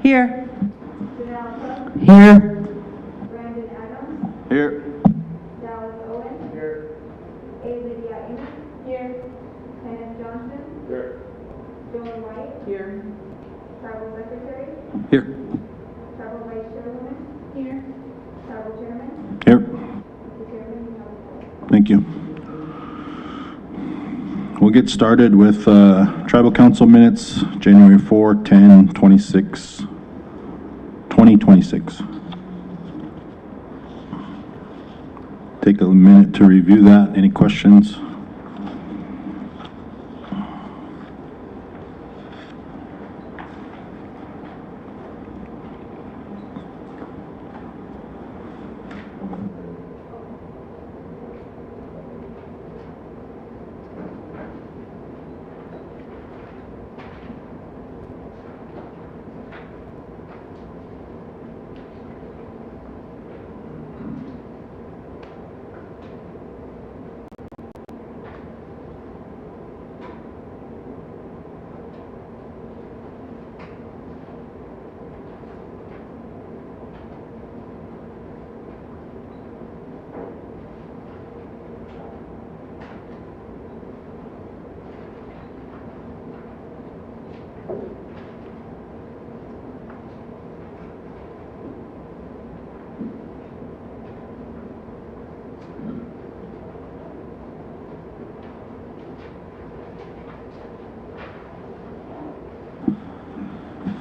Here. Here. Here. Here. Tribal Secretary, Here. Tribal Vice Chairwoman, Here. Tribal Chairman, Here. Mr. Chairman, you have the floor. Thank you. We'll get started with Tribal Council minutes, January 4, 10, 26, 2026. Take a minute to review that. Any questions?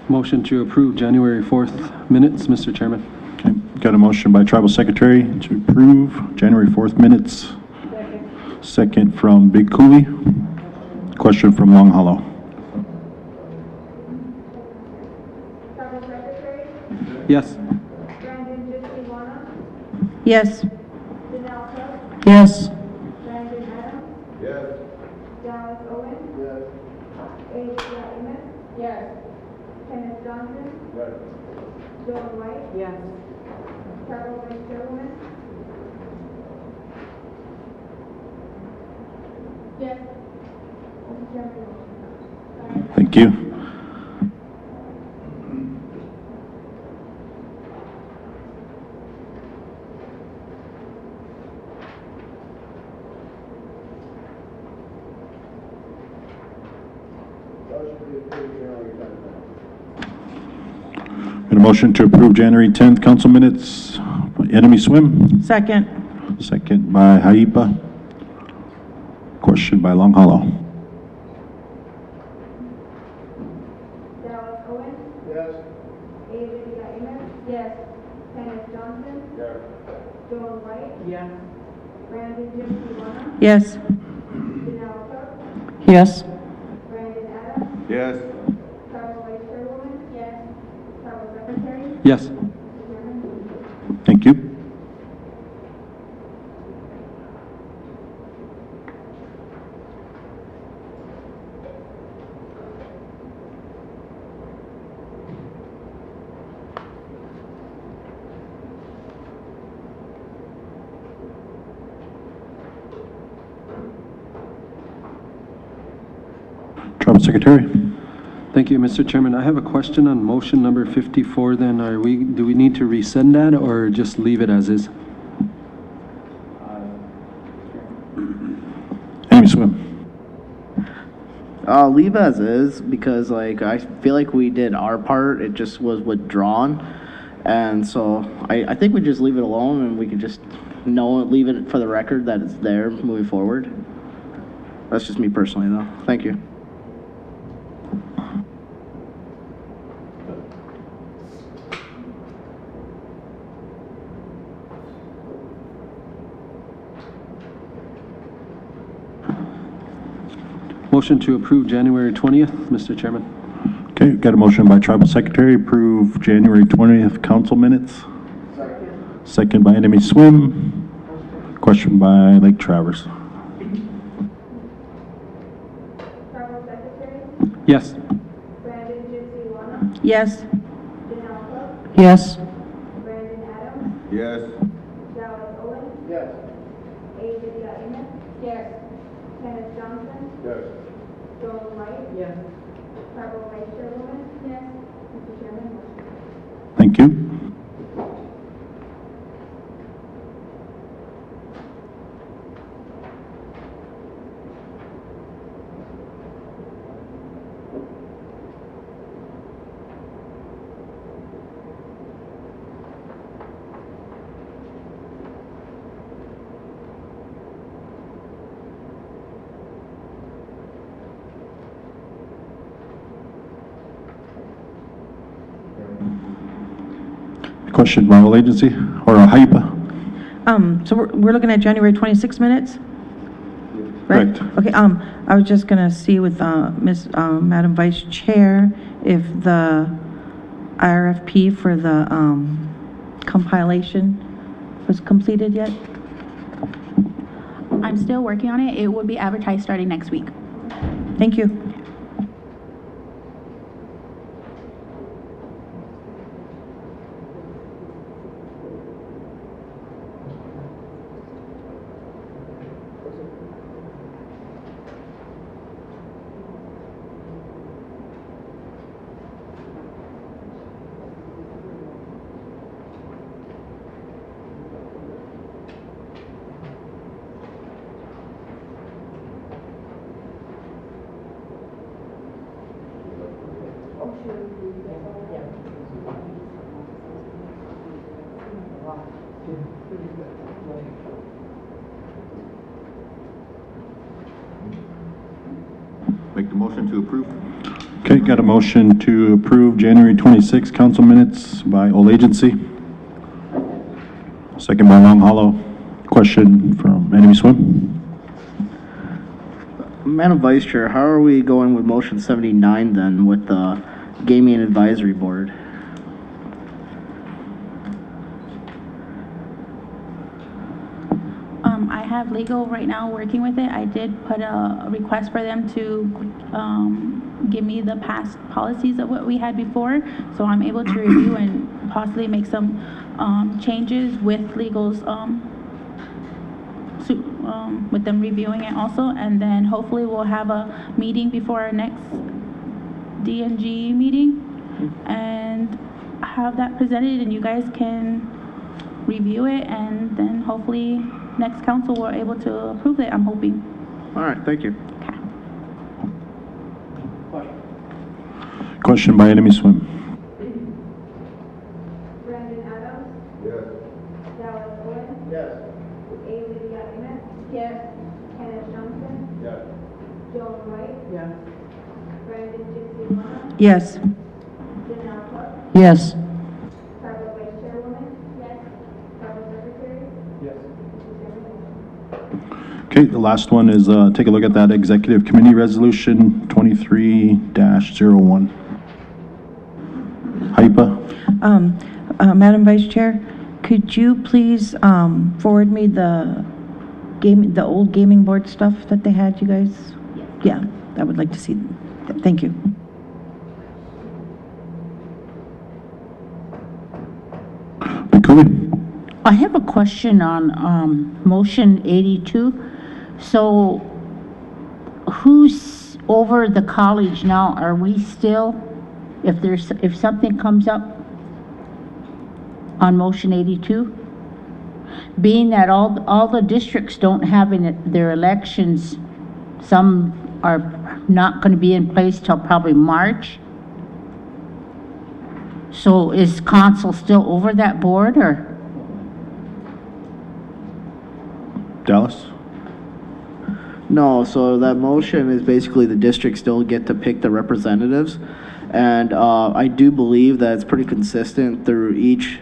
Motion to approve January 4th minutes, Mr. Chairman. Okay, got a motion by Tribal Secretary to approve January 4th minutes. Second from Big Cooley. Question from Long Hollow. Tribal Secretary, Yes. Brandon Jisciwana, Yes. Janelle Cook, Yes. Brandon Adams, Yes. Dallas Owen, Yes. Adria Emmett, Yes. Kenneth Johnson, Yes. Joan White, Yes. Tribal Vice Chairwoman. Yes. Mr. Chairman, motion passed. Thank you. Got a motion to approve January 10th council minutes. Enemy swim. Second. Second by Haipa. Question by Long Hollow. Dallas Owen, Yes. Adria Emmett, yes. Kenneth Johnson, Yes. Joan White, Yes. Brandon Jisciwana, Yes. Janelle Cook, Yes. Brandon Adams, Yes. Tribal Vice Chairwoman, yes. Tribal Secretary, Yes. Mr. Chairman. Thank you. Tribal Secretary. Thank you, Mr. Chairman. I have a question on motion number 54 then. Do we need to rescind that or just leave it as is? Enemy swim. Leave as is because like I feel like we did our part. It just was withdrawn, and so I think we just leave it alone and we could just leave it for the record that it's there moving forward. That's just me personally though. Thank you. Motion to approve January 20th, Mr. Chairman. Okay, got a motion by Tribal Secretary, approve January 20th council minutes. Second by Enemy Swim. Question by Lake Traverse. Tribal Secretary, Yes. Brandon Jisciwana, Yes. Janelle Cook, Yes. Brandon Adams, Yes. Dallas Owen, Yes. Adria Emmett, Yes. Kenneth Johnson, Yes. Joan White, Yes. Tribal Vice Chairwoman? Yes. Mr. Chairman, motion. Thank you. Question by all agency or a HIPAA? So we're looking at January 26 minutes? Right? Correct. Okay, I was just gonna see with, Madam Vice Chair, if the RFP for the, compilation was completed yet? I'm still working on it. It will be advertised starting next week. Thank you. Make the motion to approve. Okay, got a motion to approve January 26 council minutes by all agency. Second by Long Hollow. Question from Enemy Swim. Madam Vice Chair, how are we going with motion 79 then with the Gaming Advisory Board? I have legal right now working with it. I did put a request for them to give me the past policies of what we had before, so I'm able to review and possibly make some changes with legal's, with them reviewing it also, and then hopefully we'll have a meeting before our next D&G meeting and have that presented, and you guys can review it, and then hopefully next council will able to approve it, I'm hoping. All right, thank you. Question by Enemy Swim. Brandon Adams? Yes. Dallas Owen? Yes. Lydia Emmett? Yes. Kenneth Johnson? Yes. Joan White? Yes. Brandon Gypsy Lana? Yes. Janelle Cook? Yes. Tribal Vice Chairwoman? Yes. Tribal Secretary? Yes. Mr. Chairman, motion. Okay, the last one is, take a look at that executive committee resolution 23-01. HIPAA. Madam Vice Chair, could you please, forward me the old gaming board stuff that they had, you guys? Yeah, I would like to see, thank you. Bikubi. I have a question on motion 82. So who's over the college now? Are we still, if something comes up on motion 82? Being that all the districts don't have their elections, some are not going to be in place till probably March. So is council still over that board, or? Dallas. No, so that motion is basically the districts still get to pick the representatives. And I do believe that it's pretty consistent through each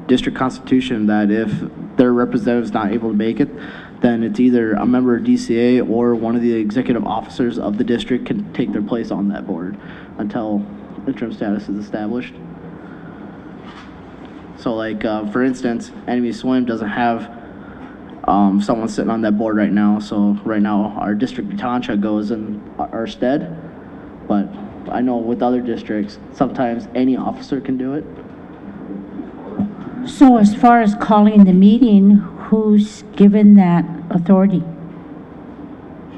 district constitution that if their representative's not able to make it, then it's either a member of DCA or one of the executive officers of the district can take their place on that board until interim status is established. So like, for instance, Enemy Swim doesn't have someone sitting on that board right now. So right now our district Tatancha goes in our stead, but I know with other districts, sometimes any officer can do it. So as far as calling the meeting, who's given that authority?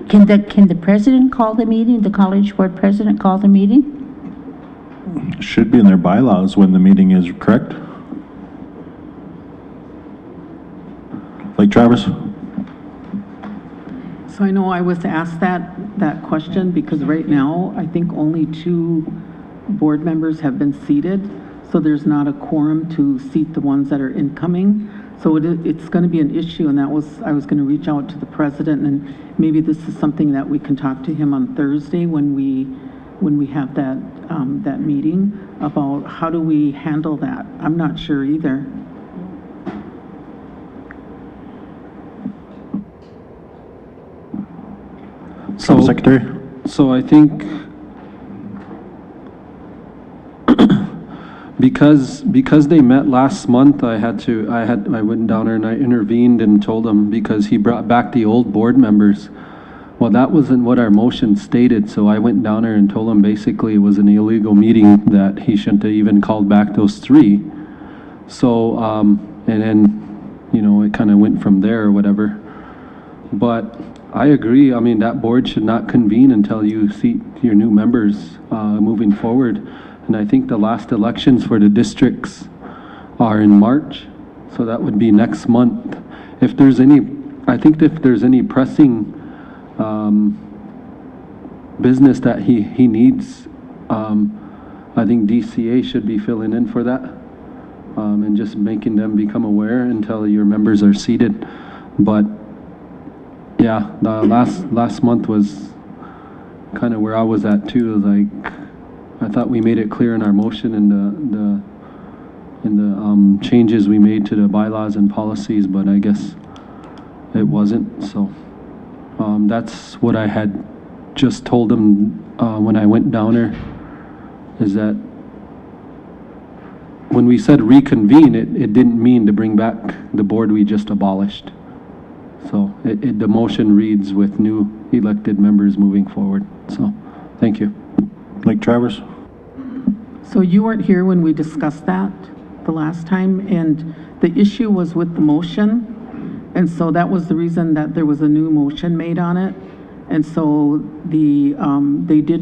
Can the president call the meeting, the college board president call the meeting? Should be in their bylaws when the meeting is, correct? Lake Travis? So I know I was asked that question because right now, I think only 2 board members have been seated. So there's not a quorum to seat the ones that are incoming. So it's going to be an issue, and I was going to reach out to the president, and maybe this is something that we can talk to him on Thursday when we have that meeting about how do we handle that. I'm not sure either. Tribal Secretary? So I think because they met last month, I went down there and I intervened and told him, because he brought back the old board members. Well, that wasn't what our motion stated, so I went down there and told him basically it was an illegal meeting, that he shouldn't have even called back those 3. So, and then, you know, it kind of went from there or whatever. But I agree, I mean, that board should not convene until you seat your new members moving forward. And I think the last elections for the districts are in March, so that would be next month. If there's any, I think if there's any pressing business that he needs, I think DCA should be filling in for that, and just making them become aware until your members are seated. But yeah, the last month was kind of where I was at too. Like, I thought we made it clear in our motion and the changes we made to the bylaws and policies, but I guess it wasn't. So that's what I had just told them when I went down there, is that when we said reconvene, it didn't mean to bring back the board we just abolished. So the motion reads with new elected members moving forward. So thank you. Lake Travis? So you weren't here when we discussed that the last time, and the issue was with the motion. And so that was the reason that there was a new motion made on it. And so they did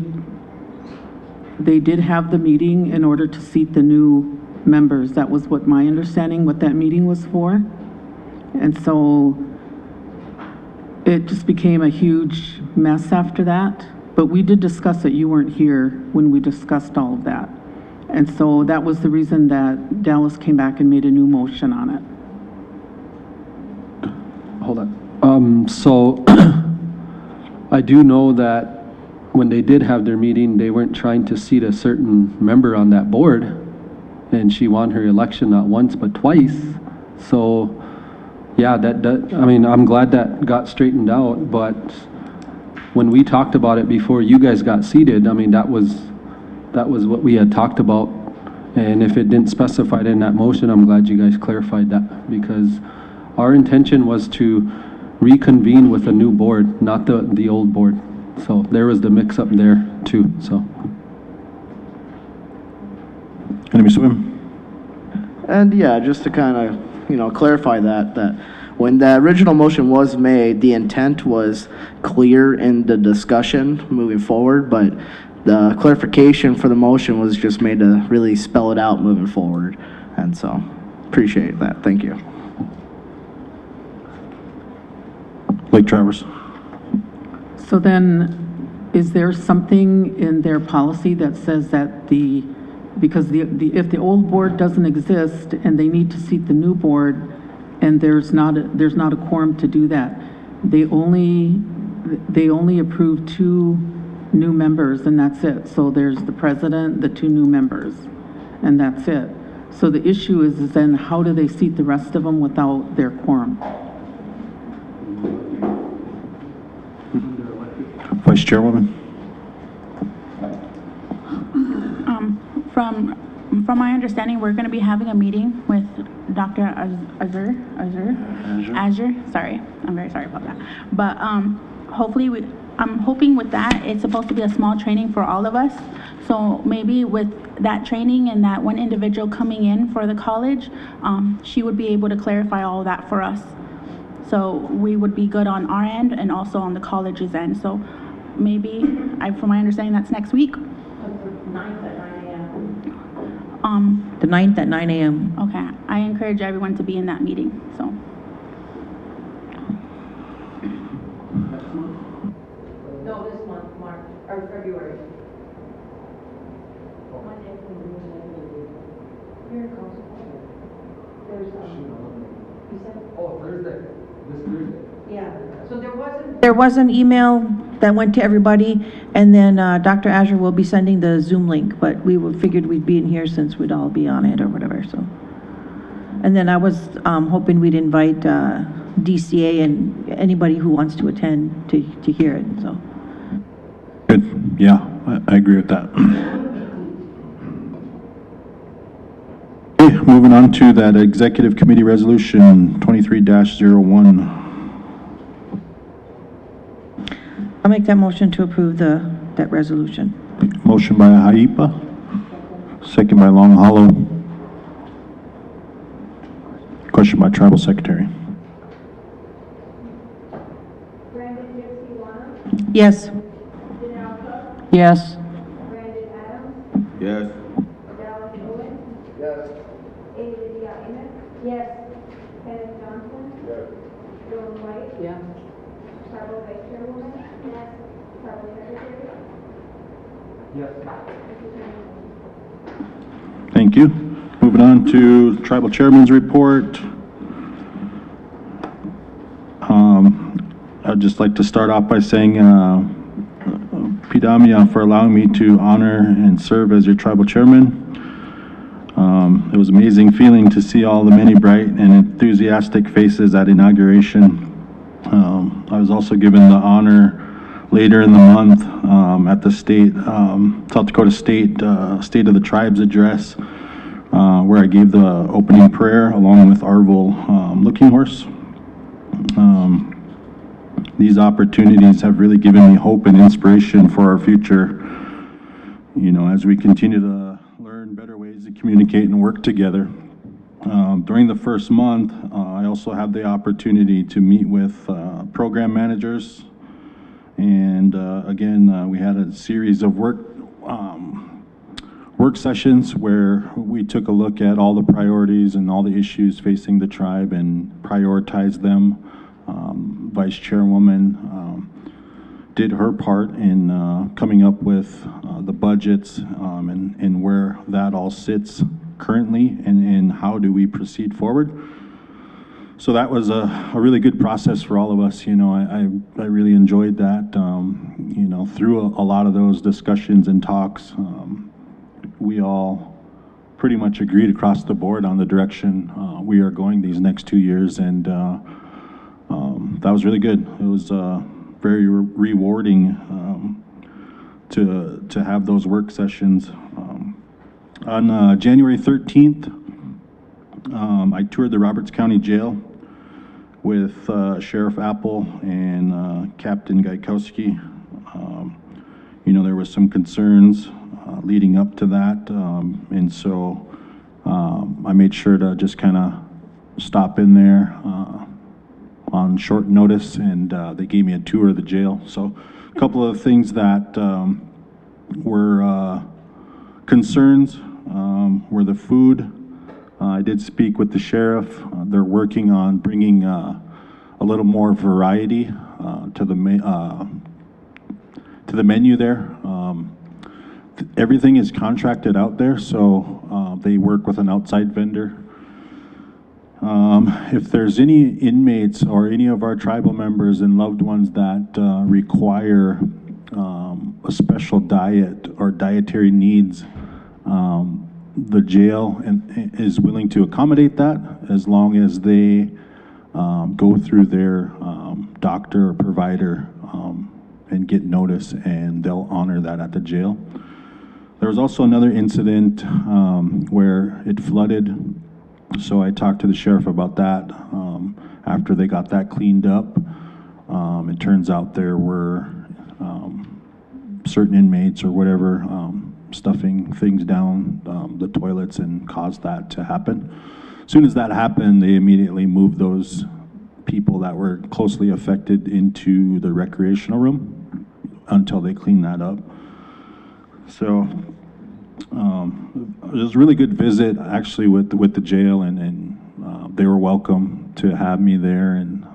have the meeting in order to seat the new members. That was what my understanding, what that meeting was for. And so it just became a huge mess after that. But we did discuss it. You weren't here when we discussed all of that. And so that was the reason that Dallas came back and made a new motion on it. Hold on. So I do know that when they did have their meeting, they weren't trying to seat a certain member on that board, and she won her election not once but twice. So yeah, I mean, I'm glad that got straightened out, but when we talked about it before you guys got seated, I mean, that was what we had talked about. And if it didn't specify it in that motion, I'm glad you guys clarified that, because our intention was to reconvene with a new board, not the old board. So there was the mix up there too, so. Enemy Swim? And yeah, just to kind of, clarify that when the original motion was made, the intent was clear in the discussion moving forward, but the clarification for the motion was just made to really spell it out moving forward. And so, appreciate that. Thank you. Lake Travis? So then, is there something in their policy that says that because if the old board doesn't exist and they need to seat the new board, and there's not a quorum to do that, they only approve 2 new members, and that's it. So there's the president, the 2 new members, and that's it. So the issue is then how do they seat the rest of them without their quorum? Vice Chairwoman? From my understanding, we're going to be having a meeting with Dr. Azure. Sorry, I'm very sorry about that. But hopefully, I'm hoping with that, it's supposed to be a small training for all of us. So maybe with that training and that one individual coming in for the college, she would be able to clarify all of that for us. So we would be good on our end and also on the college's end. So maybe, from my understanding, that's next week. The 9th at 9 a.m. Okay, I encourage everyone to be in that meeting, so. No, this month, March, or February. Here it goes. There's, you said? Oh, Thursday, this Thursday. Yeah, so There was an email that went to everybody, and then Dr. Azure will be sending the Zoom link, but figured we'd be in here since we'd all be on it or whatever, so. And then I was hoping we'd invite DCA and anybody who wants to attend to hear it, so. Good, yeah, I agree with that. Okay, moving on to that Executive Committee Resolution 23-01. I'll make that motion to approve that resolution. Motion by Haipa, second by Long Hollow. Question by Tribal Secretary. Brandon Gypsy Juana, Yes. Janelle Cook, Yes. Brandon Adams, Yes. Dallas Owen. Yes. Lydia Emmett. Yes. Kenneth Johnson. Yes. Joan White. Yes. Tribal Vice Chairwoman. Yes. Tribal Secretary. Yes. Thank you. Moving on to Tribal Chairman's report. I'd just like to start off by saying, Pidamia, for allowing me to honor and serve as your Tribal Chairman. It was an amazing feeling to see all the many bright and enthusiastic faces at inauguration. I was also given the honor later in the month at the South Dakota State State of the Tribes address, where I gave the opening prayer along with Arvel Looking Horse. These opportunities have really given me hope and inspiration for our future, as we continue to learn better ways to communicate and work together. During the first month, I also had the opportunity to meet with program managers, and again, we had a series of work sessions where we took a look at all the priorities and all the issues facing the tribe and prioritized them. Vice Chairwoman did her part in coming up with the budgets and where that all sits currently and how do we proceed forward. So that was a really good process for all of us. I really enjoyed that. Through a lot of those discussions and talks, we all pretty much agreed across the board on the direction we are going these next 2 years, and that was really good. It was very rewarding to have those work sessions. On January 13th, I toured the Roberts County Jail with Sheriff Apple and Captain Gaikowski. There was some concerns leading up to that, and so I made sure to just kind of stop in there on short notice, and they gave me a tour of the jail. So a couple of things that were concerns were the food. I did speak with the sheriff. They're working on bringing a little more variety to the menu there. Everything is contracted out there, so they work with an outside vendor. If there's any inmates or any of our tribal members and loved ones that require a special diet or dietary needs, the jail is willing to accommodate that as long as they go through their doctor or provider and get notice, and they'll honor that at the jail. There was also another incident where it flooded, so I talked to the sheriff about that. After they got that cleaned up, it turns out there were certain inmates or whatever stuffing things down the toilets and caused that to happen. As soon as that happened, they immediately moved those people that were closely affected into the recreational room until they clean that up. So it was a really good visit actually with the jail, and they were welcome to have me there. And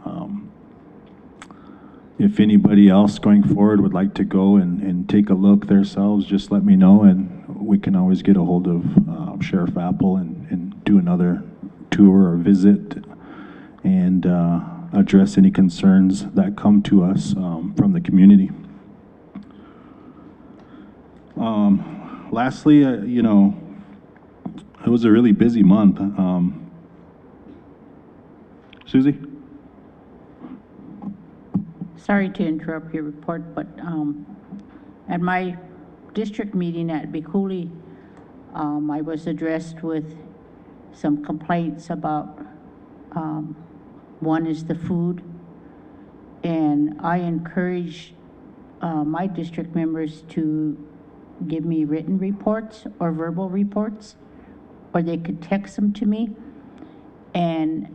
if anybody else going forward would like to go and take a look themselves, just let me know, and we can always get a hold of Sheriff Apple and do another tour or visit and address any concerns that come to us from the community. Lastly, you know, it was a really busy month. Susie? Sorry to interrupt your report, but at my district meeting at Biculi, I was addressed with some complaints about, one is the food, and I encourage my district members to give me written reports or verbal reports, or they could text them to me. And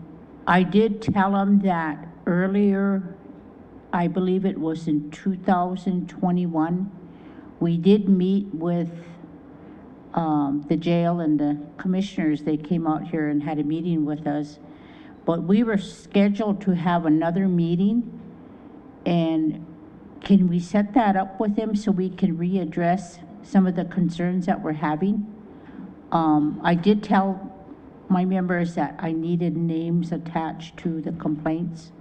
I did tell them that earlier, I believe it was in 2021, we did meet with the jail and the commissioners. They came out here and had a meeting with us, but we were scheduled to have another meeting. And can we set that up with them so we can readdress some of the concerns that we're having? I did tell my members that I needed names attached to the complaints.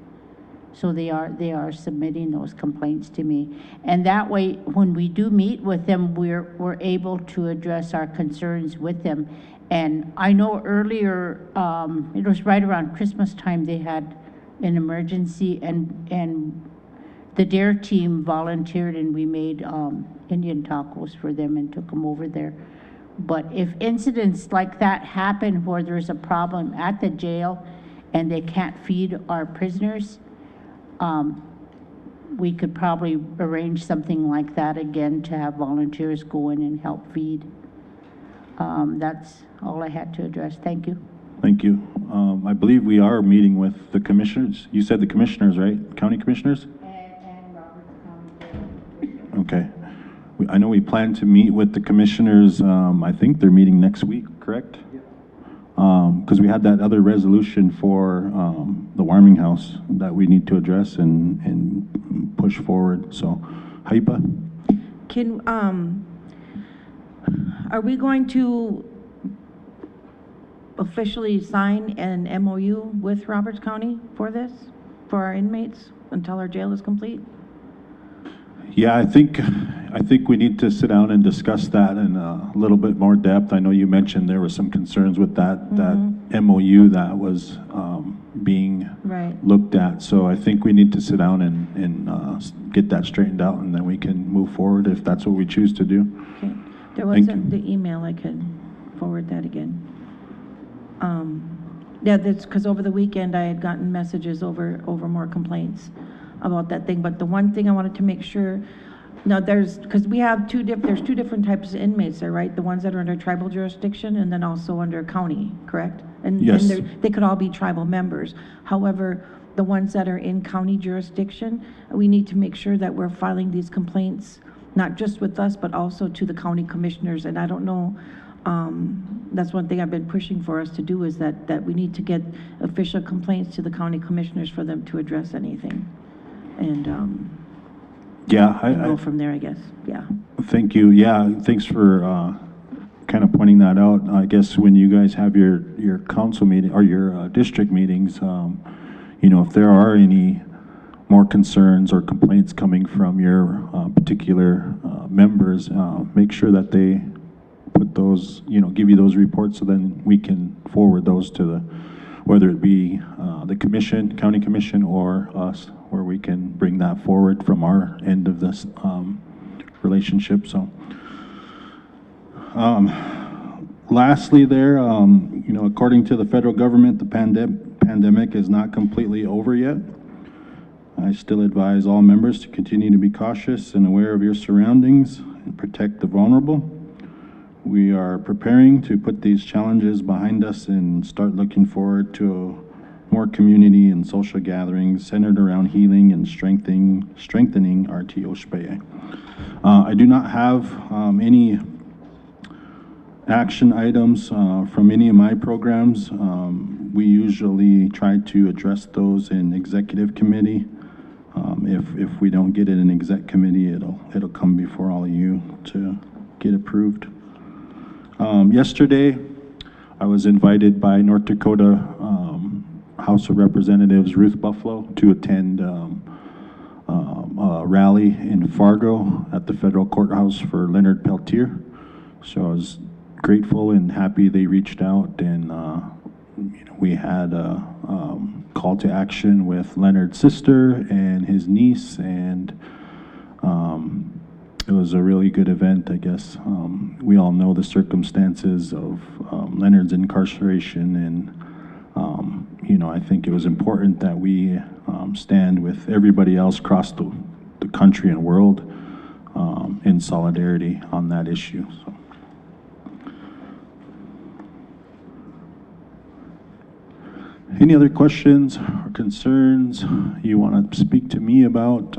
So they are submitting those complaints to me. And that way, when we do meet with them, we're able to address our concerns with them. And I know earlier, it was right around Christmas time, they had an emergency, and the DARE team volunteered, and we made Indian tacos for them and took them over there. But if incidents like that happen where there's a problem at the jail and they can't feed our prisoners, we could probably arrange something like that again to have volunteers go in and help feed. That's all I had to address. Thank you. Thank you. I believe we are meeting with the commissioners. You said the commissioners, right? County commissioners? And Roberts County. Okay. I know we plan to meet with the commissioners. I think they're meeting next week, correct? Because we had that other resolution for the warming house that we need to address and push forward. So, Haipa? Can, are we going to officially sign an MOU with Roberts County for this, for our inmates, until our jail is complete? Yeah, I think we need to sit down and discuss that in a little bit more depth. I know you mentioned there were some concerns with that MOU that was being looked at. So I think we need to sit down and get that straightened out, and then we can move forward if that's what we choose to do. Okay. There was the email, I could forward that again. Yeah, that's because over the weekend I had gotten messages over more complaints about that thing. But the one thing I wanted to make sure, now because we have there's two different types of inmates there, right? The ones that are under tribal jurisdiction and then also under county, correct? And, yes. And they could all be tribal members. However, the ones that are in county jurisdiction, we need to make sure that we're filing these complaints, not just with us, but also to the county commissioners. And I don't know, that's one thing I've been pushing for us to do, is that we need to get official complaints to the county commissioners for them to address anything. And yeah, and go from there, I guess. Yeah. Thank you. Yeah, thanks for kind of pointing that out. I guess when you guys have your council meeting or your district meetings, you know, if there are any more concerns or complaints coming from your particular members, make sure that they put those, you know, give you those reports, so then we can forward those to the, whether it be the commission, county commission, or us, where we can bring that forward from our end of this relationship. So lastly there, you know, according to the federal government, the pandemic is not completely over yet. I still advise all members to continue to be cautious and aware of your surroundings and protect the vulnerable. We are preparing to put these challenges behind us and start looking forward to more community and social gatherings centered around healing and strengthening our Tioshpe. I do not have any action items from any of my programs. We usually try to address those in executive committee. If we don't get it in exec committee, it'll come before all of you to get approved. Yesterday, I was invited by North Dakota House of Representatives Ruth Buffalo to attend a rally in Fargo at the federal courthouse for Leonard Peltier. So I was grateful and happy they reached out, and we had a call to action with Leonard's sister and his niece, and it was a really good event, I guess. We all know the circumstances of Leonard's incarceration, and I think it was important that we stand with everybody else across the country and world in solidarity on that issue. So. Any other questions or concerns you want to speak to me about?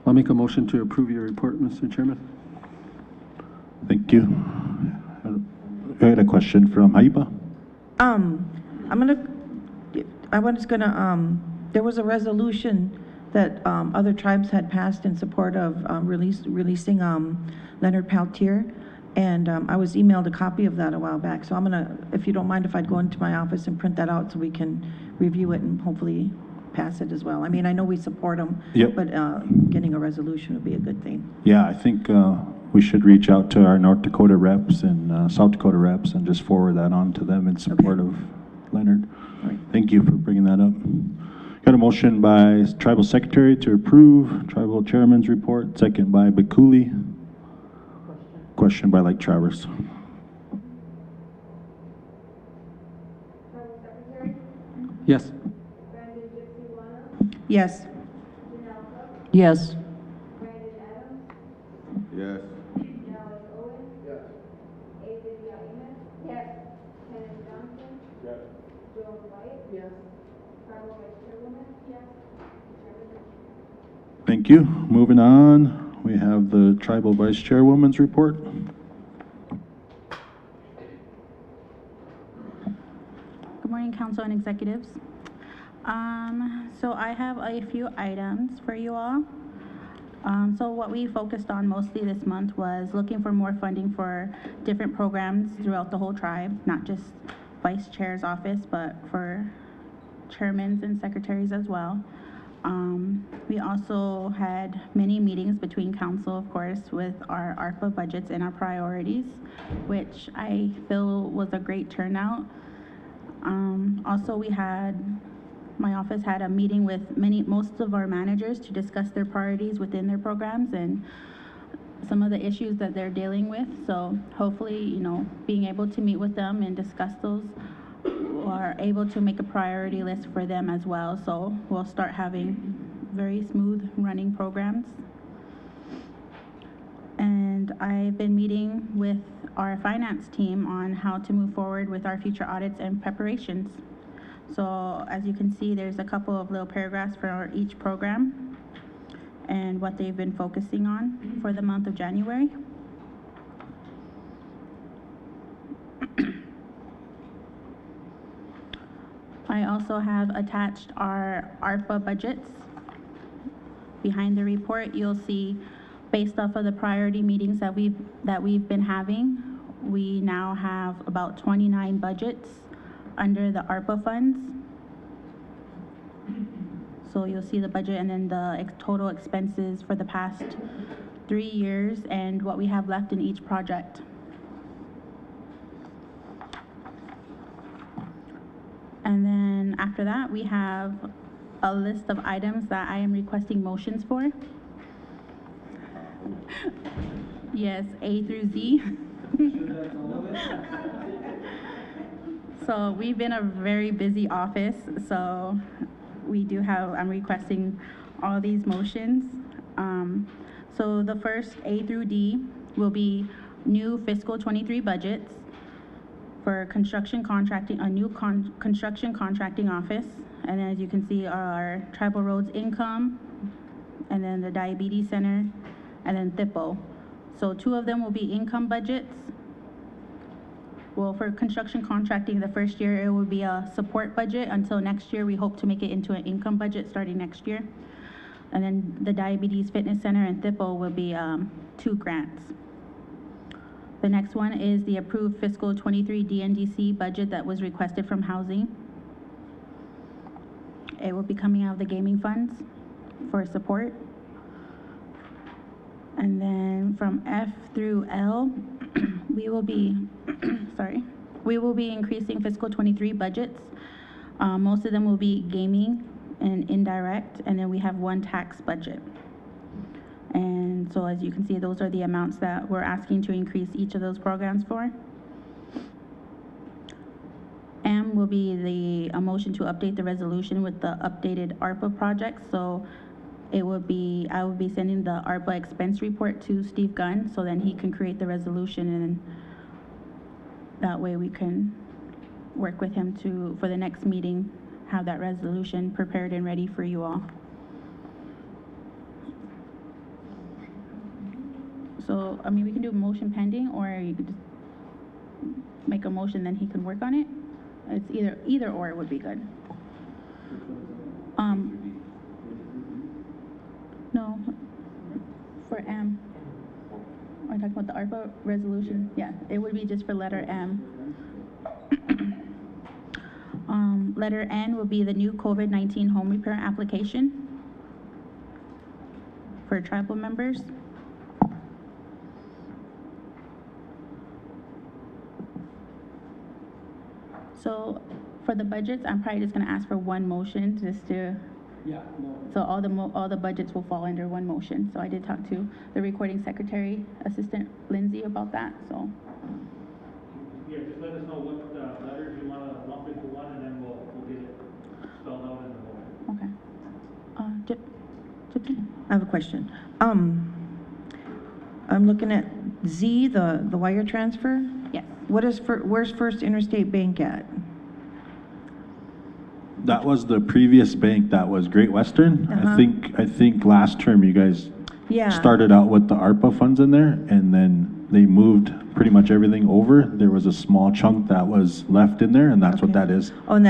I'll make a motion to approve your report, Mr. Chairman. Thank you. I had a question from Haiba. There was a resolution that other tribes had passed in support of releasing Leonard Peltier, and I was emailed a copy of that a while back. So if you don't mind, if I'd go into my office and print that out so we can review it and hopefully pass it as well. I mean, I know we support them, Yep. but getting a resolution would be a good thing. Yeah, I think we should reach out to our North Dakota reps and South Dakota reps and just forward that on to them in support of Leonard. Right. Thank you for bringing that up. Got a motion by Tribal Secretary to approve Tribal Chairman's report, second by Bakuli. Question by Lake Traverse. Tribal Secretary, Yes. Brandon Gypsy Wano, Yes. Janelle Cook, Yes. Brandon Adams, Yes. Dallas Owen. Yes. A. Lydia Amos. Yes. Kenneth Johnson. Yes. Joan White. Yes. Tribal Vice Chairwoman. Yes. Chairman. Thank you. Moving on, we have the Tribal Vice Chairwoman's report. Good morning, council and executives. So I have a few items for you all. So what we focused on mostly this month was looking for more funding for different programs throughout the whole tribe, not just vice chair's office, but for chairmans and secretaries as well. We also had many meetings between council, of course, with our ARPA budgets and our priorities, which I feel was a great turnout. Also, my office had a meeting with most of our managers to discuss their priorities within their programs and some of the issues that they're dealing with. So hopefully, being able to meet with them and discuss those, are able to make a priority list for them as well. So we'll start having very smooth running programs. And I've been meeting with our finance team on how to move forward with our future audits and preparations. So as you can see, there's a couple of little paragraphs for each program and what they've been focusing on for the month of January. I also have attached our ARPA budgets. Behind the report, you'll see, based off of the priority meetings that we've been having, we now have about 29 budgets under the ARPA funds. So you'll see the budget and then the total expenses for the past 3 years and what we have left in each project. And then after that, we have a list of items that I am requesting motions for. Yes, A through Z. So So we've been a very busy office, so I'm requesting all these motions. So the first A through D will be new fiscal '23 budgets for construction contracting, a new construction contracting office. And then as you can see, our tribal roads income, and then the diabetes center, and then THIPO. So 2 of them will be income budgets. Well, for construction contracting, the first year, it will be a support budget until next year. We hope to make it into an income budget starting next year. And then the Diabetes Fitness Center and THIPO will be 2 grants. The next one is the approved fiscal '23 DNDC budget that was requested from housing. It will be coming out of the gaming funds for support. And then from F through L, we will be, we will be increasing fiscal '23 budgets. Most of them will be gaming and indirect, and then we have 1 tax budget. And so as you can see, those are the amounts that we're asking to increase each of those programs for. M will be a motion to update the resolution with the updated ARPA projects. So I will be sending the ARPA expense report to Steve Gunn, so then he can create the resolution, and that way we can work with him for the next meeting, have that resolution prepared and ready for you all. So, I mean, we can do a motion pending, or you could just make a motion, then he can work on it. It's either or would be good. No, for M. Are you talking about the ARPA resolution? Yeah, it would be just for letter M. Letter N will be the new COVID-19 home repair application for tribal members. So for the budgets, I'm probably just gonna ask for 1 motion just to, Yeah, no. so all the budgets will fall under 1 motion. So I did talk to the recording secretary, Assistant Lindsay, about that, so. Yeah, just let us know what letters you want to lump into one, and then we'll get it spelled out in the motion. Okay. Gypsy? I have a question. I'm looking at Z, the wire transfer. Yes. Where's First Interstate Bank at? That was the previous bank, that was Great Western. Uh-huh. I think last term you guys Yeah. started out with the ARPA funds in there, and then they moved pretty much everything over. There was a small chunk that was left in there, and that's what Okay. that is. Oh, and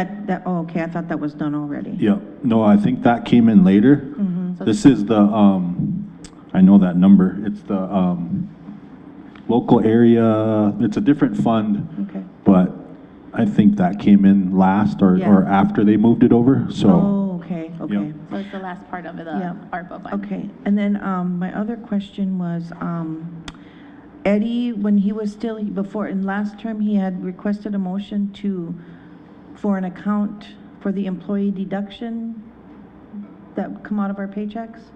okay, I thought that was done already. Yeah, no, I think that came in later. Mm-hmm. This is the, I know that number. It's the local area, it's a different fund, Okay. but I think that came in last or Yeah. after they moved it over, so. Oh, okay. Yep. So it's the last part of the Yeah. ARPA fund. Okay, and then, my other question was, Eddie, when he was still, in last term, he had requested a motion for an account for the employee deduction that would come out of our paychecks,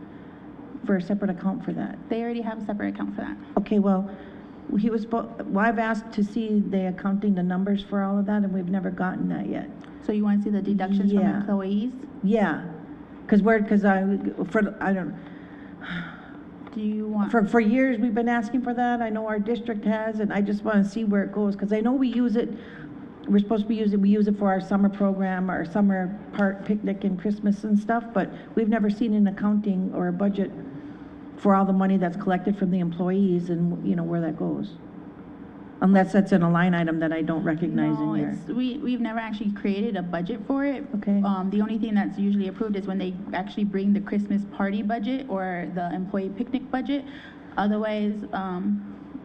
for a separate account for that. They already have a separate account for that. Okay, well, I've asked to see the accounting, the numbers for all of that, and we've never gotten that yet. So you want to see the deductions from Yeah. employees? Yeah, Do you want? For years, we've been asking for that. I know our district has, and I just want to see where it goes, because I know we use it, we use it for our summer program, our summer park picnic and Christmas and stuff, but we've never seen an accounting or a budget for all the money that's collected from the employees and, where that goes. Unless that's in a line item that I don't recognize in No, here. we've never actually created a budget for it. Okay. The only thing that's usually approved is when they actually bring the Christmas party budget or the employee picnic budget. Otherwise,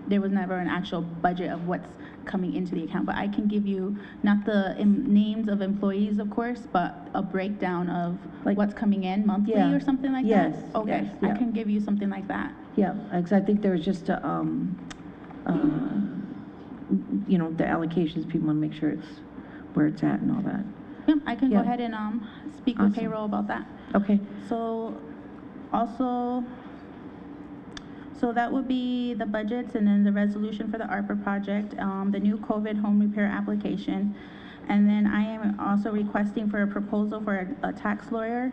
there was never an actual budget of what's coming into the account. But I can give you, not the names of employees, of course, but a breakdown of Like- what's coming in monthly Yeah. or something like Yes, that? Okay, yes, I yeah. can give you something like that. Yeah, because I think there was just the allocations, people want to make sure it's where it's at and all that. Yep, I can go Yeah. ahead and speak with Awesome. payroll about that. Okay, So also, so that would be the budgets and then the resolution for the ARPA project, the new COVID home repair application. And then I am also requesting for a proposal for a tax lawyer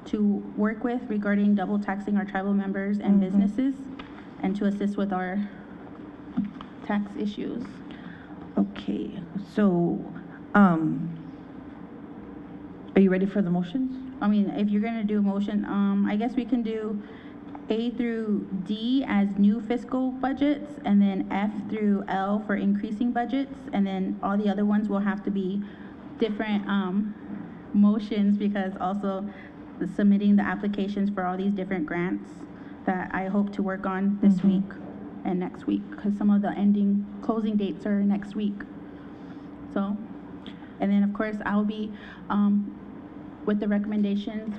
to work with regarding double taxing our tribal members and businesses, and to assist with our tax issues. Okay, so, are you ready for the motions? I mean, if you're gonna do a motion, I guess we can do A through D as new fiscal budgets, and then F through L for increasing budgets, and then all the other ones will have to be different, motions, because also submitting the applications for all these different grants that I hope to work on this week and next week, because some of the closing dates are next week. So, and then of course, I'll be, with the recommendations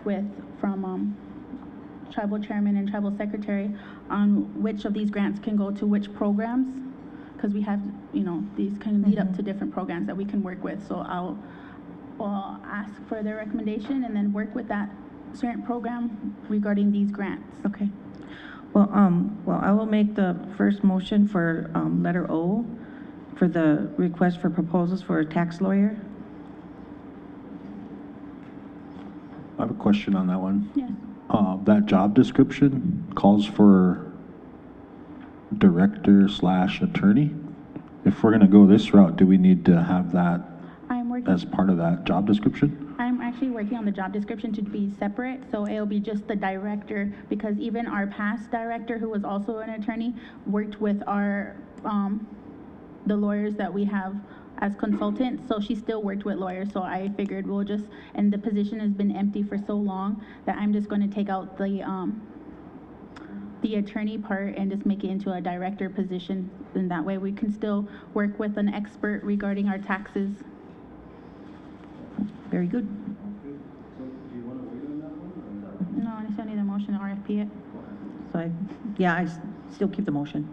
from tribal chairman and tribal secretary on which of these grants can go to which programs, because we have, these can lead up to different programs that we can work with. So I'll ask for their recommendation and then work with that certain program regarding these grants. Okay. Well, I will make the first motion for, letter O, for the request for proposals for a tax lawyer. I have a question on that one. Yes. That job description calls for director/attorney. If we're gonna go this route, do we need to have that as part of that job description? I'm actually working on the job description to be separate, so it'll be just the director, because even our past director, who was also an attorney, worked with our, the lawyers that we have as consultants, so she still worked with lawyers, so I figured we'll just, and the position has been empty for so long that I'm just gonna take out the attorney part and just make it into a director position, and that way we can still work with an expert regarding our taxes. Very good. No, I still need a motion to RFP it. So I still keep the motion.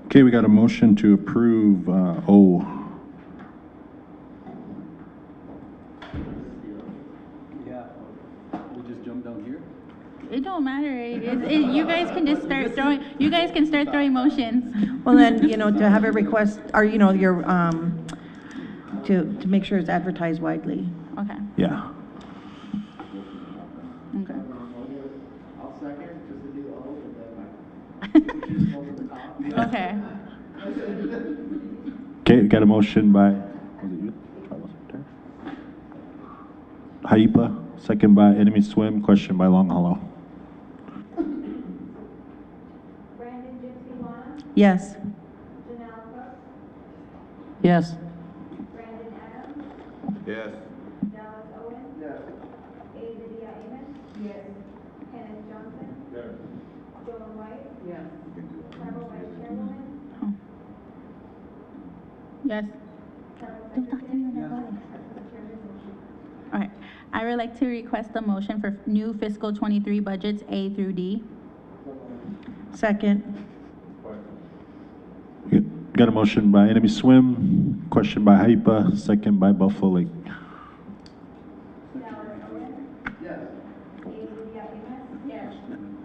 Okay, we got a motion to approve, O. Yeah, we'll just jump down here? It don't matter. You guys can just start throwing. You guys can start throwing motions. Well, then, to have a request, or, your, to make sure it's advertised widely. Okay. Yeah. Okay. I'll second, just to do all of them. Okay. Okay, we got a motion by, was it you? Tribal Secretary? Haipa, second by Enemy Swim, question by Long Hollow. Brandon Gypsy Juana, Yes. Janelle Cook, Yes. Brandon Adams, Yes. Dallas Owen. Yes. Lydia Amos. Yes. Kenneth Johnson. Yes. Joan White. Yes. Tribal Vice Chairwoman. Yes. Tribal Don't talk to me when I'm Secretary. voting. Chairman's motion. All right. I would like to request a motion for new fiscal 23 budgets A through D. Second. We got a motion by Enemy Swim, question by Haipa, second by Buffalo Lake. Dallas Owen. Yes. Lydia Amos. Yes.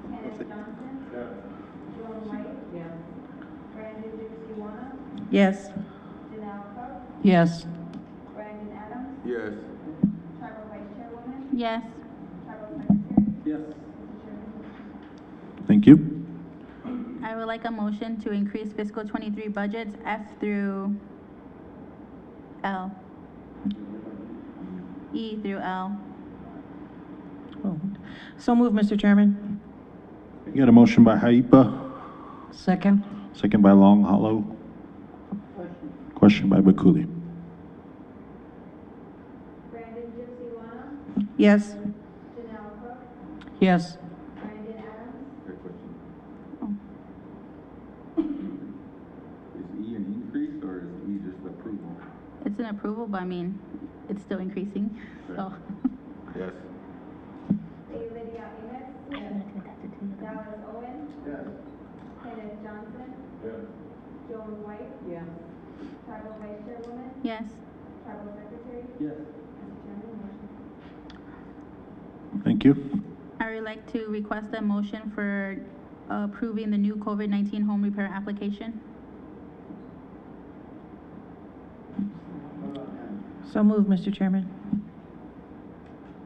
Kenneth Johnson. Yes. Joan White. Yes. Brandon Gypsy Juana, Yes. Janelle Cook, Yes. Brandon Adams, Yes. Tribal Vice Chairwoman, Yes. Tribal Secretary. Yes. Chairman's motion. Thank you. I would like a motion to increase fiscal 23 budgets F through L. E through L. Oh. So move, Mr. Chairman. We got a motion by Haipa, Second. second by Long Hollow, question by Bakuli. Brandon Gypsy Juana, Yes. Janelle Cook, Yes. Brandon Adams, Great question. Oh. Is E an increase or is E just approval? It's an approval, but I mean, it's still increasing, so. Yes. Lydia Amos, Dallas Owen, Yes. Kenneth Johnson, Yes. Joan White, Yes. Tribal Vice Chairwoman, Yes. Tribal Secretary. Yes. Chairman's motion. Thank you. I would like to request a motion for approving the new COVID-19 home repair application. So moved, Mr. Chairman.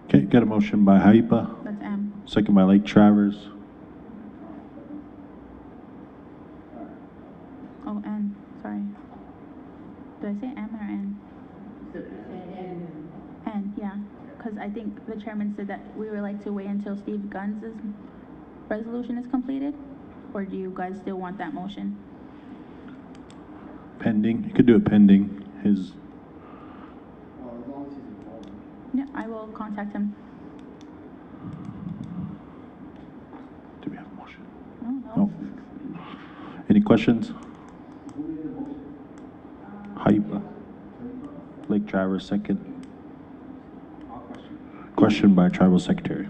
Okay, got a motion by Haipa, That's M. second by Lake Travers. Oh, N, sorry. Did I say M or N? N, yeah, because I think the chairman said that we would like to wait until Steve Gunn's resolution is completed, or do you guys still want that motion? Pending, you could do it pending his, Well, as long as he's involved. Yeah, I will contact him. do we have a motion? Oh, no. No. Any questions? Haipa. Lake Travers, second. Question by Tribal Secretary.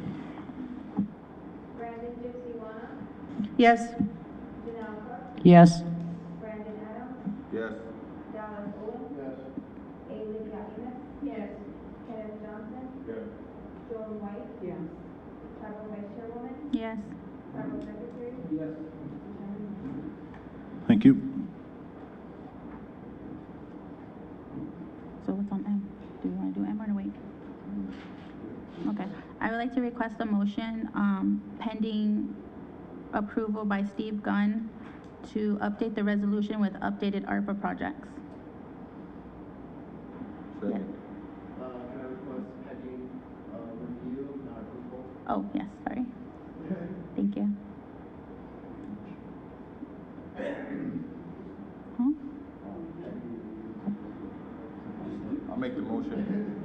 Brandon Gypsy Wana, Yes. Janelle Cook, Yes. Brandon Adams, Yes. Dallas Owen, Yes. A. Lydia Amos, Yes. Kenneth Johnson, Yes. Joan White, Yes. Tribal Vice Chairwoman, Yes. Tribal Secretary, Yes. Thank you. So what's on M? Do we want to do M or no wait? Okay, I would like to request a motion, pending approval by Steve Gunn to update the resolution with updated ARPA projects. Second. Can I request pending, review, not approval? Oh, yes, sorry. Thank you. Huh? I'll make the motion.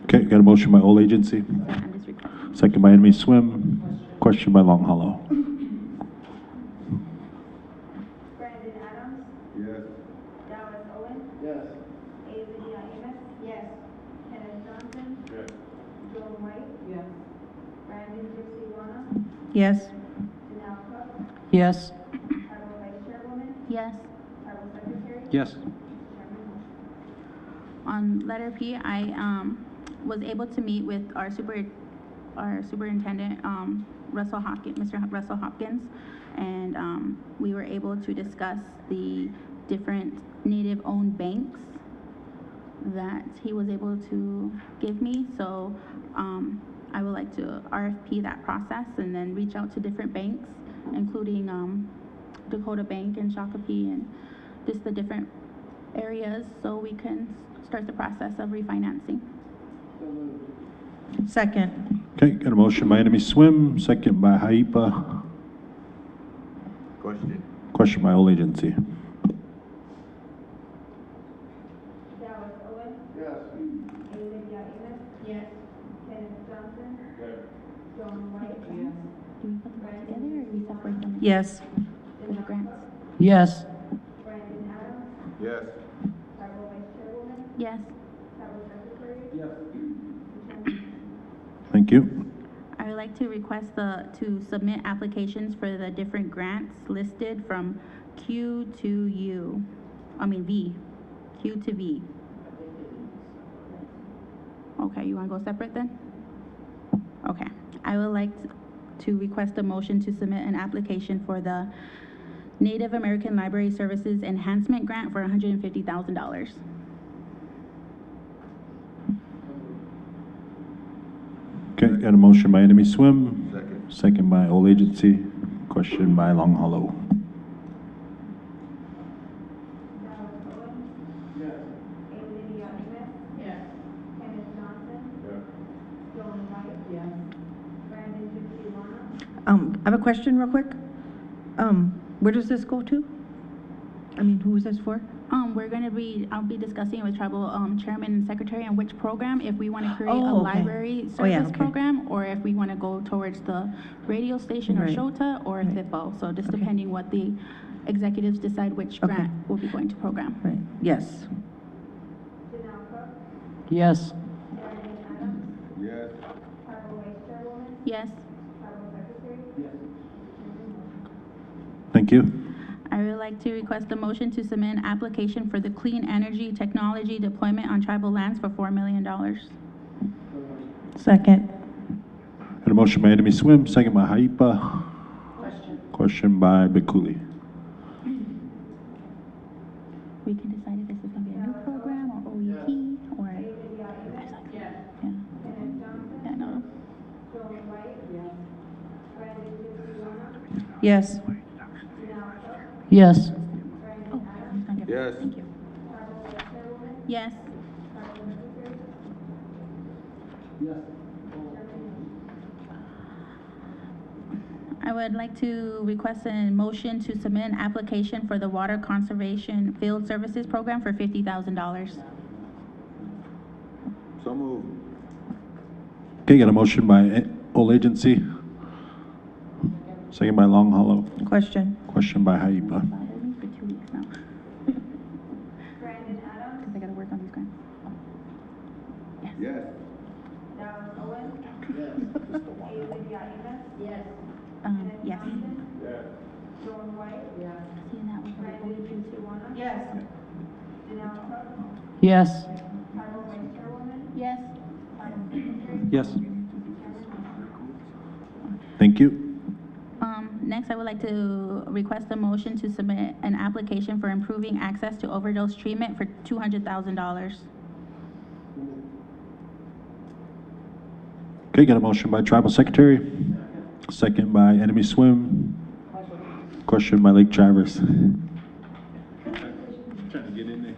Okay, got a motion by All Agency, I'm just requesting. second by Enemy Swim. Question by Long Hollow. Brandon Adams, Yes. Dallas Owen, Yes. A. Lydia Amos, yes, Kenneth Johnson, Yes. Joan White, Yes. Brandon Gypsy Wana, Yes. Janelle Cook, Yes. Tribal Vice Chairwoman, Yes. Tribal Secretary, Yes. Chairman motion. On letter P, I was able to meet with our superintendent, Russell Hopkins, Mr. Russell Hopkins, and we were able to discuss the different Native-owned banks that he was able to give me. So I would like to RFP that process and then reach out to different banks, including Dakota Bank and Shakopee and just the different areas, so we can start the process of refinancing. Second. Okay, got a motion by Enemy Swim, second by Haipa. Question. Question by All Agency. Dallas Owen, Yes. A. Lydia Amos, Yes. Kenneth Johnson, Yes. Joan White, Do we put them all together or do we separate them? Yes. For the grants? Yes. Brandon Adams, Yes. Tribal Vice Chairwoman, Yes. Tribal Secretary, Yes. Thank you. I would like to request to submit applications for the different grants listed from Q to U. V, Q to V. Okay, you want to go separate then? Okay, I would like to request a motion to submit an application for the Native American Library Services Enhancement Grant for $150,000. Okay, got a motion by Enemy Swim, Second. second by All Agency. Question by Long Hollow. Dallas Owen, Yes. A. Lydia Amos, Yes. Kenneth Johnson, Yes. Joan White, Yes. Brandon Gypsy Wana, I have a question real quick. Where does this go to? Who is this for? I'll be discussing with tribal chairman and secretary on which program, if we want to create a Oh, okay. library Oh, yeah, service okay. program, or if we want to go towards the radio station or Right. Shota or Right. THIPO. So just Okay. depending what the executives decide which Okay. grant will be going to program. Right, yes. Janelle Cook, Yes. Brandon Adams, Yes. Tribal Vice Chairwoman, Yes, Tribal Secretary, Yes. Chairman motion. Thank you. I would like to request a motion to submit an application for the clean energy technology deployment on tribal lands for $4 million. Second. Got a motion by Enemy Swim, second by Haipa. Question by Bekuli. We can decide if this is going to be a new program or OEP. Yes. Yes. Oh, it's not good. Yes. Thank you. Yes. I would like to request a motion to submit an application for the Water Conservation Field Services Program for $50,000. So move. Okay, got a motion by Old Agency. Second by Long Hollow. Question. Question by Haipa. Bothered me for 2 weeks now. Brandon Adams, Because I gotta work on these grants. Yes. Dallas Owen. Yes. Lydia Amos. Yes. Yes. Yes. Joan White. Yes. Seeing that was what I Brandon always do. Tijuana. Yes. Janelle Cook. Yes. Tribal Vice Chairwoman. Yes. Tribal Secretary. Yes. Thank you. Next, I would like to request a motion to submit an application for improving access to overdose treatment for $200,000. Okay, got a motion by Tribal Secretary. Second by Enemy Swim. Question by Lake Traverse. Trying to get in there. You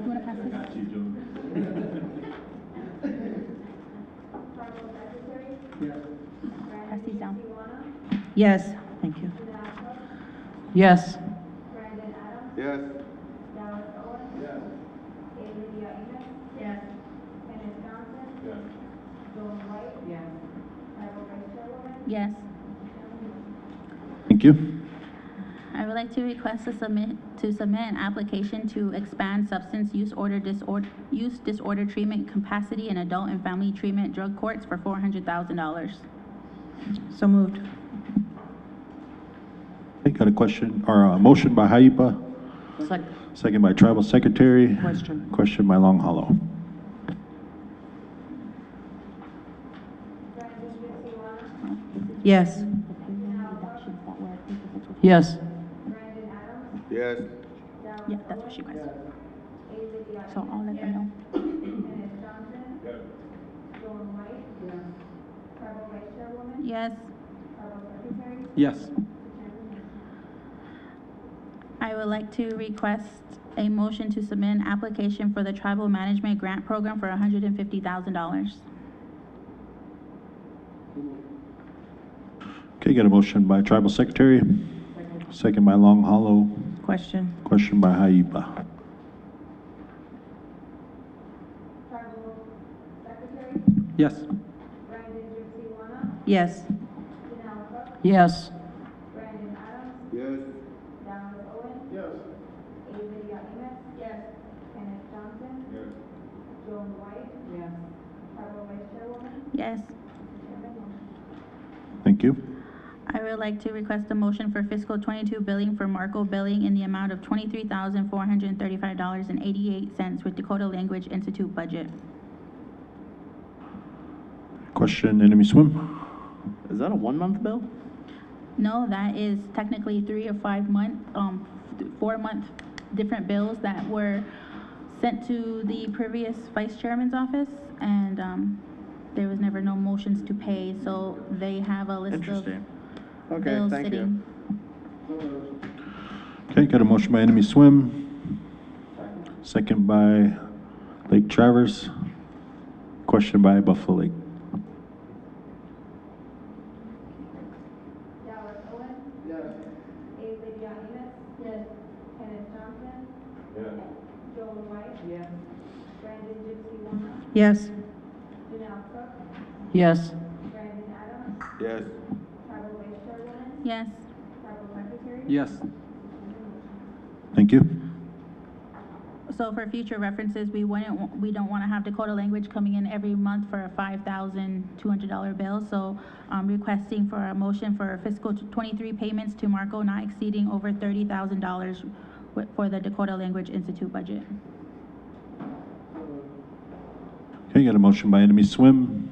wanna pass this? Got you, Joe. Tribal Secretary. Pass these down. Tijuana. Yes. Thank you. Janelle Cook. Yes. Brandon Adams. Yes. Dallas Owen. Yes. Lydia Amos. Yes. Kenneth Johnson. Yes. Joan White. Yes. Tribal Vice Chairwoman. Yes. Thank you. I would like to request to submit an application to expand substance use disorder treatment capacity in adult and family treatment drug courts for $400,000. So moved. Okay, got a question, or a motion by Haipa. Second by Tribal Secretary. Question. Question by Long Hollow. Brandon Tijuana. Yes. Yes. Brandon Adams. Yes. Dallas Yeah, that's what she Owen. requested. Lydia So I'll let them know. Kenneth Johnson. Yes. Joan White. Yes. Tribal Vice Chairwoman. Yes. Tribal Secretary. Yes. I would like to request a motion to submit an application for the Tribal Management Grant Program for $150,000. Okay, got a motion by Tribal Secretary. Second by Long Hollow. Question. Question by Haipa. Tribal Secretary. Yes. Brandon Tijuana. Yes. Janelle Cook. Yes. Brandon Adams. Yes. Dallas Owen. Yes. Lydia Amos. Yes. Kenneth Johnson. Yes. Joan White. Yes. Tribal Vice Chairwoman. Yes. Thank you. I would like to request a motion for fiscal '22 billing for Marco Billing in the amount of $23,435.88 with Dakota Language Institute budget. Question, Enemy Swim. Is that a 1 month bill? No, that is technically 3 or 5 month, 4 month different bills that were sent to the previous vice chairman's office, and there was never no motions to pay, so they have a list of Interesting. Okay, bills thank you. sitting. Okay, got a motion by Enemy Swim. Second by Lake Traverse. Question by Buffalo Lake. Dallas Owen. Yes. Lydia Amos. Yes. Kenneth Johnson. Yes. Joan White. Yes. Brandon Tijuana. Yes. Janelle Cook. Yes. Brandon Adams. Yes. Tribal Vice Chairwoman. Yes. Tribal Secretary. Yes. Thank you. So for future references, we don't want to have Dakota Language coming in every month for a $5,200 bill. So I'm requesting for a motion for fiscal '23 payments to Marco not exceeding over $30,000 for the Dakota Language Institute budget. Okay, got a motion by Enemy Swim.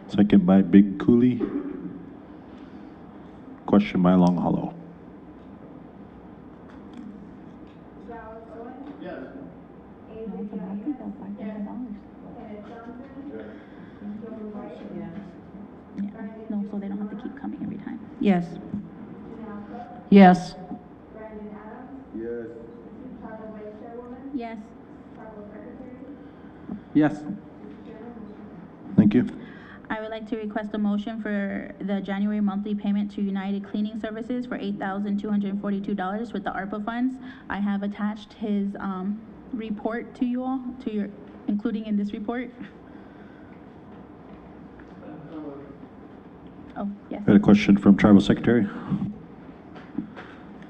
Second by Big Coolie. Question by Long Hollow. Dallas Owen. Yes. Lydia Amos. Kenneth Johnson. Yes. Joan White. Yes. Yeah, no, so they don't have to keep coming every time. Yes. Janelle Cook, Yes. Brandon Adams, Yes. Tribal Vice Chairwoman, Yes. Tribal Secretary, Yes. Mr. Chairman, motion. Thank you. I would like to request a motion for the January monthly payment to United Cleaning Services for $8,242 with the ARPA funds. I have attached his, report to you all, including in this report. Oh, yes. Got a question from Tribal Secretary.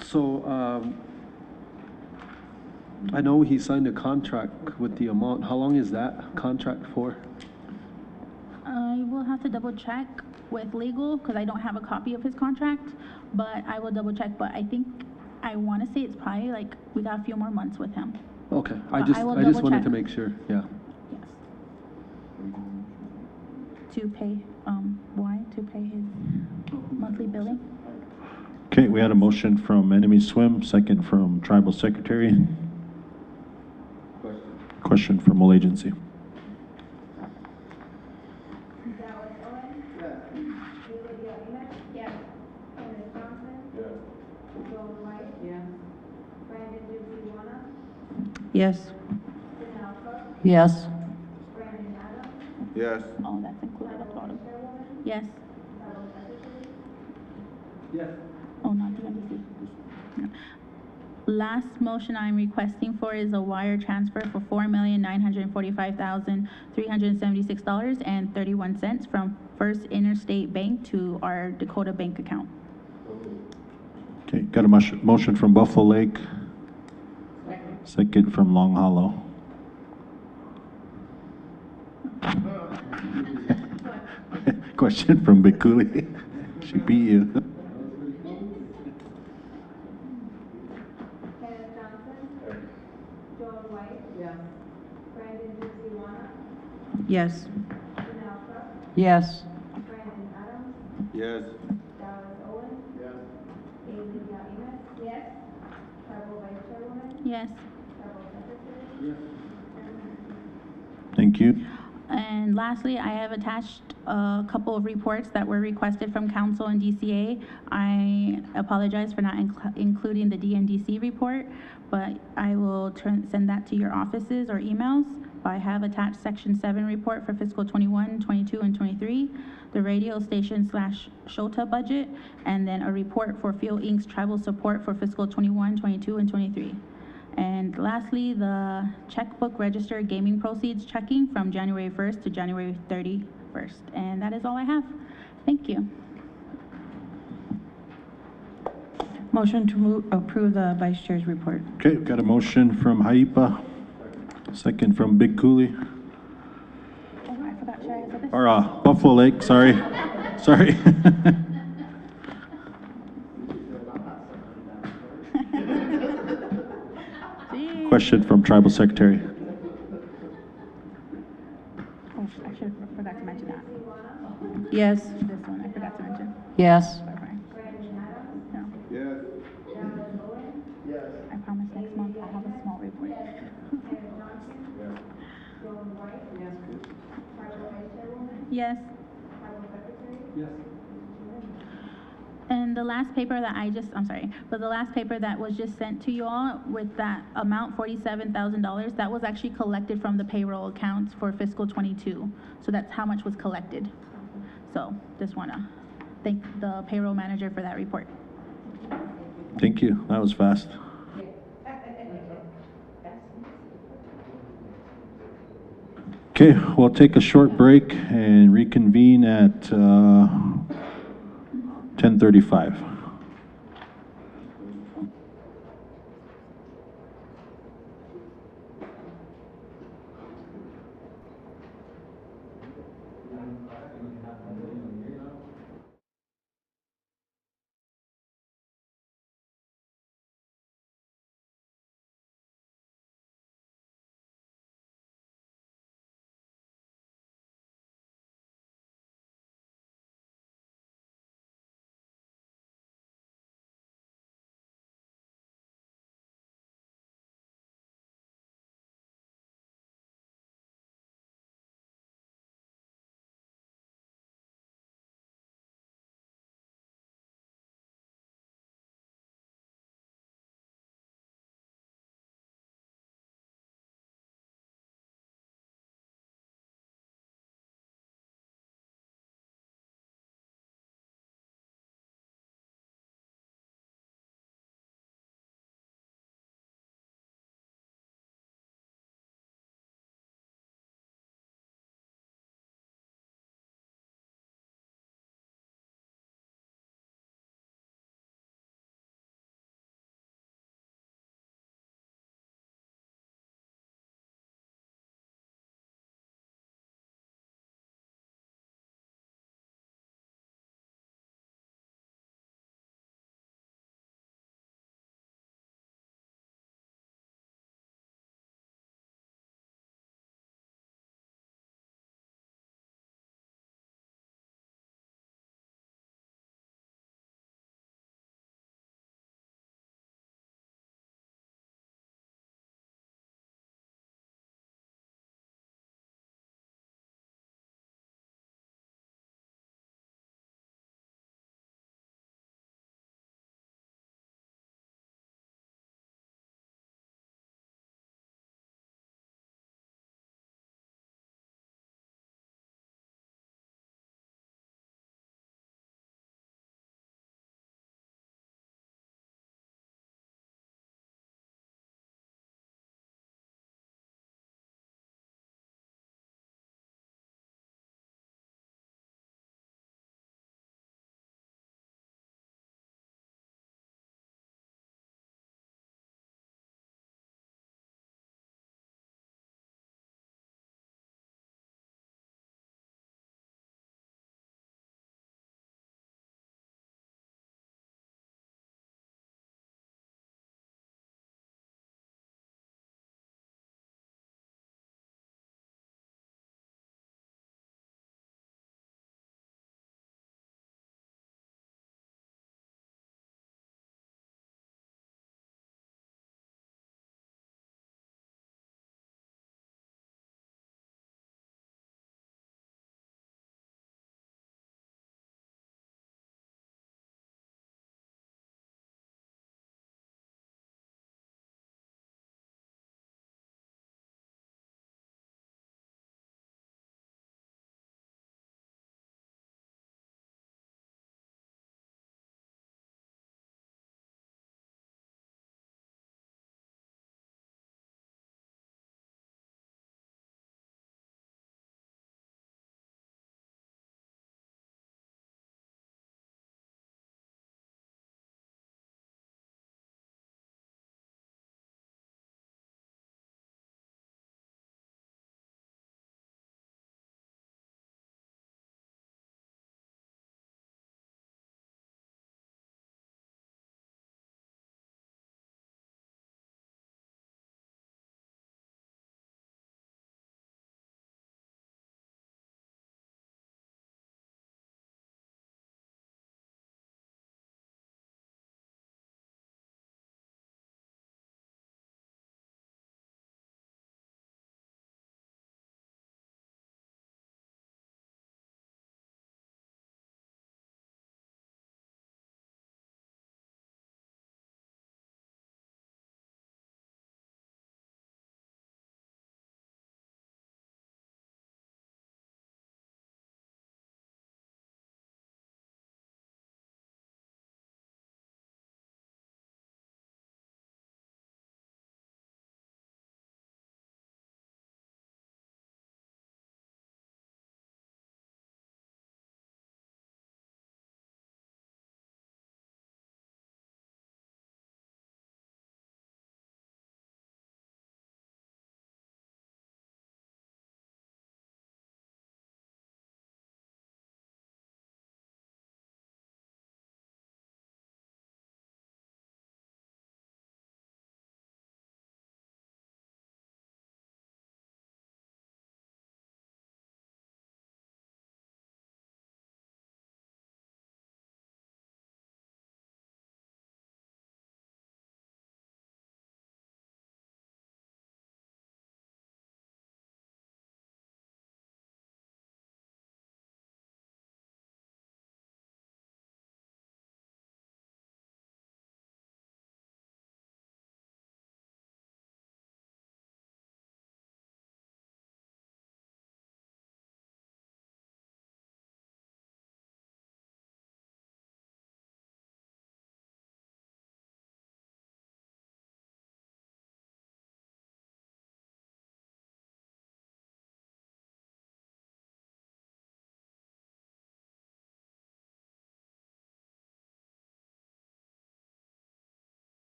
So, I know he signed a contract with the amount. How long is that contract for? I will have to double check with legal, because I don't have a copy of his contract, but I will double check, but I want to say it's probably like, we got a few more months with him. Okay, I will I just double wanted check. to make sure, yeah. Yes. To pay, why? To pay his monthly billing? Okay, we had a motion from Enemy Swim, second from Tribal Secretary. Question from all agency. Dallas Owen. Yes. Olivia Emmett. Yes. Kenneth Johnson. Yes. Joan White. Yes. Brandon Ducey-Wana, Yes. Janelle Cook, Yes. Brandon Adams, Yes. Oh, that's included as Tribal well. Vice Chairwoman, Yes. Tribal Secretary, Yes. Oh, not DMC. No. Last motion I'm requesting for is a wire transfer for $4,945,376.31 from First Interstate Bank to our Dakota Bank account. Okay, got a motion from Buffalo Lake, second from Long Hollow. Question from Big Coulee. She beat you. Kenneth Johnson, Joan White, Yes. Brandon Ducey-Wana, Yes. Janelle Cook, Yes. Brandon Adams, Yes. Dallas Owen, Yes. Olivia Emmett. Yes. Tribal Vice Chairwoman, Yes. Tribal Secretary, Yes. Thank you. And lastly, I have attached a couple of reports that were requested from council and DCA. I apologize for not including the DNDC report, but I will send that to your offices or emails. I have attached Section 7 report for fiscal 21, 22, and 23, the radio station / Shota budget, and then a report for Fuel Inc.'s tribal support for fiscal 21, 22, and 23. And lastly, the checkbook register gaming proceeds checking from January 1st to January 31st. And that is all I have. Thank you. Motion to approve the vice chair's report. Okay, we got a motion from Haipa, second from Big Coulee, Oh, I forgot, should I have said this? or Buffalo Lake, sorry. Sorry. Gee. Question from Tribal Secretary. Oh, I should have forgot to mention that. Yes. This one, I forgot to mention. Yes. Sorry. Brandon Adams, No, Yes. Dallas Owen, I promise next month I'll have a small report. Kenneth Johnson, Joan White. Yes. Tribal Vice Chairwoman, Yes. Tribal Secretary, Yes. And the last paper that but the last paper that was just sent to you all with that amount, $47,000, that was actually collected from the payroll accounts for fiscal 22. So that's how much was collected. So just wanna thank the payroll manager for that report. Thank you, that was fast. Okay, we'll take a short break and reconvene at 10:35.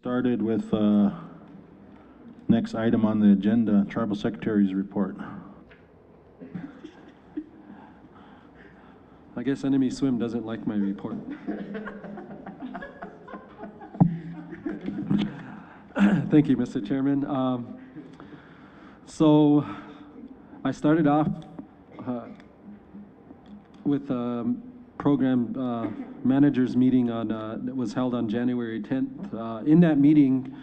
Started with next item on the agenda, Tribal Secretary's report. I guess Enemy Swim doesn't like my report. Thank you, Mr. Chairman. So I started off with a program managers meeting on that was held on January 10th. In that meeting,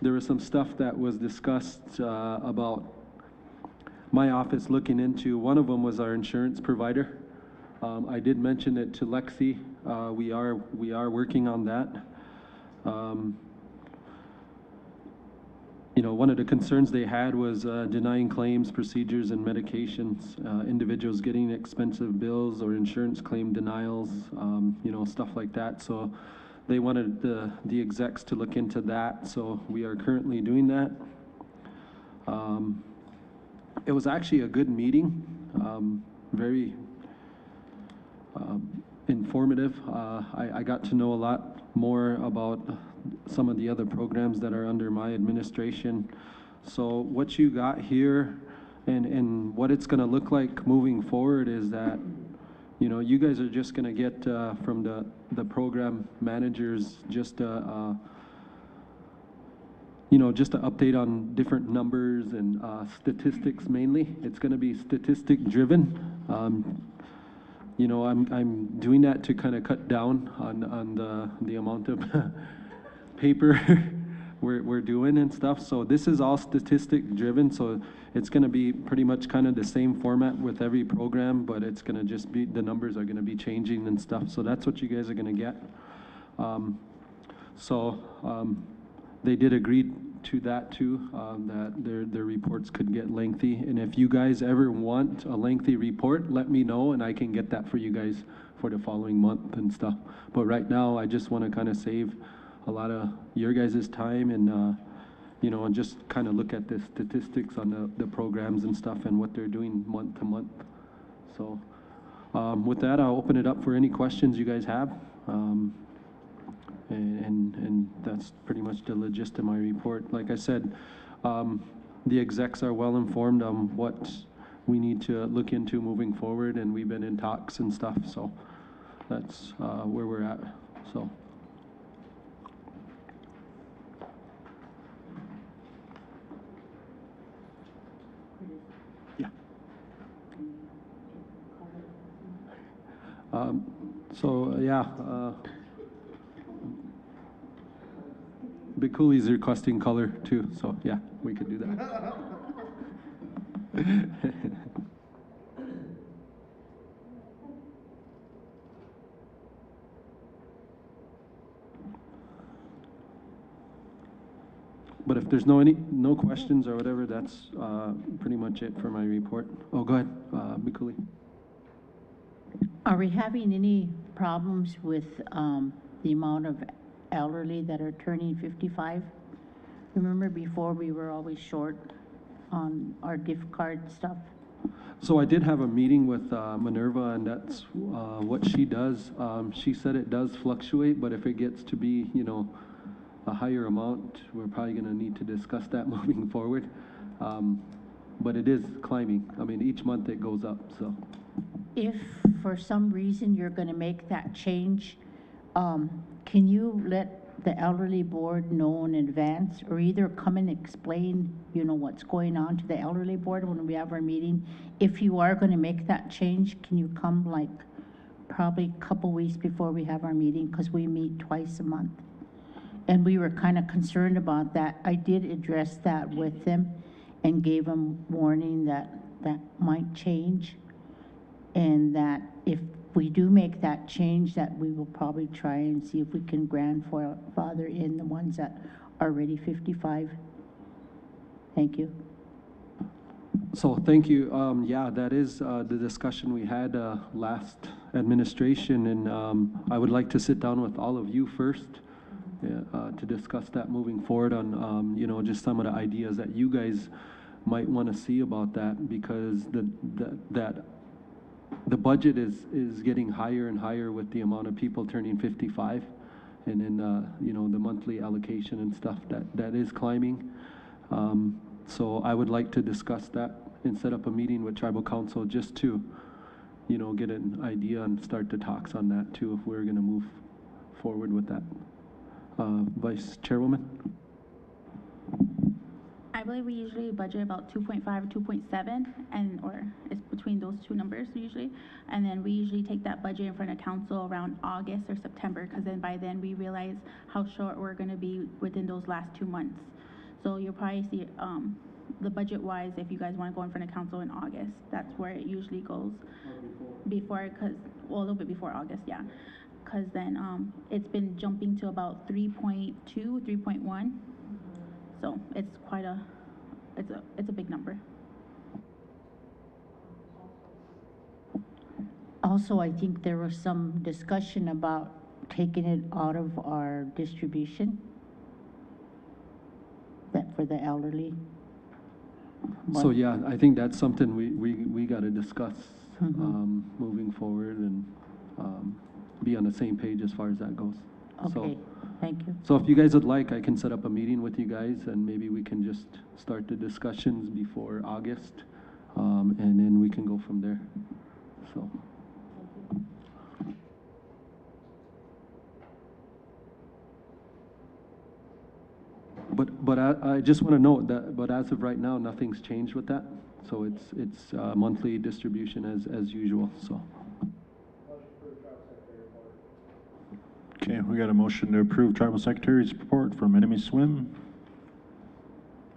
there was some stuff that was discussed about my office looking into. One of them was our insurance provider. I did mention it to Lexi. We are working on that. You know, one of the concerns they had was denying claims, procedures, and medications, individuals getting expensive bills or insurance claim denials, you know, stuff like that. So they wanted the execs to look into that. So we are currently doing that. It was actually a good meeting, very informative. I got to know a lot more about some of the other programs that are under my administration. So what you got here and what it's going to look like moving forward is that, you know, you guys are just going to get from the program managers just you know, just an update on different numbers and statistics mainly. It's going to be statistic driven. You know, I'm doing that to kind of cut down on the amount of paper we're doing and stuff. So this is all statistic driven. So it's going to be pretty much kind of the same format with every program, but it's going to just be, the numbers are going to be changing and stuff. So that's what you guys are going to get. They did agree to that too, that their reports could get lengthy. And if you guys ever want a lengthy report, let me know and I can get that for you guys for the following month and stuff. But right now, I just want to kind of save a lot of your guys' time and, you know, and just kind of look at the statistics on the programs and stuff and what they're doing month to month. So with that, I'll open it up for any questions you guys have. And that's pretty much the gist of my report. Like I said, the execs are well informed on what we need to look into moving forward, and we've been in talks and stuff. So that's where we're at. So. Yeah. Big Cooley's requesting color too, so yeah, we could do that. But if there's no questions or whatever, that's pretty much it for my report. Oh, go ahead, Big Cooley. Are we having any problems with the amount of elderly that are turning 55? Remember before we were always short on our gift card stuff? So I did have a meeting with Minerva, and that's what she does. She said it does fluctuate, but if it gets to be, you know, a higher amount, we're probably going to need to discuss that moving forward. But it is climbing. I mean, each month it goes up, so. If for some reason you're going to make that change, can you let the elderly board know in advance, or either come and explain, you know, what's going on to the elderly board when we have our meeting? If you are going to make that change, can you come like probably a couple weeks before we have our meeting, because we meet twice a month? And we were kind of concerned about that. I did address that with them and gave them warning that that might change, and that if we do make that change, that we will probably try and see if we can grandfather in the ones that are already 55. Thank you. So thank you. Yeah, that is the discussion we had last administration, and I would like to sit down with all of you first to discuss that moving forward on, you know, just some of the ideas that you guys might want to see about that, because the budget is getting higher and higher with the amount of people turning 55, And then, you know, the monthly allocation and stuff that is climbing. So I would like to discuss that and set up a meeting with tribal council just to, you know, get an idea and start the talks on that too, if we're gonna move forward with that. Vice Chairwoman? I believe we usually budget about 2.5 or 2.7, and, or it's between those two numbers usually. And then we usually take that budget in front of council around August or September, because then by then we realize how short we're gonna be within those last 2 months. So you'll probably see, the budget-wise, if you guys wanna go in front of council in August, that's where it usually goes. Before, cause, well, a little bit before August, yeah. Cause then, it's been jumping to about 3.2, 3.1. So it's quite a, it's a big number. Also, I think there was some discussion about taking it out of our distribution, that for the elderly. So yeah, I think that's something we gotta discuss, Mhm. moving forward and, be on the same page as far as that goes. So- Okay, thank you. So if you guys would like, I can set up a meeting with you guys and maybe we can just start the discussions before August. And then we can go from there, so. But I just want to note that, but as of right now, nothing's changed with that. So it's monthly distribution as usual, so. Okay, we got a motion to approve Tribal Secretary's report from Enemy Swim.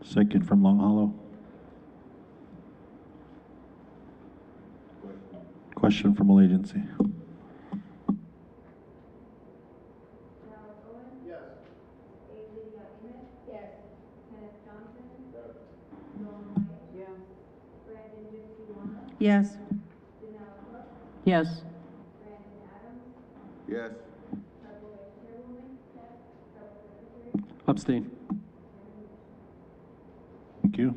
Second from Long Hollow. Question from all agency. Dallas Owen. Yes. Lydia Emmett. Yes. Kenneth Johnson. Yes. Joan White. Yes. Brandon Wanda. Yes. Janelle Cook. Yes. Brandon Adams. Yes. Tribal Vice Chairwoman. Yes. Tribal Secretary. Abstain. Thank you.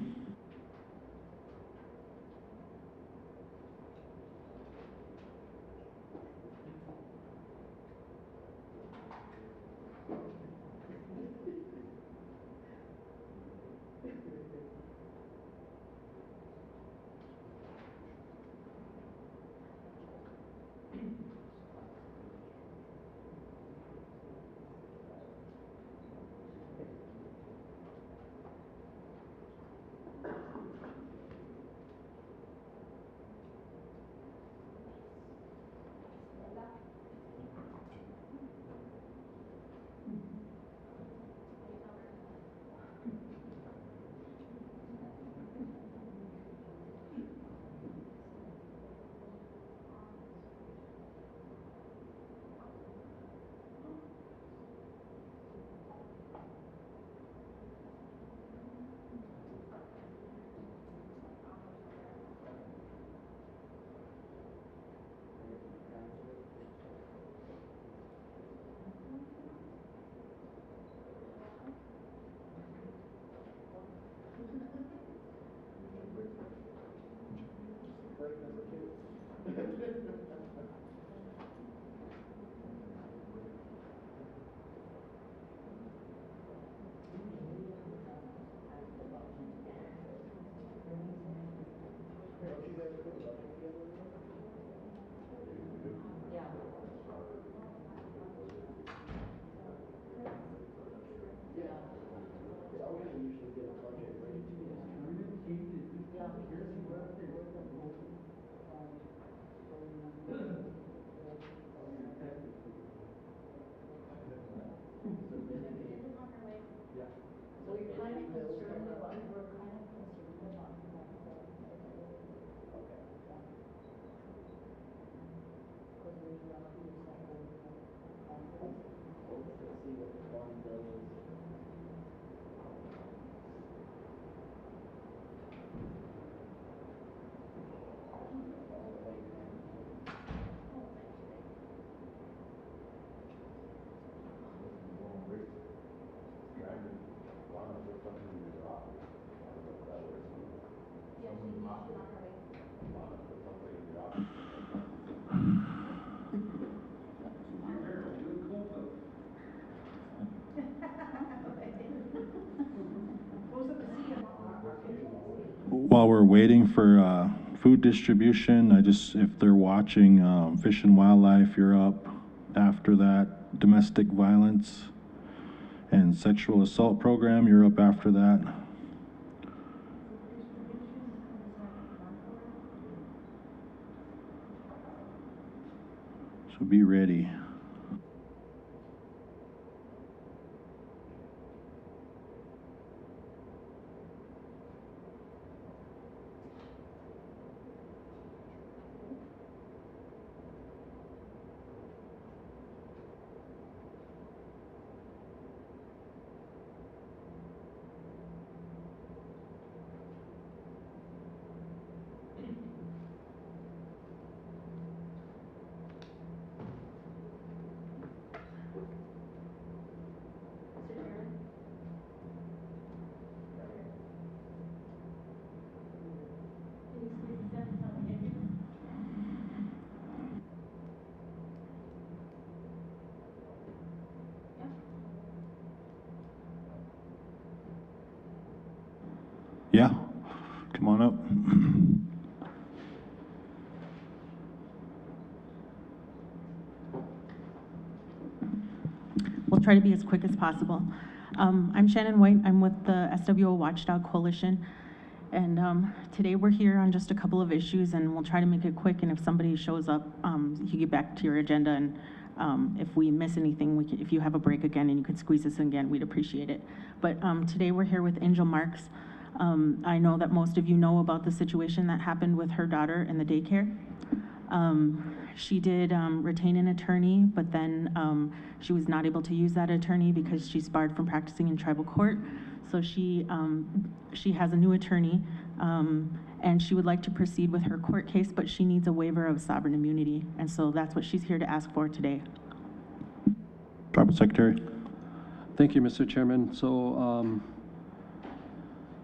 while we're waiting for food distribution, if they're watching Fish and Wildlife, you're up after that. Domestic violence and sexual assault program, you're up after that. So be ready. Yeah, come on up. We'll try to be as quick as possible. I'm Shannon White. I'm with the SWO Watchdog Coalition. And today we're here on just a couple of issues, and we'll try to make it quick. And if somebody shows up, you get back to your agenda. And if we miss anything, if you have a break again and you could squeeze us in again, we'd appreciate it. But today we're here with Angel Marks. I know that most of you know about the situation that happened with her daughter in the daycare. She did retain an attorney, but then she was not able to use that attorney because she's barred from practicing in tribal court. So she has a new attorney, and she would like to proceed with her court case, but she needs a waiver of sovereign immunity. And so that's what she's here to ask for today. Tribal Secretary. Thank you, Mr. Chairman. So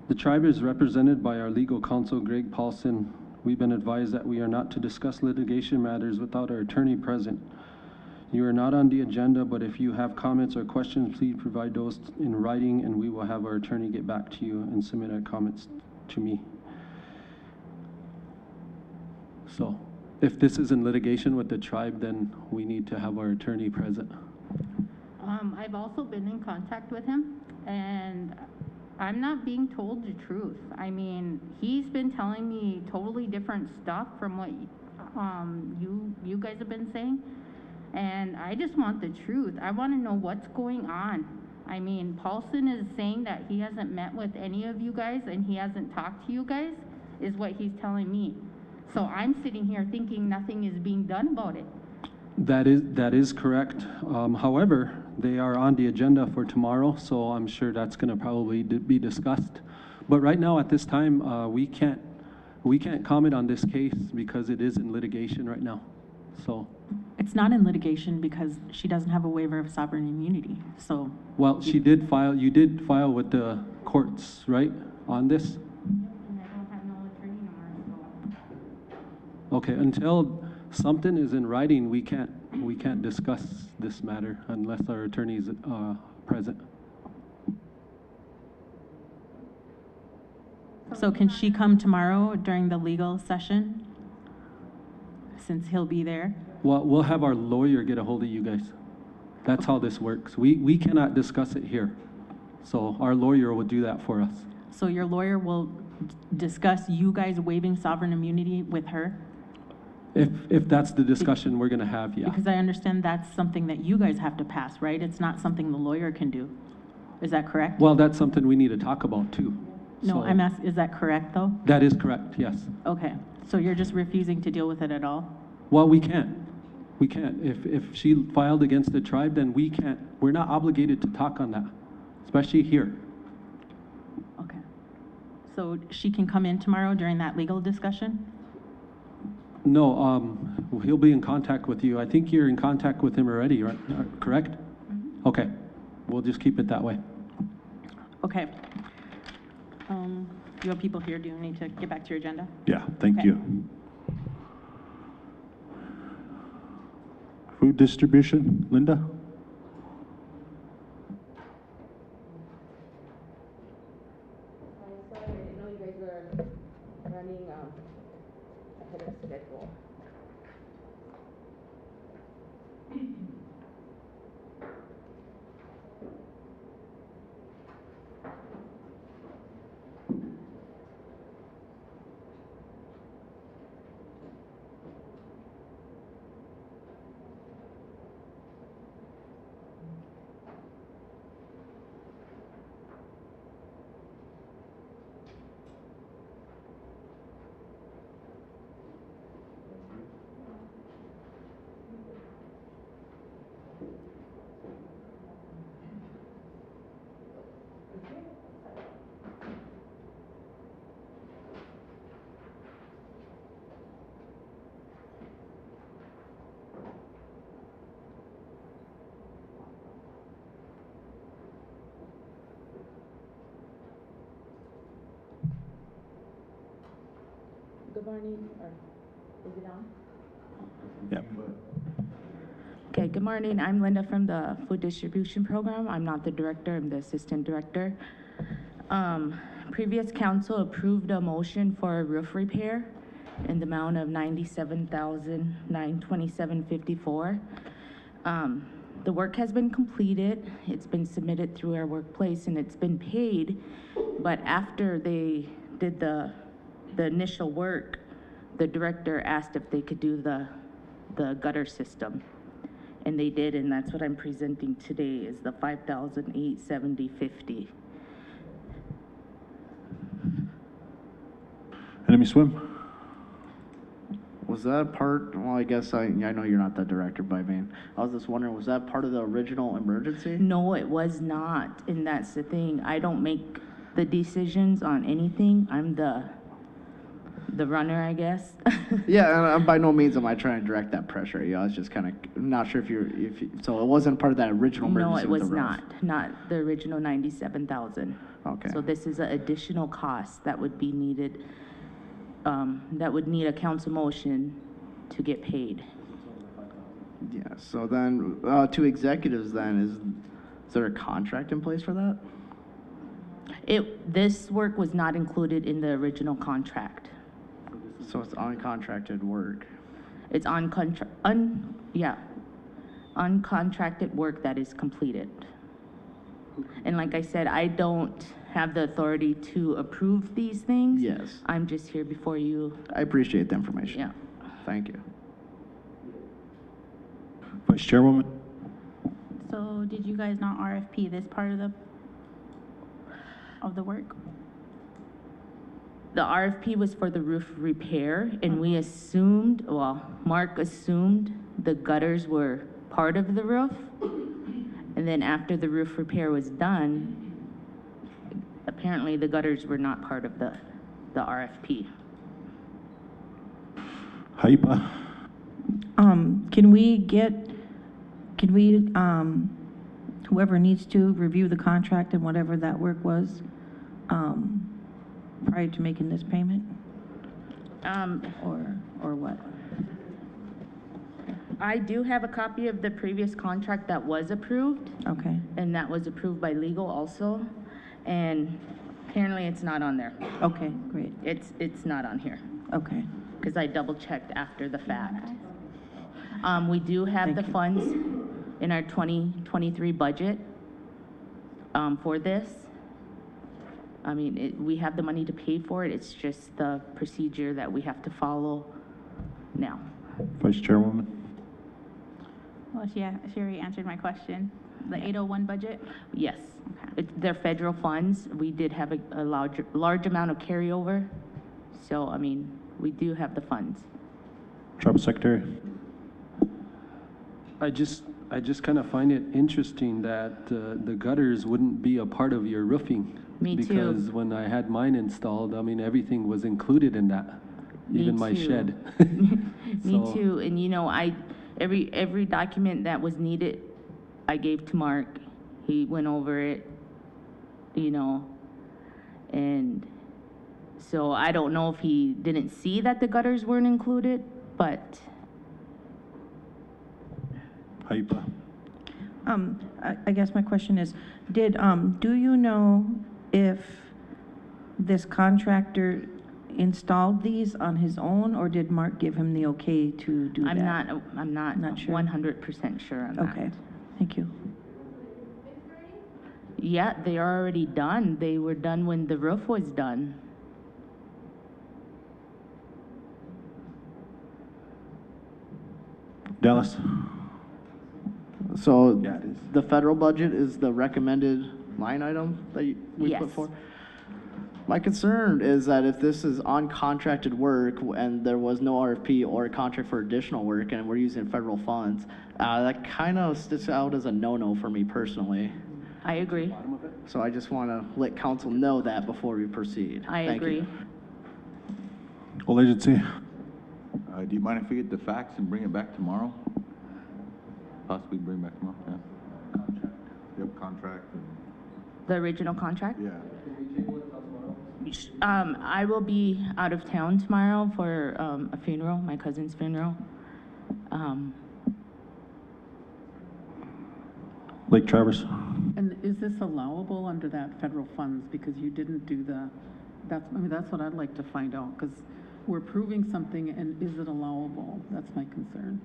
the tribe is represented by our legal counsel, Greg Paulson. We've been advised that we are not to discuss litigation matters without our attorney present. You are not on the agenda, but if you have comments or questions, please provide those in writing, and we will have our attorney get back to you and submit our comments to me. So if this is in litigation with the tribe, then we need to have our attorney present. I've also been in contact with him, and I'm not being told the truth. I mean, he's been telling me totally different stuff from what you guys have been saying, and I just want the truth. I want to know what's going on. I mean, Paulson is saying that he hasn't met with any of you guys and he hasn't talked to you guys, is what he's telling me. So I'm sitting here thinking nothing is being done about it. That is correct. However, they are on the agenda for tomorrow, so I'm sure that's going to probably be discussed. But right now, at this time, we can't comment on this case because it is in litigation right now. So. It's not in litigation because she doesn't have a waiver of sovereign immunity. So. Well, she did file. You did file with the courts, right, on this? And I don't have no attorney anymore, so. Okay, until something is in writing, we can't discuss this matter unless our attorney is present. So can she come tomorrow during the legal session, since he'll be there? Well, we'll have our lawyer get a hold of you guys. That's how this works. We cannot discuss it here. So our lawyer will do that for us. So your lawyer will discuss you guys waiving sovereign immunity with her? If that's the discussion we're going to have, yeah. Because I understand that's something that you guys have to pass, right? It's not something the lawyer can do. Is that correct? Well, that's something we need to talk about too. No, So- I'm asking, is that correct though? That is correct, yes. Okay, so you're just refusing to deal with it at all? Well, we can't. We can't. If she filed against the tribe, then we can't. We're not obligated to talk on that, especially here. Okay. So she can come in tomorrow during that legal discussion? No, he'll be in contact with you. I think you're in contact with him already, right? Correct? Mm-hmm. Okay. We'll just keep it that way. Okay. You have people here. Do you need to get back to your agenda? Yeah, thank Okay. you. Food distribution, Linda? Sorry, I didn't know you guys were morning, or is it on? Yep. Okay, good morning. I'm Linda from the Food Distribution Program. I'm not the director, I'm the assistant director. Previous council approved a motion for a roof repair in the amount of $97,927.54. The work has been completed. It's been submitted through our workplace and it's been paid. But after they did the initial work, the director asked if they could do the gutter system. And they did, and that's what I'm presenting today, is the $5,870.50. Enemy swim? Was that part, well, I guess I know you're not the director, but I mean, I was just wondering, was that part of the original emergency? No, it was not, and that's the thing. I don't make the decisions on anything. I'm the runner, I guess. Yeah, and by no means am I trying to direct that pressure at you. I was just kind of not sure so it wasn't part of that original No, emergency it with was the roof. not the original 97,000. Okay. So this is an additional cost that would be needed, that would need a council motion to get paid. Yeah, so then, to executives then, is there a contract in place for that? This work was not included in the original contract. So it's uncontracted work. It's uncontracted work that is completed. And like I said, I don't have the authority to approve these things. Yes. I'm just here before you. I appreciate the information. Yeah. Thank you. Vice Chairwoman? So did you guys not RFP this part of the work? The RFP was for the roof repair, and we assumed, well, Mark assumed the gutters were part of the roof. And then after the roof repair was done, apparently the gutters were not part of the RFP. Haipa? Can we, whoever needs to review the contract and whatever that work was, prior to making this payment? Or what? I do have a copy of the previous contract that was approved, Okay, and that was approved by legal also, and apparently it's not on there. okay, great, It's not on here, okay. because I double checked after the fact. We do have the Thank you. funds in our 2023 budget for this. I mean, we have the money to pay for it, it's just the procedure that we have to follow now. Vice Chairwoman? Well, she already answered my question. The 801 budget? Yes. Okay. They're federal funds. We did have a large amount of carryover. So, I mean, we do have the funds. Tribal Secretary? I just kind of find it interesting that the gutters wouldn't be a part of your roofing. Me too. Because when I had mine installed, I mean, everything was included in that, Me even my too. shed. Me So- too. And you know, every document that was needed, I gave to Mark. He went over it, you know, and so I don't know if he didn't see that the gutters weren't included, but Haipa? I guess my question is, do you know if this contractor installed these on his own, or did Mark give him the okay to do that? I'm not Not sure. 100% sure on that. Okay, thank you. Yeah, they are already done. They were done when the roof was done. Dallas? So Yeah, it is. the federal budget is the recommended line item that we put Yes. for? My concern is that if this is uncontracted work and there was no RFP or a contract for additional work and we're using federal funds, that kind of sticks out as a no-no for me personally. I agree. So I just want to let council know that before we proceed. I Thank you. agree. All agency? Do you mind if we get the facts and bring it back tomorrow? Possibly bring back tomorrow, yeah. Yep, contract and, The original contract? yeah. I will be out of town tomorrow for a funeral, my cousin's funeral. Lake Traverse? And is this allowable under that federal funds? Because you didn't do that's what I'd like to find out, because we're proving something, and is it allowable? That's my concern.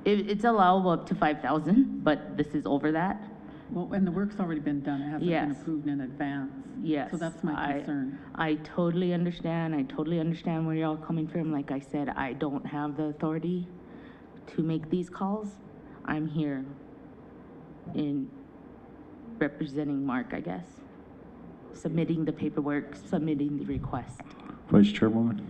It's allowable up to 5,000, but this is over that. Well, and the work's already been done, it hasn't been Yes. approved in advance. Yes. So that's my concern. I totally understand. I totally understand where you're all coming from. Like I said, I don't have the authority to make these calls. I'm here in representing Mark, I guess. Submitting the paperwork, submitting the request. Vice Chairwoman?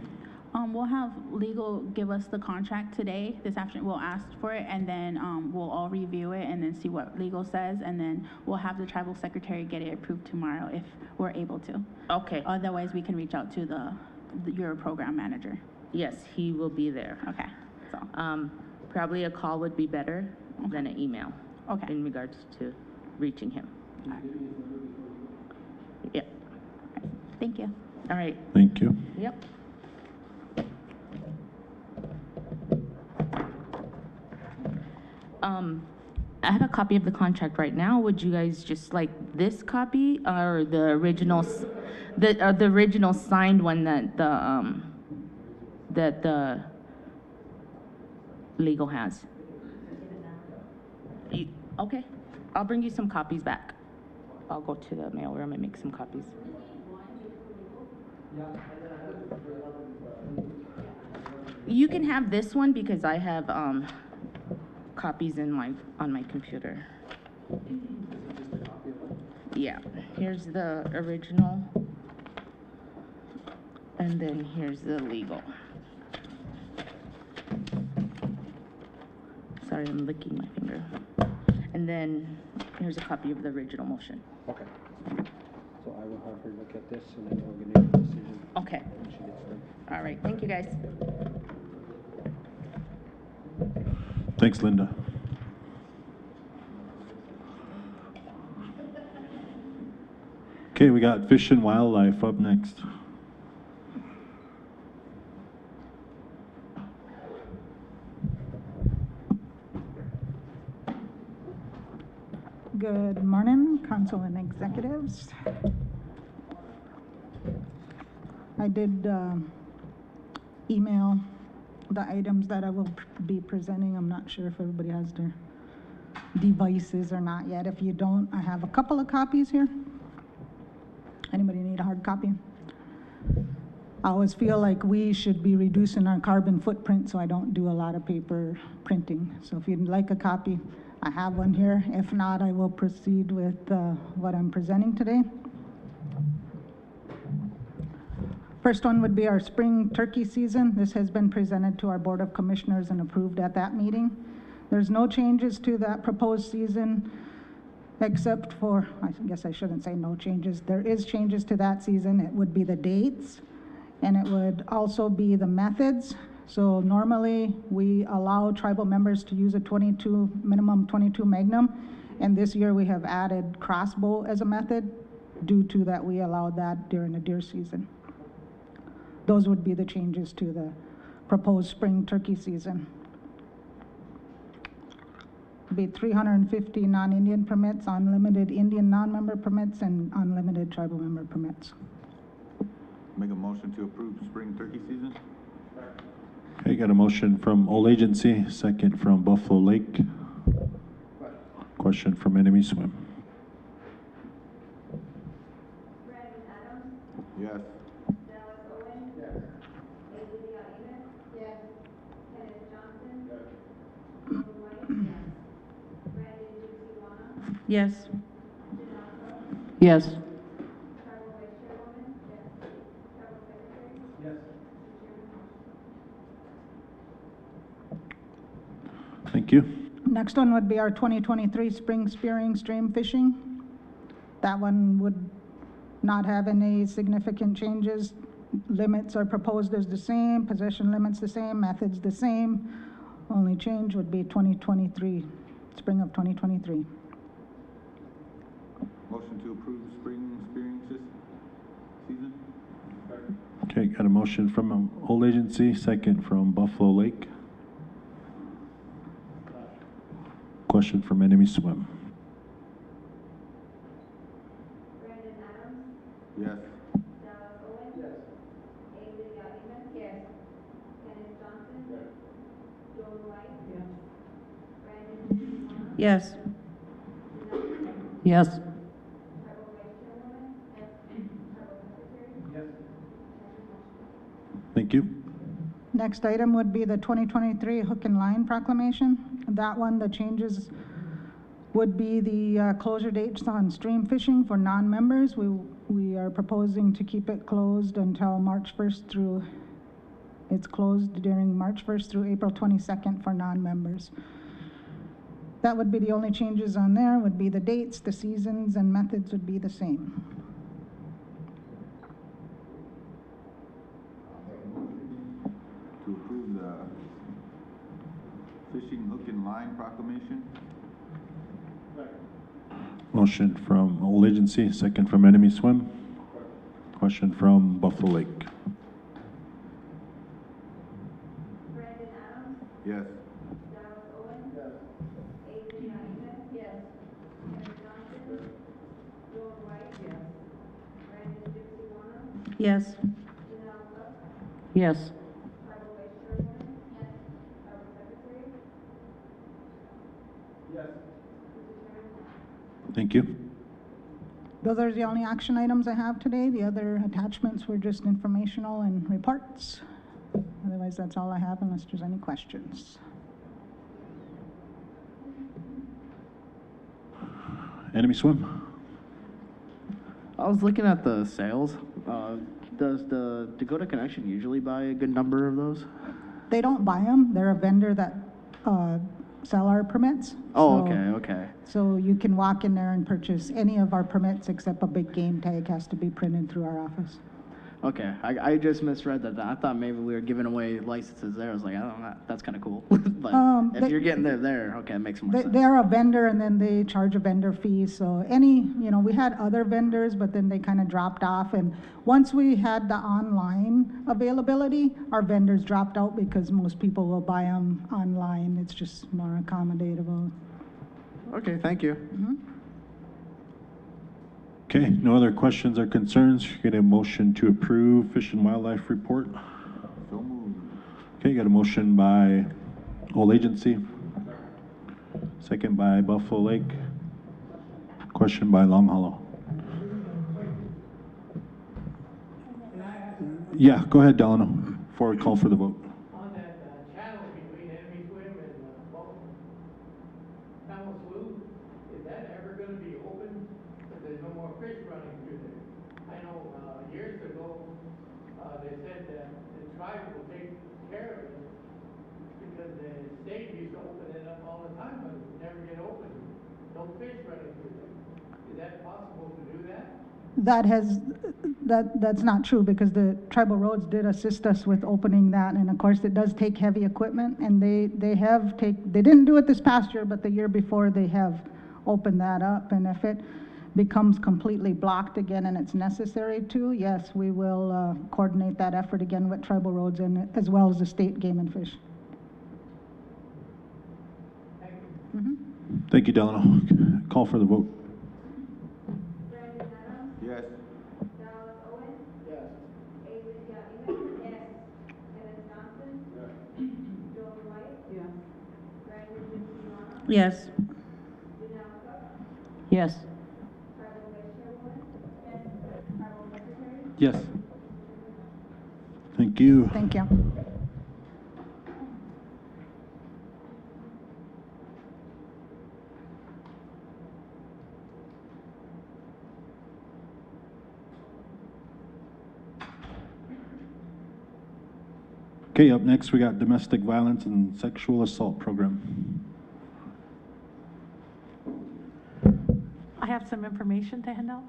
We'll have legal give us the contract today, this afternoon. We'll ask for it, and then we'll all review it and then see what legal says, and then we'll have the tribal secretary get it approved tomorrow if we're able to. Okay. Otherwise, we can reach out to your program manager. Yes, he will be there. Okay. So. Probably a call would be better than an email. Okay. In regards to reaching him. Yeah. Thank you. All right. Thank you. Yep. I have a copy of the contract right now. Would you guys just like this copy or the original, the original signed one that the legal has? Okay, I'll bring you some copies back. I'll go to the mailroom and make some copies. You can have this one because I have copies on my computer. Yeah, here's the original, and then here's the legal. Sorry, I'm licking my finger. And then here's a copy of the original motion. Okay. So I will have her look at this and then we'll get a decision. Okay. When she gets done. All right, thank you, guys. Thanks, Linda. Okay, we got Fish and Wildlife up next. Good morning, council and executives. I did email the items that I will be presenting. I'm not sure if everybody has their devices or not yet. If you don't, I have a couple of copies here. Anybody need a hard copy? I always feel like we should be reducing our carbon footprint, so I don't do a lot of paper printing. So if you'd like a copy, I have one here. If not, I will proceed with what I'm presenting today. First one would be our spring turkey season. This has been presented to our Board of Commissioners and approved at that meeting. There's no changes to that proposed season except for, I guess I shouldn't say no changes. There is changes to that season. It would be the dates, and it would also be the methods. So normally we allow tribal members to use a minimum 22 Magnum, and this year we have added crossbow as a method due to that we allowed that during the deer season. Those would be the changes to the proposed spring turkey season. Be 350 non-Indian permits, unlimited Indian non-member permits, and unlimited tribal member permits. Make a motion to approve spring turkey season? Okay, got a motion from Old Agency, second from Buffalo Lake. Question from Enemy Swim. Brandon Adams, Yes. Dallas Owen. Yes. Olivia Amos. Yes. Kenneth Johnson. Yes. Joan White. Yes. Brandon Ducey-Wana. Yes. Yes. Tribal Vice Chairwoman. Yes. Tribal Secretary. Yes. Thank you. Next one would be our 2023 spring spearing stream fishing. That one would not have any significant changes. Limits are proposed as the same, possession limits the same, methods the same. Only change would be 2023, spring of 2023. Motion to approve spring spearing season? Okay, got a motion from Old Agency, second from Buffalo Lake. Question from Enemy Swim. Brandon Adams, Yes. Dallas Owen. Yes. A. Lydia Amos. Yes. Kenneth Johnson. Yes. Joan White. Yes. Brandon Judy. Yes. Yes. Tribal Vice Chairwoman. Yes. Tribal Secretary. Yes. Thank you. Next item would be the 2023 Hook and Line Proclamation. That one, the changes would be the closure dates on stream fishing for non-members. We are proposing to keep it closed until March 1st through, it's closed during March 1st through April 22nd for non-members. That would be the only changes on there, would be the dates, the seasons, and methods would be the same. To approve the fishing hook and line proclamation? Motion from Old Agency, second from Enemy Swim. Question from Buffalo Lake. Brandon Adams. Yes. Dallas Owen. Yes. A. Lydia Amos. Yes. Kenneth Johnson. Joan White. Yes. Brandon Gypsy Warner. Yes. Janelle Cook. Yes. Tribal Vice Chairwoman. Yes. Tribal Secretary. Yes. Mr. Chairman. Thank you. Those are the only action items I have today. The other attachments were just informational and reports. Otherwise, that's all I have unless there's any questions. Enemy Swim. I was looking at the sales. Does the Dakota Connection usually buy a good number of those? They don't buy them. They're a vendor that sell our permits. Oh, So- okay, okay. So you can walk in there and purchase any of our permits except a big game tag has to be printed through our office. Okay, I just misread that. I thought maybe we were giving away licenses there. I was like, I don't know, that's kind of cool. But if they- you're getting there, okay, it makes more sense. They're a vendor and then they charge a vendor fee. So we had other vendors, but then they kind of dropped off. And once we had the online availability, our vendors dropped out because most people will buy them online. It's just more accommodatable. Okay, thank you. Okay, no other questions or concerns. Get a motion to approve Fish and Wildlife Report. So moved. Okay, got a motion by Old Agency. Second by Buffalo Lake. Question by Long Hollow. Yeah, go ahead, Delano, before we call for the vote. On that channel between Enemy Swim and Camel Slough, is that ever gonna be open? Because there's no more fish running through there. I know, years ago, they said that the tribe will take care of it because the state used to open it up all the time, but it would never get open. No fish running through there. Is that possible to do that? That's not true because the tribal roads did assist us with opening that. And of course, it does take heavy equipment and they didn't do it this past year, but the year before they have opened that up. And if it becomes completely blocked again and it's necessary to, yes, we will coordinate that effort again with tribal roads and as well as the state game and fish. Thank you, Delano. Call for the vote. Brandon Adams. Yes. Dallas Owen. Yes. A. Lydia Amos. Yes. Kenneth Johnson. Yes. Joan White. Yes. Brandon Gypsy Warner. Yes. Janelle Cook. Yes. Tribal Vice Chairwoman. Yes. Tribal Secretary. Yes. Thank you. Thank you. Okay, up next, we got Domestic Violence and Sexual Assault Program. I have some information to hand out.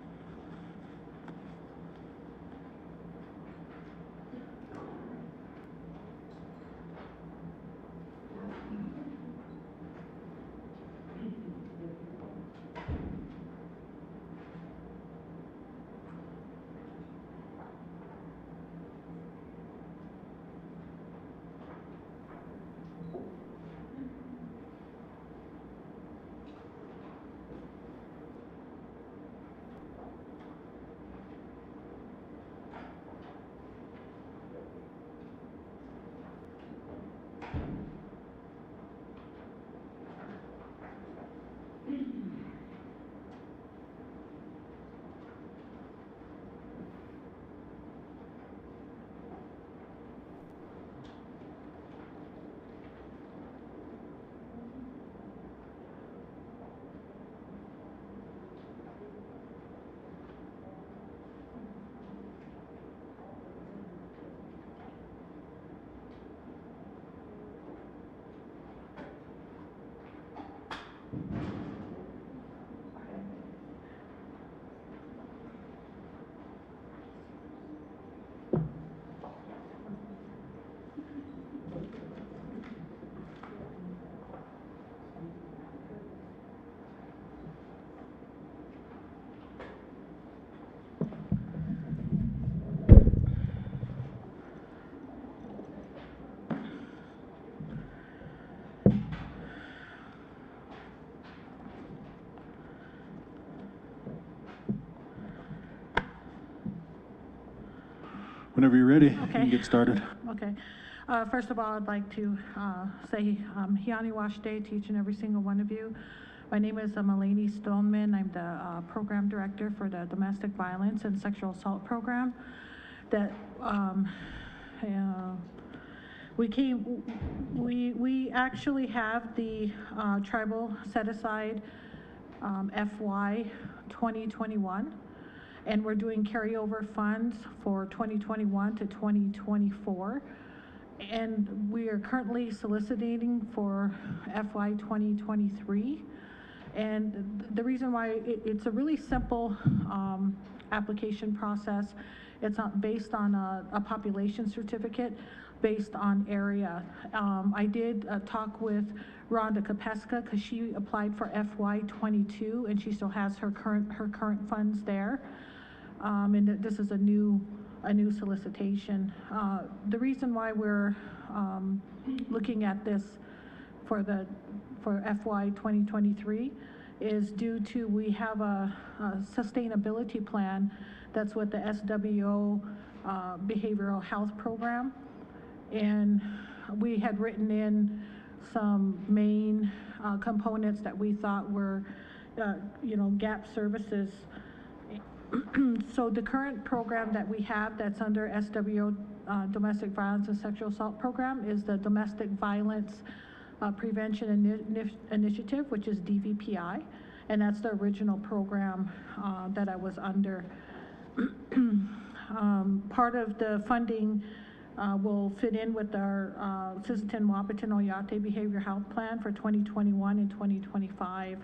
whenever you're ready, you Okay. can get started. Okay. First of all, I'd like to say Hiani Wash Day to each and every single one of you. My name is Melanie Stoneman. I'm the program director for the Domestic Violence and Sexual Assault Program. That we actually have the tribal set aside FY 2021, and we're doing carryover funds for 2021 to 2024. And we are currently soliciting for FY 2023. And the reason why it's a really simple application process. It's not based on a population certificate, based on area. I did talk with Rhonda Kopeska because she applied for FY 22 and she still has her current funds there. And this is a new solicitation. The reason why we're looking at this for FY 2023 is due to we have a sustainability plan that's with the SWO Behavioral Health Program. And we had written in some main components that we thought were, gap services. So the current program that we have that's under SWO Domestic Violence and Sexual Assault Program is the Domestic Violence Prevention Initiative, which is DVPI, and that's the original program that I was under. Part of the funding will fit in with our Sisseton Wapiton Oyate Behavior Health Plan for 2021 and 2025.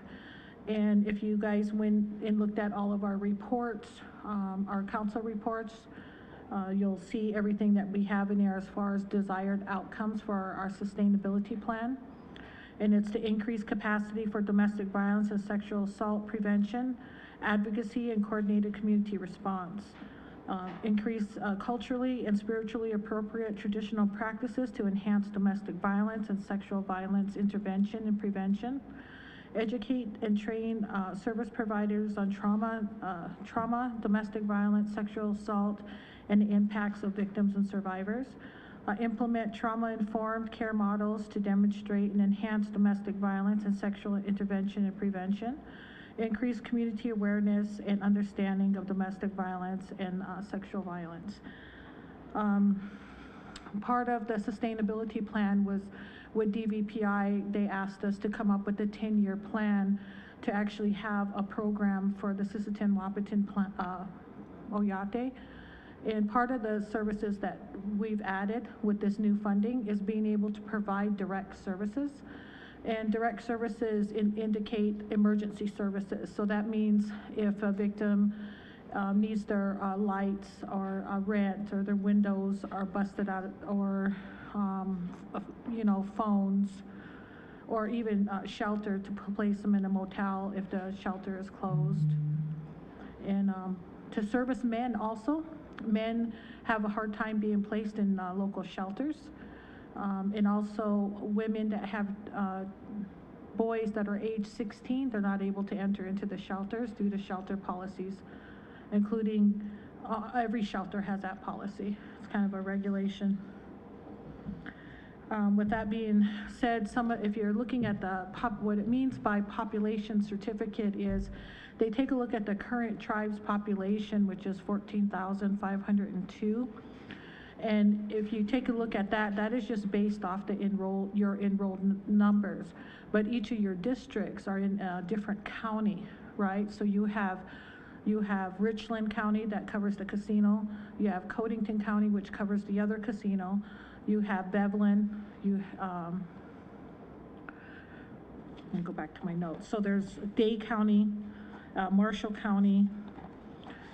And if you guys went and looked at all of our reports, our council reports, you'll see everything that we have in there as far as desired outcomes for our sustainability plan. And it's to increase capacity for domestic violence and sexual assault prevention, advocacy, and coordinated community response. Increase culturally and spiritually appropriate traditional practices to enhance domestic violence and sexual violence intervention and prevention. Educate and train service providers on trauma, domestic violence, sexual assault, and the impacts of victims and survivors. Implement trauma-informed care models to demonstrate and enhance domestic violence and sexual intervention and prevention. Increase community awareness and understanding of domestic violence and sexual violence. Part of the sustainability plan was with DVPI, they asked us to come up with a 10-year plan to actually have a program for the Sisseton Wapiton Oyate. And part of the services that we've added with this new funding is being able to provide direct services. And direct services indicate emergency services. So that means if a victim needs their lights or rent or their windows are busted out, or phones, or even shelter to place them in a motel if the shelter is closed. And to service men also, men have a hard time being placed in local shelters. And also women that have boys that are age 16, they're not able to enter into the shelters due to shelter policies, including every shelter has that policy. It's kind of a regulation. With that being said, if you're looking at what it means by population certificate is they take a look at the current tribe's population, which is 14,502. And if you take a look at that, that is just based off your enrolled numbers. But each of your districts are in a different county, right? So you have Richland County that covers the casino. You have Codington County, which covers the other casino. You have Bevelin. Let me go back to my notes. So there's Day County, Marshall County,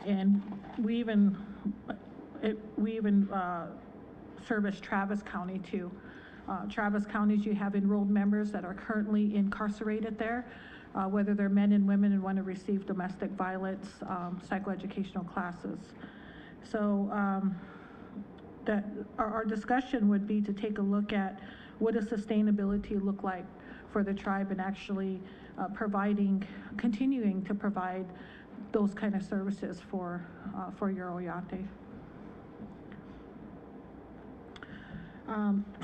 and we even service Travis County too. Travis Counties, you have enrolled members that are currently incarcerated there, whether they're men and women and want to receive domestic violence psychoeducational classes. So that our discussion would be to take a look at what does sustainability look like for the tribe and actually continuing to provide those kind of services for your Oyate.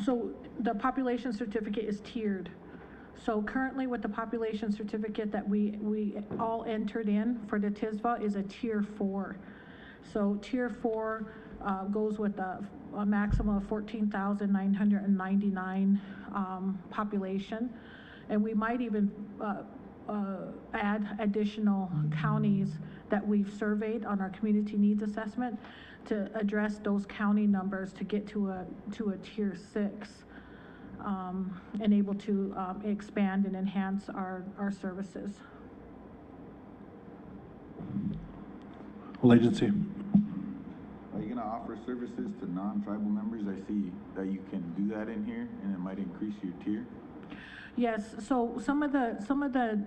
So the population certificate is tiered. So currently with the population certificate that we all entered in for the TISVA is a tier 4. So tier 4 goes with a maximum of 14,999 population. And we might even add additional counties that we've surveyed on our community needs assessment to address those county numbers to get to a tier 6, and able to expand and enhance our services. Well, agency. Are you gonna offer services to non-tribal members? I see that you can do that in here, and it might increase your tier. Yes, so some of the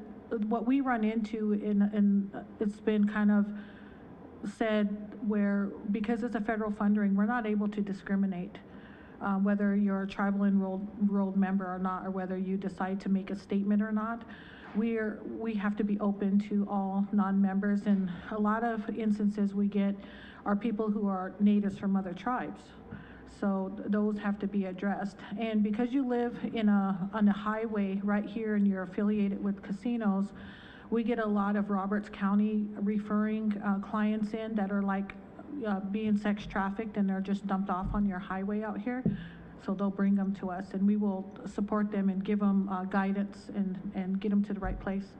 what we run into in it's been kind of said where, because it's a federal funding, we're not able to discriminate whether you're a tribal enrolled member or not, or whether you decide to make a statement or not. We have to be open to all non-members, and a lot of instances we get are people who are natives from other tribes. So those have to be addressed. And because you live on a highway right here and you're affiliated with casinos, we get a lot of Roberts County referring clients in that are like being sex trafficked, and they're just dumped off on your highway out here. So they'll bring them to us, and we will support them and give them guidance and get them to the right place.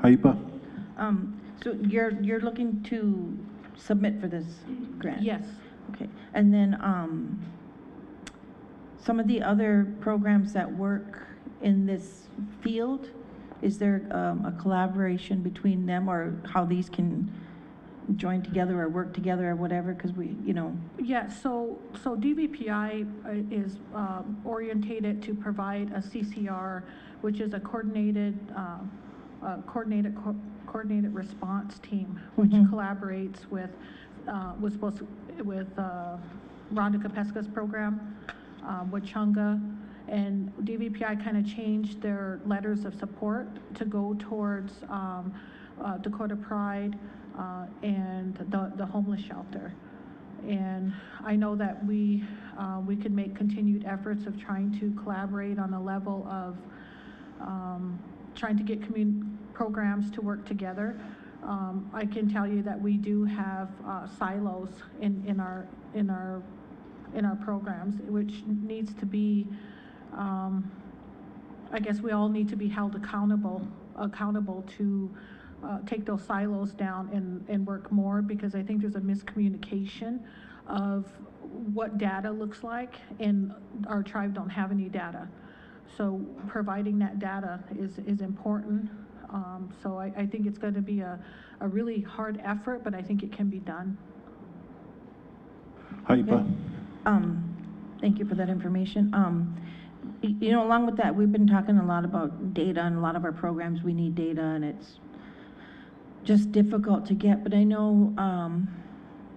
Aipa. So you're looking to submit for this grant? Yes. Okay, and then, some of the other programs that work in this field, is there, a collaboration between them, or how these can join together or work together or whatever, because we, Yeah, so DVPI is orientated to provide a CCR, which is a coordinated response team, which collaborates with Rhonda Kapesca's program, Wachunga, and DVPI kind of changed their letters of support to go towards Dakota Pride and the homeless shelter. And I know that we could make continued efforts of trying to collaborate on a level of trying to get programs to work together. I can tell you that we do have silos in our programs, which needs to be, I guess we all need to be held accountable to take those silos down and work more, because I think there's a miscommunication of what data looks like, and our tribe don't have any data. So providing that data is important. So I think it's going to be a really hard effort, but I think it can be done. Aipa. Thank you for that information. Along with that, we've been talking a lot about data, and a lot of our programs, we need data, and it's just difficult to get, but I know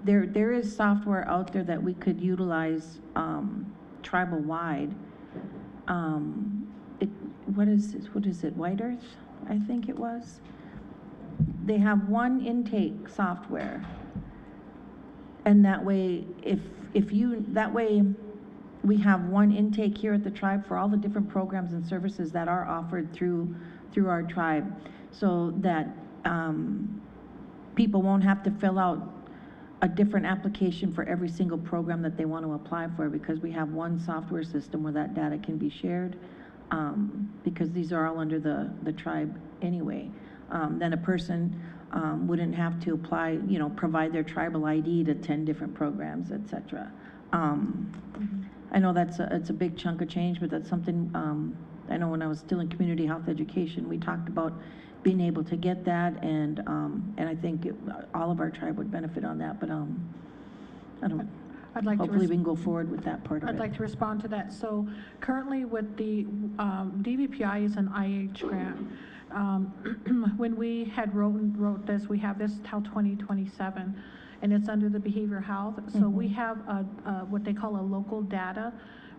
there is software out there that we could utilize tribal-wide. What is it, White Earth, I think it was? They have one intake software, and that way, we have one intake here at the tribe for all the different programs and services that are offered through our tribe, so that people won't have to fill out a different application for every single program that they want to apply for, because we have one software system where that data can be shared, because these are all under the tribe anyway. Then a person wouldn't have to apply, provide their tribal ID to 10 different programs, et cetera. I know it's a big chunk of change, but that's something, I know when I was still in community health education, we talked about being able to get that, and I think all of our tribe would benefit on that, but hopefully we can go forward with that part of it. I'd like to respond to that. So currently with the DVPI is an IH grant. When we had wrote this, we have this till 2027, and it's under the behavioral health. So we have what they call a local data,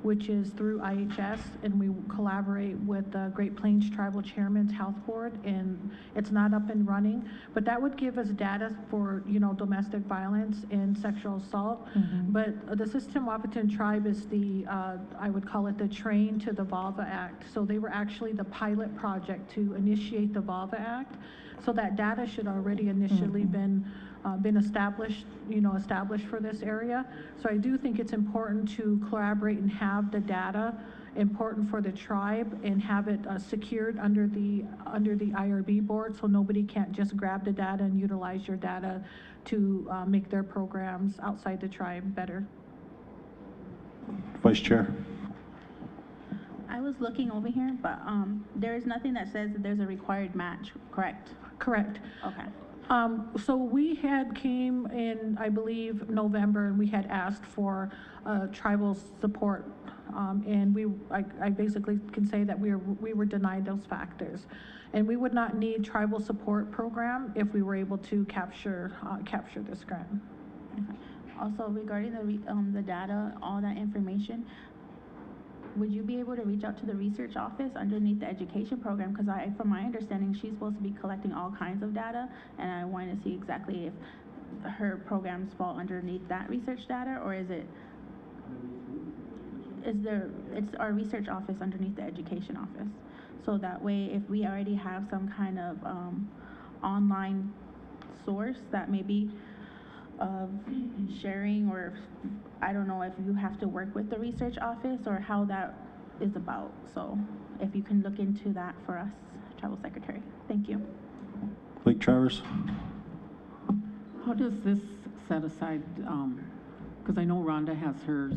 which is through IHS, and we collaborate with the Great Plains Tribal Chairman's Health Board, and it's not up and running. But that would give us data for, you know, domestic violence and sexual assault. But the System Wahpeton Tribe is the, I would call it the train to the VAWA Act. So they were actually the pilot project to initiate the VAWA Act. So that data should already initially been established, you know, established for this area. So I do think it's important to collaborate and have the data important for the tribe and have it secured under the IRB board, so nobody can't just grab the data and utilize your data to make their programs outside the tribe better. Vice Chair. I was looking over here, but there is nothing that says that there's a required match, correct? Correct. Okay. So we had came in, I believe, November, and we had asked for tribal support. And I basically can say that we were denied those factors. And we would not need tribal support program if we were able to capture this grant. Okay. Also, regarding the data, all that information, would you be able to reach out to the research office underneath the education program? Because from my understanding, she's supposed to be collecting all kinds of data, and I wanted to see exactly if her programs fall underneath that research data, or is it's our research office underneath the education office. So that way, if we already have some kind of online source that maybe of sharing, or I don't know if you have to work with the research office or how that is about. So if you can look into that for us, Tribal Secretary. Thank you. Lake Travers. How does this set aside, because I know Rhonda has her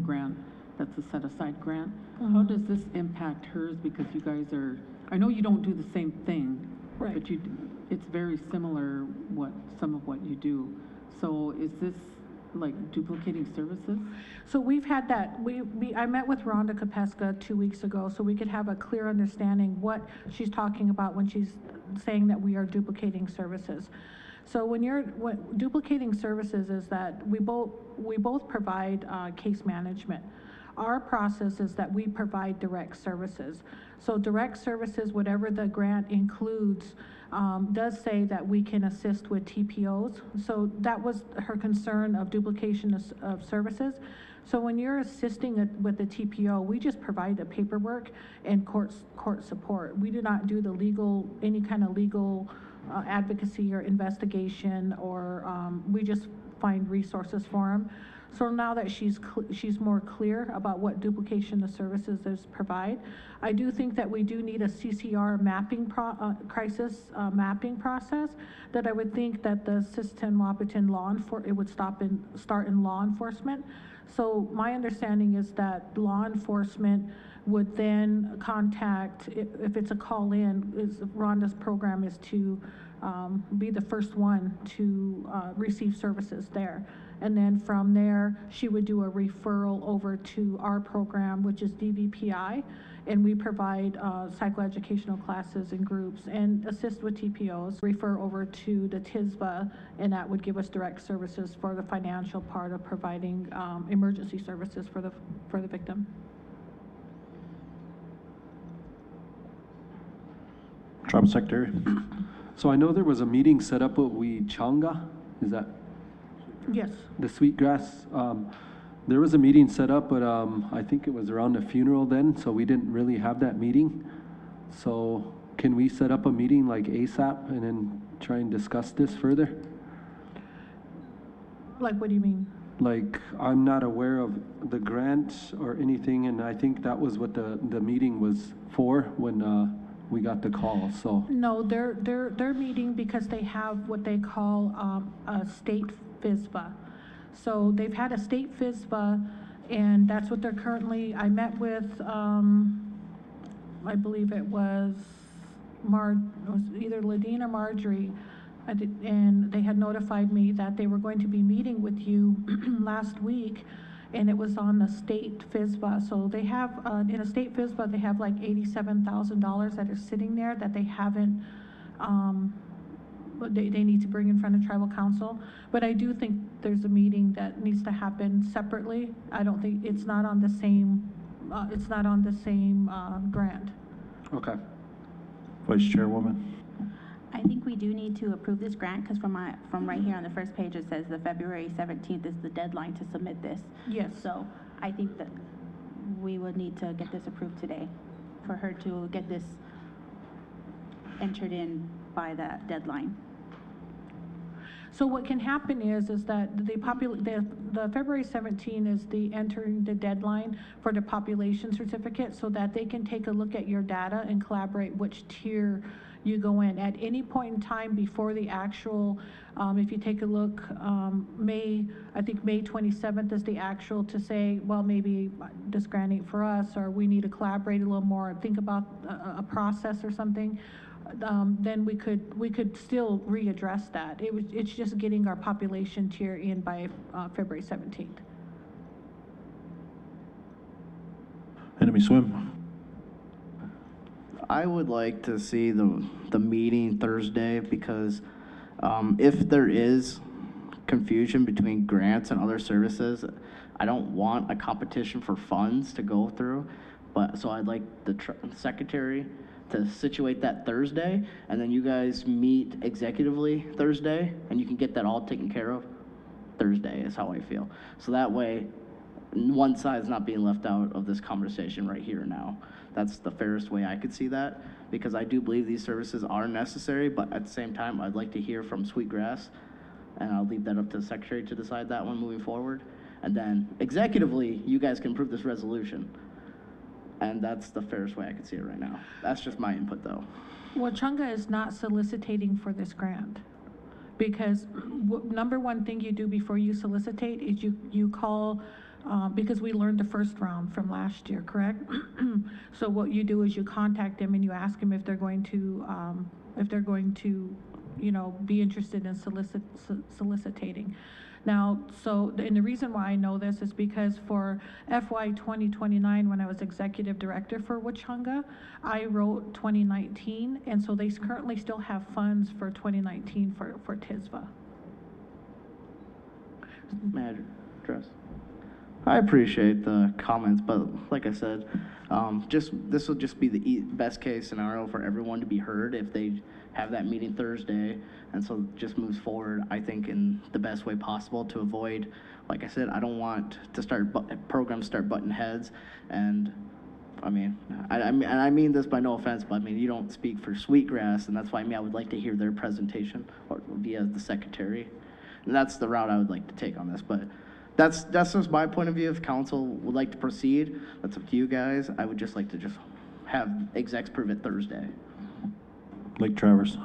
grant, that's a set-aside grant. How does this impact hers? Because you guys are, I know you don't do the same thing, right? But it's very similar some of what you do. So is this like duplicating services? So we've had that. I met with Rhonda Kopeska 2 weeks ago, so we could have a clear understanding what she's talking about when she's saying that we are duplicating services. So when duplicating services is that we both provide case management. Our process is that we provide direct services. So direct services, whatever the grant includes, does say that we can assist with TPOs. So that was her concern of duplication of services. So when you're assisting with the TPO, we just provide the paperwork and court support. We do not do the any kind of legal advocacy or investigation, or we just find resources for them. So now that she's more clear about what duplication of services is provide, I do think that we do need a CCR mapping crisis mapping process. That I would think that the System Wahpeton it would start in law enforcement. So my understanding is that law enforcement would then contact, if it's a call-in, Rhonda's program is to be the first one to receive services there. And then from there, she would do a referral over to our program, which is DVPI, and we provide psychoeducational classes and groups and assist with TPOs, refer over to the TISVA, and that would give us direct services for the financial part of providing emergency services for the victim. Tribal Secretary. So I know there was a meeting set up with Changa, is that? Yes. The Sweetgrass. There was a meeting set up, but I think it was around a funeral then, so we didn't really have that meeting. So can we set up a meeting like ASAP and then try and discuss this further? Like, what do you mean? Like, I'm not aware of the grant or anything, and I think that was what the meeting was for when we got the call, so. No, they're meeting because they have what they call a state FISBA. So they've had a state FISBA, and that's what they're currently, I met with, I believe it was either Ladine or Marjorie, and they had notified me that they were going to be meeting with you last week, and it was on the state FISBA. So they have, in a state FISBA, they have like $87,000 that are sitting there that they haven't they need to bring in front of tribal council. But I do think there's a meeting that needs to happen separately. I don't think, it's not on the same, grant. Okay. Vice Chairwoman? I think we do need to approve this grant, because from right here on the first page, it says the February 17th is the deadline to submit this. Yes. So I think that we would need to get this approved today for her to get this entered in by that deadline. So what can happen is that the February 17 is the entering the deadline for the population certificate, so that they can take a look at your data and collaborate which tier you go in. At any point in time before the actual, if you take a look, I think May 27th is the actual to say, well, maybe this grant ain't for us, or we need to collaborate a little more, think about a process or something. Then we could still readdress that. It's just getting our population tier in by February 17th. Enemy swim? I would like to see the meeting Thursday, because if there is confusion between grants and other services, I don't want a competition for funds to go through. But so I'd like the secretary to situate that Thursday, and then you guys meet executively Thursday, and you can get that all taken care of Thursday, is how I feel. So that way, one side's not being left out of this conversation right here and now. That's the fairest way I could see that, because I do believe these services are necessary, but at the same time, I'd like to hear from Sweetgrass, and I'll leave that up to the secretary to decide that one moving forward. And then executively, you guys can approve this resolution. And that's the fairest way I could see it right now. That's just my input, though. Well, Chunga is not soliciting for this grant, because number one thing you do before you solicitate is you call, because we learned the first round from last year, correct? So what you do is you contact them and you ask them if they're going to, be interested in soliciting. Now, and the reason why I know this is because for FY 2029, when I was executive director for Wachunga, I wrote 2019, and so they currently still have funds for 2019 for TISVA. May I address? I appreciate the comments, but like I said, this will just be the best case scenario for everyone to be heard if they have that meeting Thursday, and so just moves forward, I think, in the best way possible to avoid, like I said, I don't want to programs start butting heads, and I mean this by no offense, but I mean, you don't speak for Sweetgrass, and that's why I would like to hear their presentation or via the secretary, and that's the route I would like to take on this, but that's just my point of view. If council would like to proceed, that's up to you guys. I would just like to have execs prove it Thursday. Lake Traverse?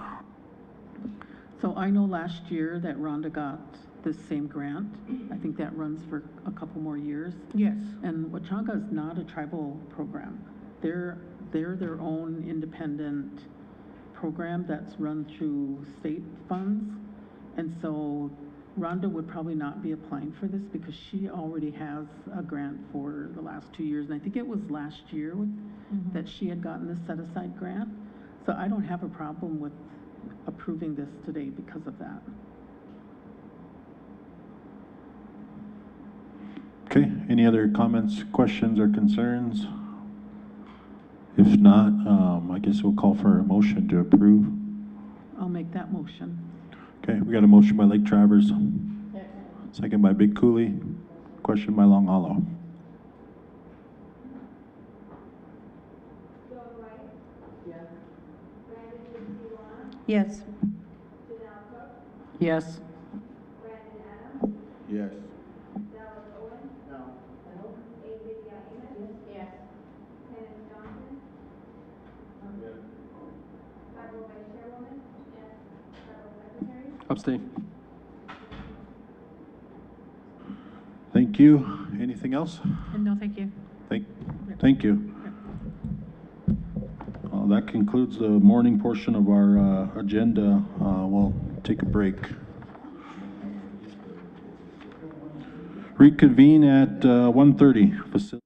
So I know last year that Rhonda got this same grant. I think that runs for a couple more years. Yes. And Wachanga is not a tribal program. They're their own independent program that's run through state funds. And so Rhonda would probably not be applying for this because she already has a grant for the last 2 years. And I think it was last year that she had gotten this set-aside grant. So I don't have a problem with approving this today because of that. Okay, any other comments, questions, or concerns? If not, I guess we'll call for a motion to approve. I'll make that motion. Okay, we got a motion by Lake Traverse. Second by Big Coulee. Question by Long Hollow. Yes. Yes. Yes. Abstain. Thank you. Anything else? No, thank you. Thank you. That concludes the morning portion of our agenda. We'll take a break. Reconvene at 1:30.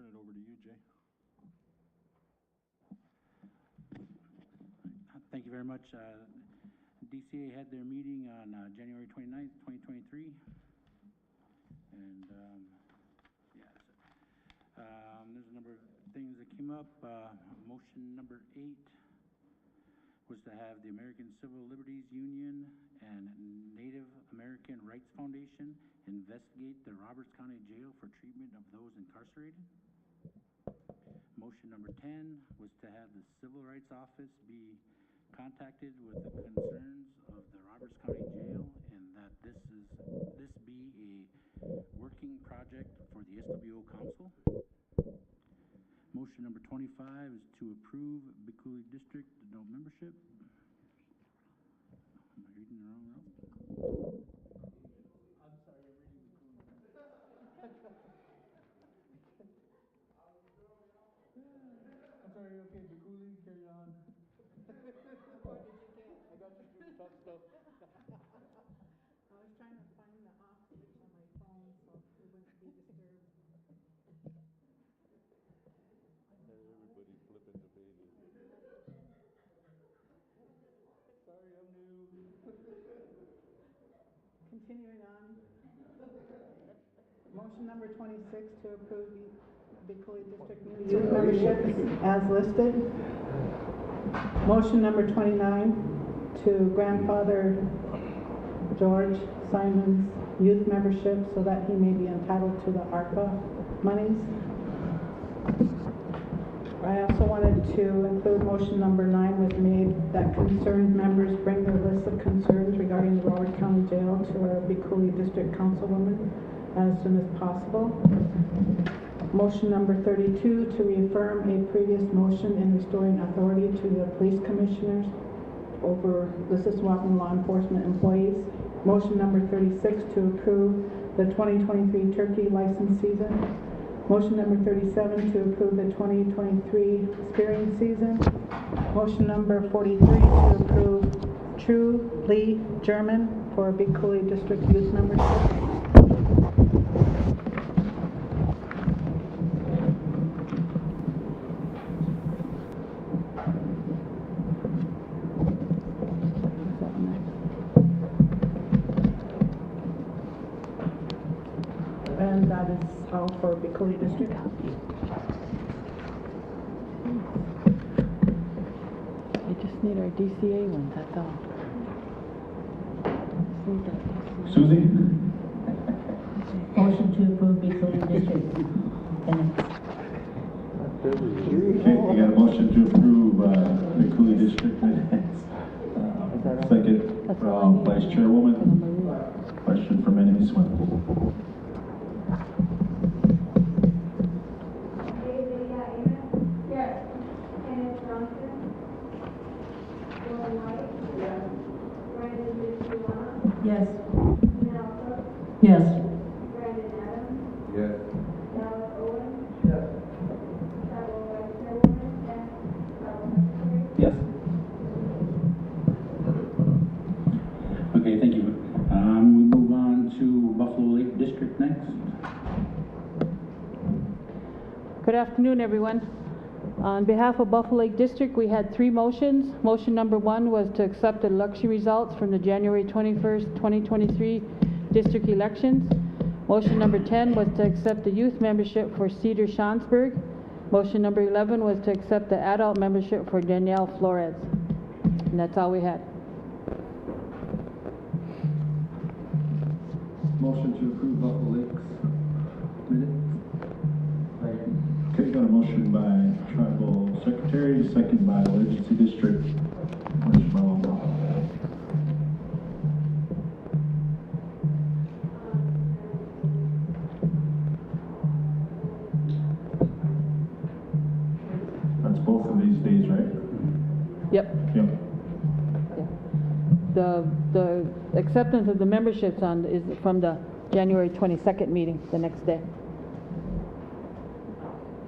it over to you, Jay. Thank you very much. DCA had their meeting on January 29th, 2023. And there's a number of things that came up. Motion number 8 was to have the American Civil Liberties Union and Native American Rights Foundation investigate the Roberts County Jail for treatment of those incarcerated. Motion number 10 was to have the Civil Rights Office be contacted with the concerns of the Roberts County Jail, and that this be a working project for the SWO Council. Motion number 25 is to approve Bicooley District adult membership. Am I reading the wrong row? I'm sorry, I'm reading the cool. I'm sorry, okay, Bicooley, carry on. What did you get? I got you through the tough stuff. I was trying to find the off switch on my phone so it wouldn't be disturbed. Everybody flipping the pages. Sorry, I'm new. Continuing on. Motion number 26 to approve the Bicooley District youth memberships as listed. Motion number 29 to grandfather George Simon's youth membership so that he may be entitled to the ARPA monies. I also wanted to include motion number 9 was made that concerned members bring their list of concerns regarding the Roberts County Jail to our Bicooley District Councilwoman as soon as possible. Motion number 32 to reaffirm a previous motion in restoring authority to the police commissioners over the Sissewaukee law enforcement employees. Motion number 36 to approve the 2023 turkey license season. Motion number 37 to approve the 2023 spearing season. Motion number 43 to approve True Lee German for Bicooley District Youth membership. And that is all for Bicooley District. I just need our DCA ones, that's all. Just need that DCA. Susie? Motion to approve Bicooley District minutes. Okay, you got a motion to approve Bicooley District minutes. Second from Vice Chairwoman. Question from Enemy Swim. Yes. Yes. Yes. Yes. Okay, thank you. We move on to Buffalo Lake District next. Good afternoon, everyone. On behalf of Buffalo Lake District, we had 3 motions. Motion number 1 was to accept the election results from the January 21st, 2023 district elections. Motion number 10 was to accept the youth membership for Cedar Schonsberg. Motion number 11 was to accept the adult membership for Danielle Flores. And that's all we had. Motion to approve Buffalo Lakes minutes. Okay, got a motion by Tribal Secretary, second by Emergency District. Motion by Longwell. That's both of these days, right? Yep. Yep. The acceptance of the memberships is from the January 22nd meeting, the next day,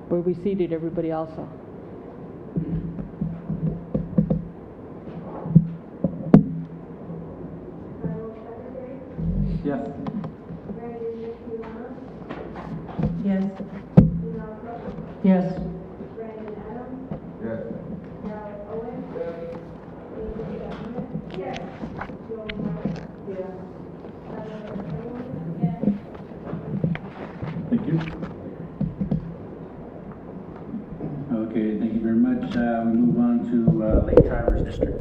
where we seated everybody also. Yes. Yes. Yes. Brandon Adams, Yes. Dallas Owen. Amy Lydia Emmett. Joan White. Tyler Chairwoman. Thank you. Okay, thank you very much. We move on to Lake Traverse District.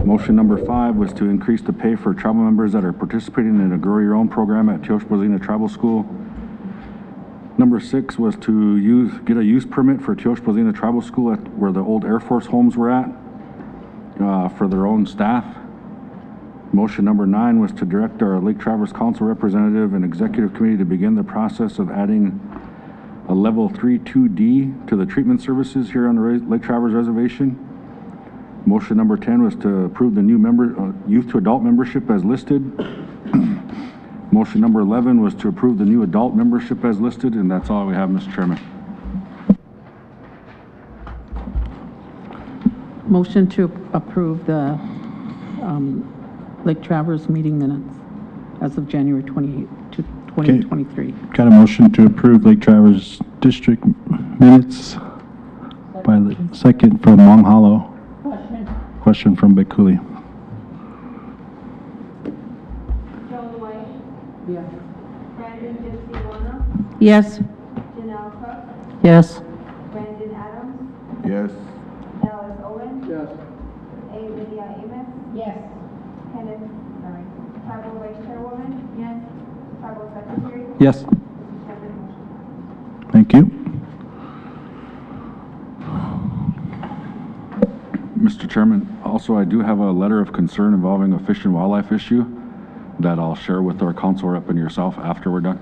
Motion number 5 was to increase the pay for tribal members that are participating in a Grow Your Own program at Tioshpozina Tribal School. Number 6 was to get a use permit for Tioshpozina Tribal School at where the old Air Force homes were at for their own staff. Motion number 9 was to direct our Lake Traverse Council representative and executive committee to begin the process of adding a level 3-2D to the treatment services here on the Lake Traverse Reservation. Motion number 10 was to approve the new youth to adult membership as listed. Motion number 11 was to approve the new adult membership as listed, and that's all we have, Mr. Chairman. Motion to approve the Lake Traverse meeting minutes as of January 28, 2023. Got a motion to approve Lake Traverse District minutes by the second from Long Hollow. Question from Bekuli. Joan White. Yes. Brandon Gypsy. Yes. Janelle Cook. Yes. Brandon Adams. Yes. Dallas Owen. Yes. A. Lydia Amos. Yes. Tribal Vice Chairwoman. Yes. Tribal Secretary. Yes. Chairman. Thank you. Mr. Chairman, also I do have a letter of concern involving a fish and wildlife issue that I'll share with our council rep and yourself after we're done.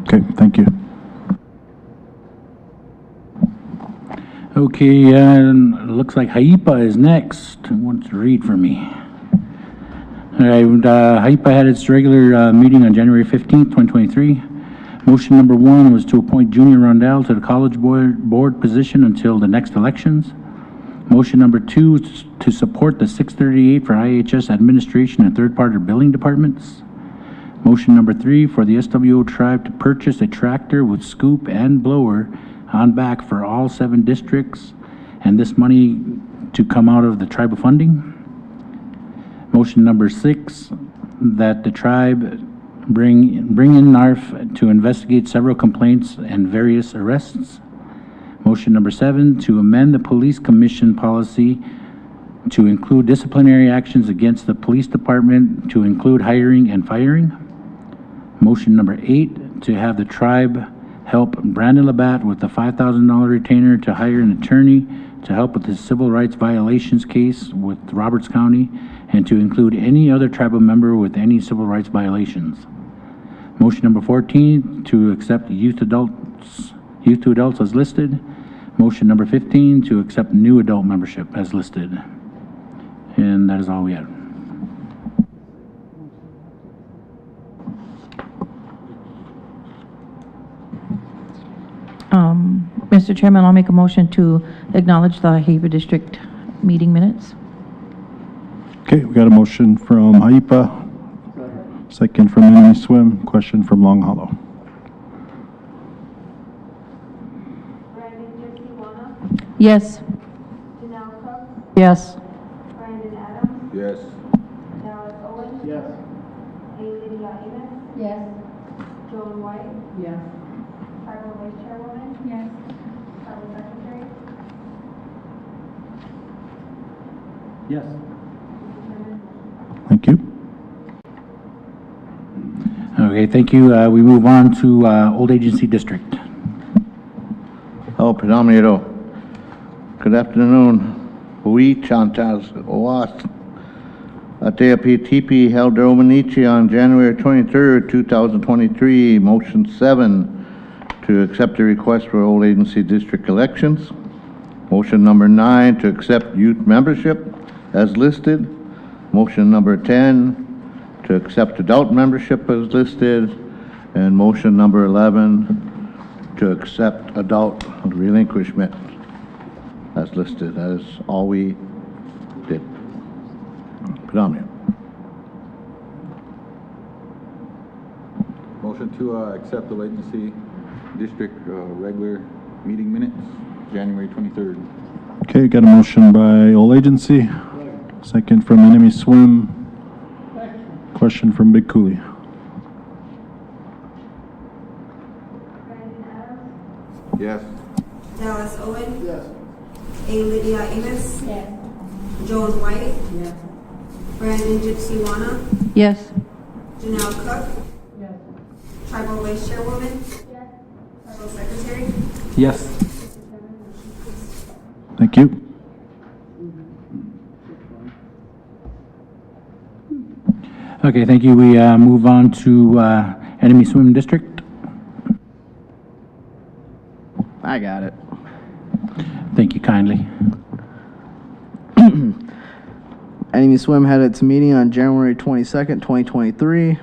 Okay, thank you. Okay, looks like Haipa is next. Who wants to read for me? All right, Haipa had its regular meeting on January 15th, 2023. Motion number 1 was to appoint Junior Rondell to the college board position until the next elections. Motion number 2 is to support the 638 for IHS administration and third-party billing departments. Motion number 3 for the SWO tribe to purchase a tractor with scoop and blower on back for all 7 districts, and this money to come out of the tribal funding. Motion number 6 that the tribe bring in NARF to investigate several complaints and various arrests. Motion number 7 to amend the police commission policy to include disciplinary actions against the police department to include hiring and firing. Motion number 8 to have the tribe help Brandon Labatt with a $5,000 retainer to hire an attorney to help with the civil rights violations case with Roberts County and to include any other tribal member with any civil rights violations. Motion number 14 to accept youth to adults as listed. Motion number 15 to accept new adult membership as listed. And that is all we have. Mr. Chairman, I'll make a motion to acknowledge the Haipa District meeting minutes. Okay, we got a motion from Haipa, second from Enemy Swim, question from Long Hollow. Brandon Gypsy. Yes. Janelle Cook. Yes. Brandon Adams. Yes. Dallas Owen. Yes. A. Lydia Amos. Yes. Joan White. Yes. Tribal Vice Chairwoman. Yes. Tribal Secretary. Yes. Thank you. Okay, thank you. We move on to Old Agency District. Oh, Predomino. Good afternoon. We chantas oas. Ateapi held Romanichi on January 23rd, 2023. Motion 7 to accept the request for Old Agency District elections. Motion number 9 to accept youth membership as listed. Motion number 10 to accept adult membership as listed. And motion number 11 to accept adult relinquishment as listed. That is all we Predominant. Motion to accept the agency district regular meeting minutes, January 23rd. Okay, got a motion by all agency, second from Enemy Swim, question from Big Coulee. Brandon Adams, Yes. Dallas Owen. Yes. A. Lydia Amos. Yes. Joan White. Yes. Brandon Gypsy Wana. Yes. Janelle Cook. Yes. Tribal Vice Chairwoman. Yes. Tribal Secretary. Yes. Thank you. Okay, thank you. We move on to Enemy Swim District. I got it. Thank you kindly. Enemy Swim had its meeting on January 22nd, 2023.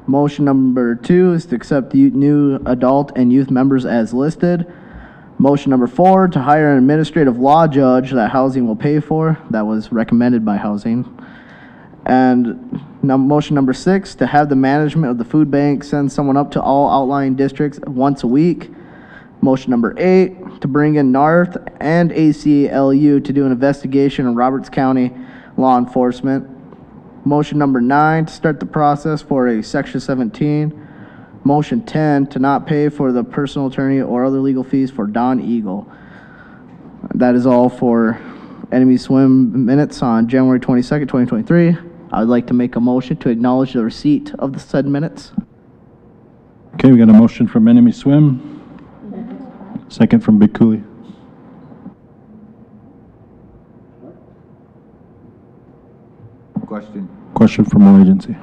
Motion number 2 is to accept the new adult and youth members as listed. Motion number 4, to hire an administrative law judge that Housing will pay for. That was recommended by Housing. And motion number 6, to have the management of the food bank send someone up to all outlying districts once a week. Motion number 8, to bring in NARTH and ACLU to do an investigation in Roberts County law enforcement. Motion number 9, to start the process for a Section 17. Motion 10, to not pay for the personal attorney or other legal fees for Don Eagle. That is all for Enemy Swim minutes on January 22nd, 2023. I would like to make a motion to acknowledge the receipt of the said minutes. Okay, we got a motion from Enemy Swim, second from Big Coulee. Question. Question from all agency.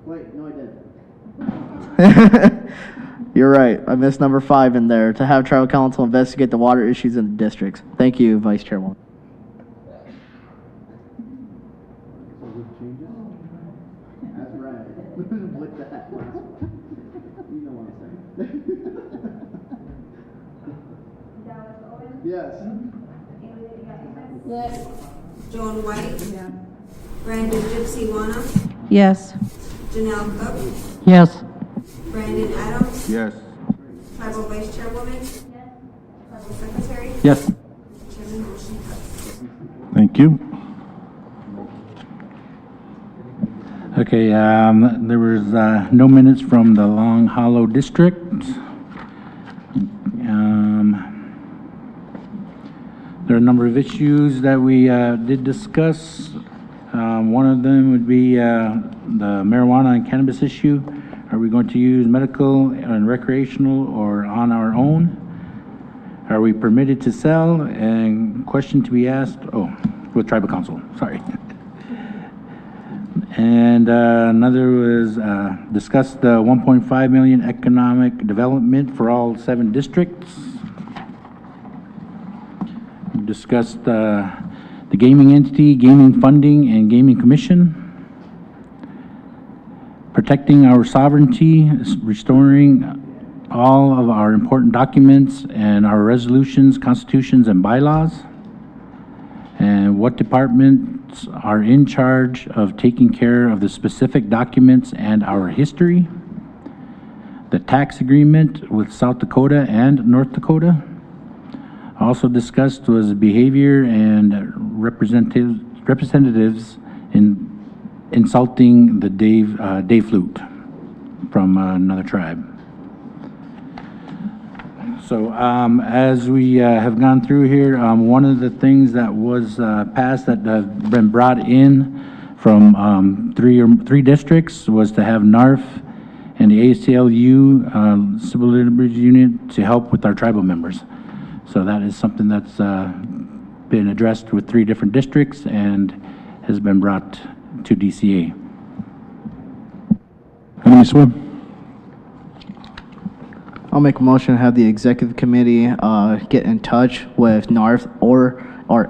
Wait, no, I did. You're right. I missed number 5 in there. To have tribal council investigate the water issues in the districts. Thank you, Vice Chairwoman. That's right. With that last one. You know what I'm saying. Dallas Owen. Yes. A. Lydia Amos. Yes. Joan White. Yeah. Brandon Gypsy Wana. Yes. Janelle Cook. Yes. Brandon Adams. Yes. Tribal Vice Chairwoman. Yes. Tribal Secretary. Yes. Chairman, motion passes. Thank you. Okay, there was no minutes from the Long Hollow District. There are a number of issues that we did discuss. One of them would be the marijuana and cannabis issue. Are we going to use medical and recreational or on our own? Are we permitted to sell? And question to be asked, with tribal council, sorry. And another was discuss the 1.5 million economic development for all 7 districts. We discussed the gaming entity, gaming funding, and gaming commission. Protecting our sovereignty, restoring all of our important documents and our resolutions, constitutions, and bylaws. And what departments are in charge of taking care of the specific documents and our history. The tax agreement with South Dakota and North Dakota. Also discussed was behavior and representatives in insulting the Dave Flute from another tribe. So as we have gone through here, one of the things that was passed that have been brought in from 3 districts was to have NARF and the ACLU Civil Liberties Unit to help with our tribal members. So that is something that's been addressed with 3 different districts and has been brought to DCA. Enemy Swim. I'll make a motion to have the executive committee get in touch with NARTH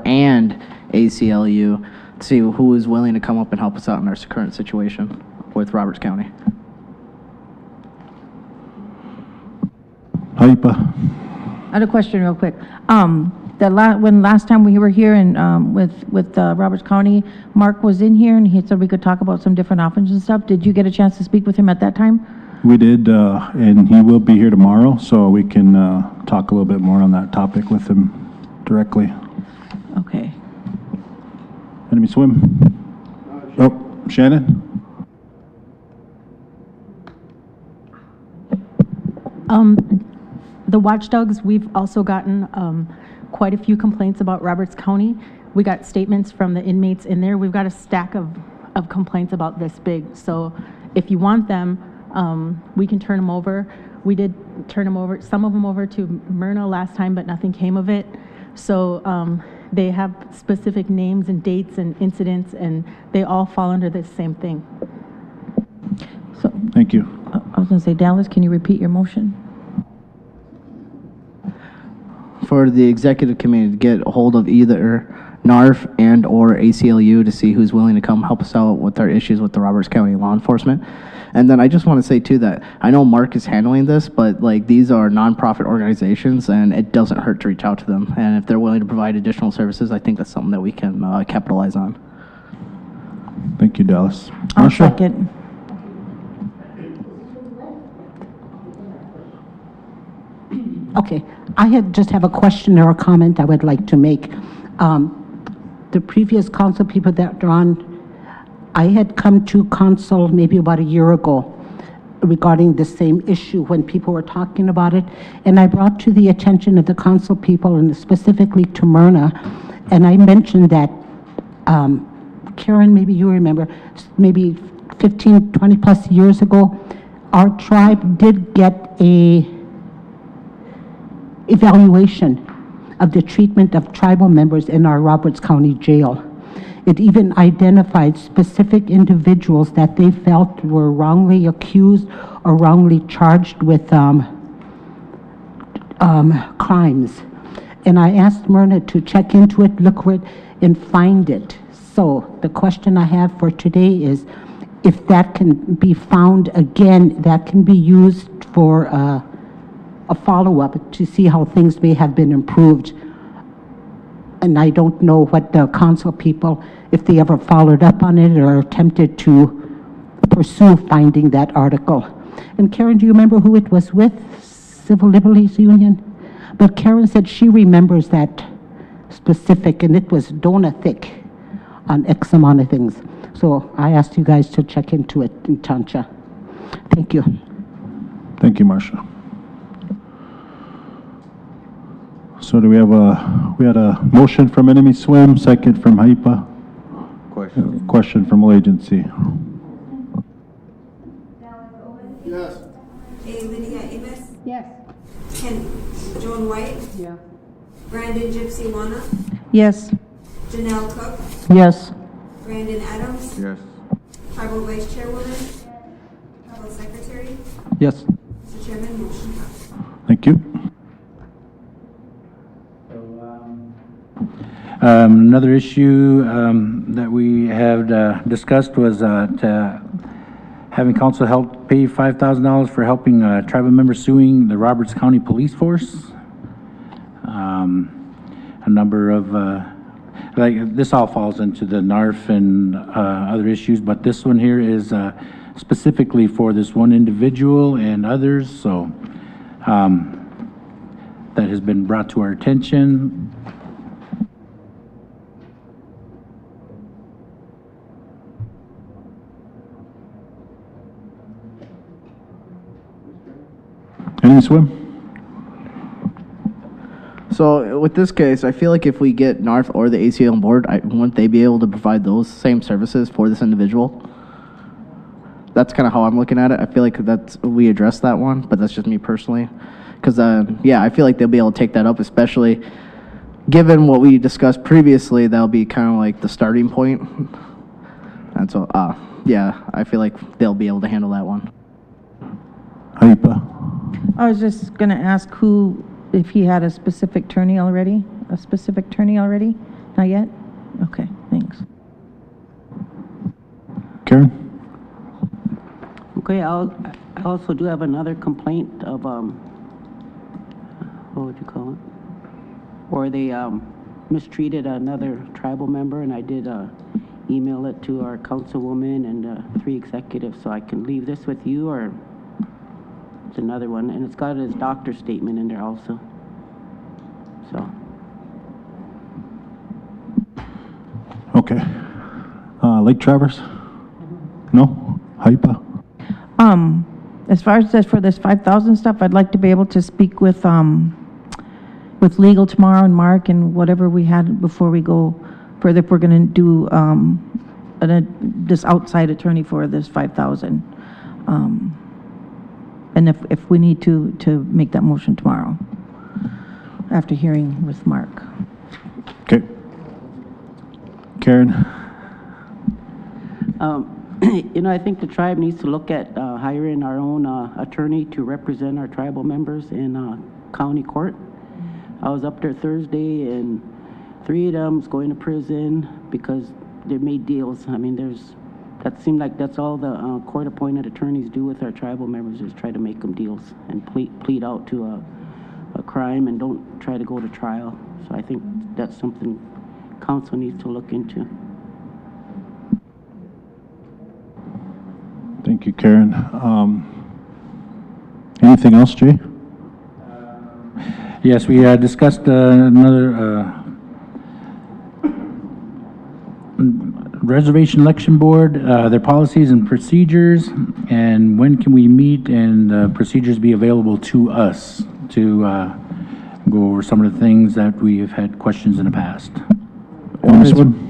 and ACLU to see who is willing to come up and help us out in our current situation with Roberts County. HIPAA. I had a question real quick. When last time we were here and, with Roberts County, Mark was in here and he said we could talk about some different options and stuff. Did you get a chance to speak with him at that time? We did, and he will be here tomorrow, so we can talk a little bit more on that topic with him directly. Okay. Enemy swim? Oh, Shannon? The Watchdogs, we've also gotten quite a few complaints about Roberts County. We got statements from the inmates in there. We've got a stack of complaints about this big. So if you want them, we can turn them over. We did turn them over, some of them over to Myrna last time, but nothing came of it. So they have specific names and dates and incidents, and they all fall under this same thing. So, thank you. I was going to say, Dallas, can you repeat your motion? For the executive committee to get a hold of either NARF and or ACLU to see who's willing to come help us out with our issues with the Roberts County law enforcement. And then I just want to say too that I know Mark is handling this, but like these are nonprofit organizations and it doesn't hurt to reach out to them. And if they're willing to provide additional services, I think that's something that we can capitalize on. Thank you, Dallas. I'll Marshall? second. Okay, just have a question or a comment I would like to make. The previous council people that are on, I had come to council maybe about a year ago regarding the same issue when people were talking about it, and I brought to the attention of the council people and specifically to Myrna, and I mentioned that, Karen, maybe you remember, maybe 15, 20 plus years ago, our tribe did get a evaluation of the treatment of tribal members in our Roberts County Jail. It even identified specific individuals that they felt were wrongly accused or wrongly charged with crimes. And I asked Myrna to check into it, look for it, and find it. So the question I have for today is, if that can be found again, that can be used for a follow-up to see how things may have been improved. And I don't know what the council people, if they ever followed up on it or attempted to pursue finding that article. And Karen, do you remember who it was with? Civil Liberties Union? But Karen said she remembers that specific, and it was dona thick on X amount of things. So I asked you guys to check into it in Tancha. Thank you. Thank you, Marcia. So do we had a motion from Enemy Swim, second from HIPAA. Question from all agency. Yes. A. Lydia Amos? Yes. Joan White? Yeah. Brandon Gypsy Wana? Yes. Janelle Cook? Yes. Brandon Adams? Yes. Tribal Vice Chairwoman? Tribal Secretary? Yes. Mr. Chairman, motion passed. Thank you. Another issue that we have discussed was having council help pay $5,000 for helping tribal members suing the Roberts County Police Force. A number of, like this all falls into the NARF and other issues, but this one here is specifically for this one individual and others, so that has been brought to our attention. Enemy Swim? So with this case, I feel like if we get NARF or the ACL on board, wouldn't they be able to provide those same services for this individual? That's kind of how I'm looking at it. I feel like we addressed that one, but that's just me personally. Because, yeah, I feel like they'll be able to take that up, especially given what we discussed previously. That'll be kind of like the starting point. And so, yeah, I feel like they'll be able to handle that one. HIPAA. I was just going to ask if he had a specific attorney already? Not yet? Okay, thanks. Karen? Okay, I also do have another complaint of what would you call it? Or they mistreated another tribal member, and I did email it to our councilwoman and 3 executives, so I can leave this with you, or it's another one, and it's got his doctor's statement in there also. So. Okay. Lake Traverse? No? HIPAA? As far as this, for this 5,000 stuff, I'd like to be able to speak with legal tomorrow and Mark and whatever we had before we go further, if we're gonna do, this outside attorney for this 5,000. And if we need to make that motion tomorrow, after hearing with Mark. Okay. Karen? You know, I think the tribe needs to look at hiring our own attorney to represent our tribal members in county court. I was up there Thursday, and 3 of them's going to prison because they made deals. I mean, that seemed like that's all the court-appointed attorneys do with our tribal members, is try to make them deals and plead out to a crime and don't try to go to trial. So I think that's something council needs to look into. Thank you, Karen. Anything else, Jay? Yes, we discussed another reservation election board, their policies and procedures, and when can we meet and procedures be available to us to go over some of the things that we have had questions in the past.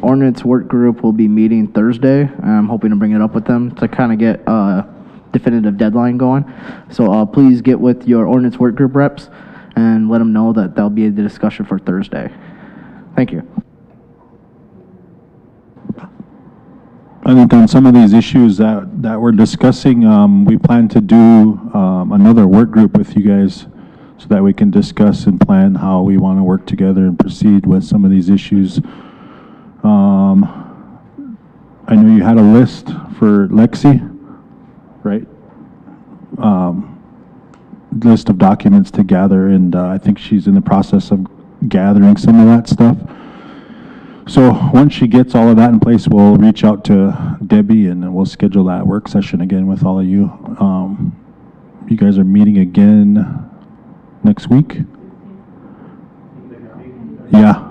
Ordinance work group will be meeting Thursday. I'm hoping to bring it up with them to kind of get a definitive deadline going. So please get with your ordinance work group reps and let them know that that'll be the discussion for Thursday. Thank you. I think on some of these issues that we're discussing, we plan to do another work group with you guys so that we can discuss and plan how we want to work together and proceed with some of these issues. I know you had a list for Lexi, right? List of documents to gather, and I think she's in the process of gathering some of that stuff. So once she gets all of that in place, we'll reach out to Debbie and we'll schedule that work session again with all of you. You guys are meeting again next week? Yeah.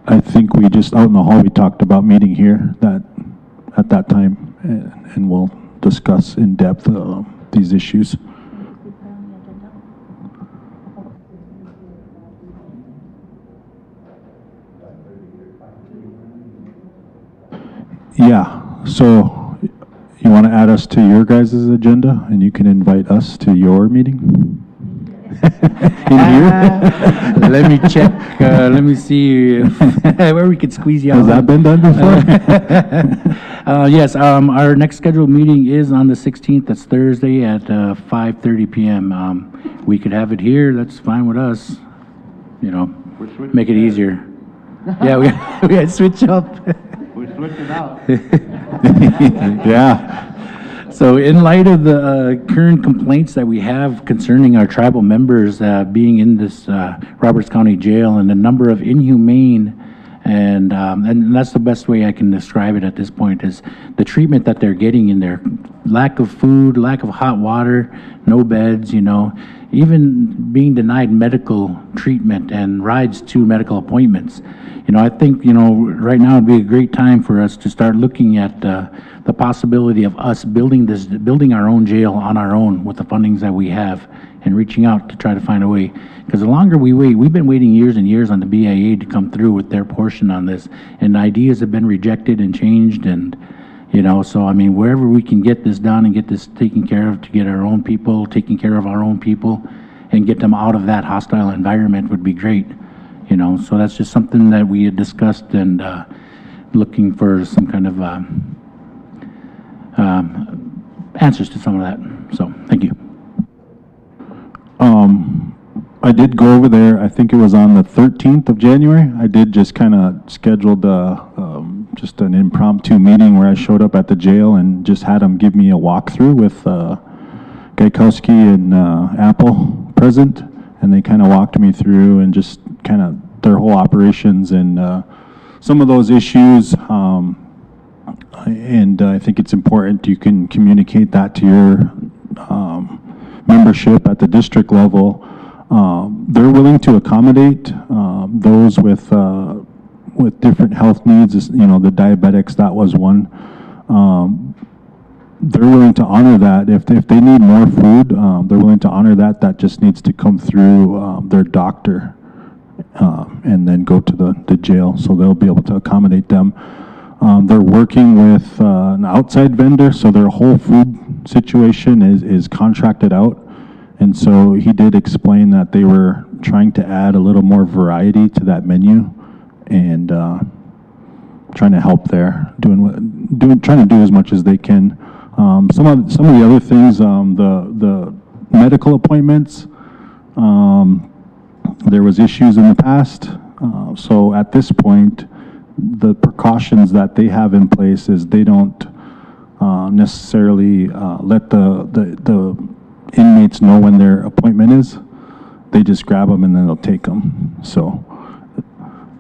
I think we just, out in the hall, we talked about meeting here at that time, and we'll discuss in depth these issues. Yeah, so you want to add us to your guys' agenda, and you can invite us to your meeting? In here? Let me check, let me see where we could squeeze you out. Has that been done before? Yes, our next scheduled meeting is on the 16th. That's Thursday at 5:30 p.m. We could have it here. That's fine with us. You know, make it easier. Yeah, we gotta switch up. We're switching out. Yeah. So in light of the current complaints that we have concerning our tribal members being in this Roberts County Jail, and the number of inhumane and that's the best way I can describe it at this point, is the treatment that they're getting in there. Lack of food, lack of hot water, no beds, you know, even being denied medical treatment and rides to medical appointments. You know, I think, you know, right now would be a great time for us to start looking at the possibility of us building our own jail on our own with the fundings that we have, and reaching out to try to find a way. Because the longer we wait, we've been waiting years and years on the BIA to come through with their portion on this, and ideas have been rejected and changed, and you know, so I mean, wherever we can get this done and get this taken care of, to get our own people, taking care of our own people, and get them out of that hostile environment would be great. You know, so that's just something that we had discussed, and looking for some kind of answers to some of that. So, thank you. I did go over there, I think it was on the 13th of January. I did just kind of scheduled just an impromptu meeting where I showed up at the jail and just had them give me a walkthrough with Gaikowski and Apple present, and they kind of walked me through and just kind of their whole operations and some of those issues. And I think it's important you can communicate that to your membership at the district level. They're willing to accommodate those with different health needs. You know, the diabetics, that was one. They're willing to honor that. If they need more food, they're willing to honor that. That just needs to come through their doctor and then go to the jail, so they'll be able to accommodate them. They're working with an outside vendor, so their whole food situation is contracted out. And so he did explain that they were trying to add a little more variety to that menu and trying to help there, trying to do as much as they can. Some of the other things, the medical appointments, there was issues in the past. So at this point, the precautions that they have in place is they don't necessarily let the inmates know when their appointment is. They just grab them and then they'll take them. So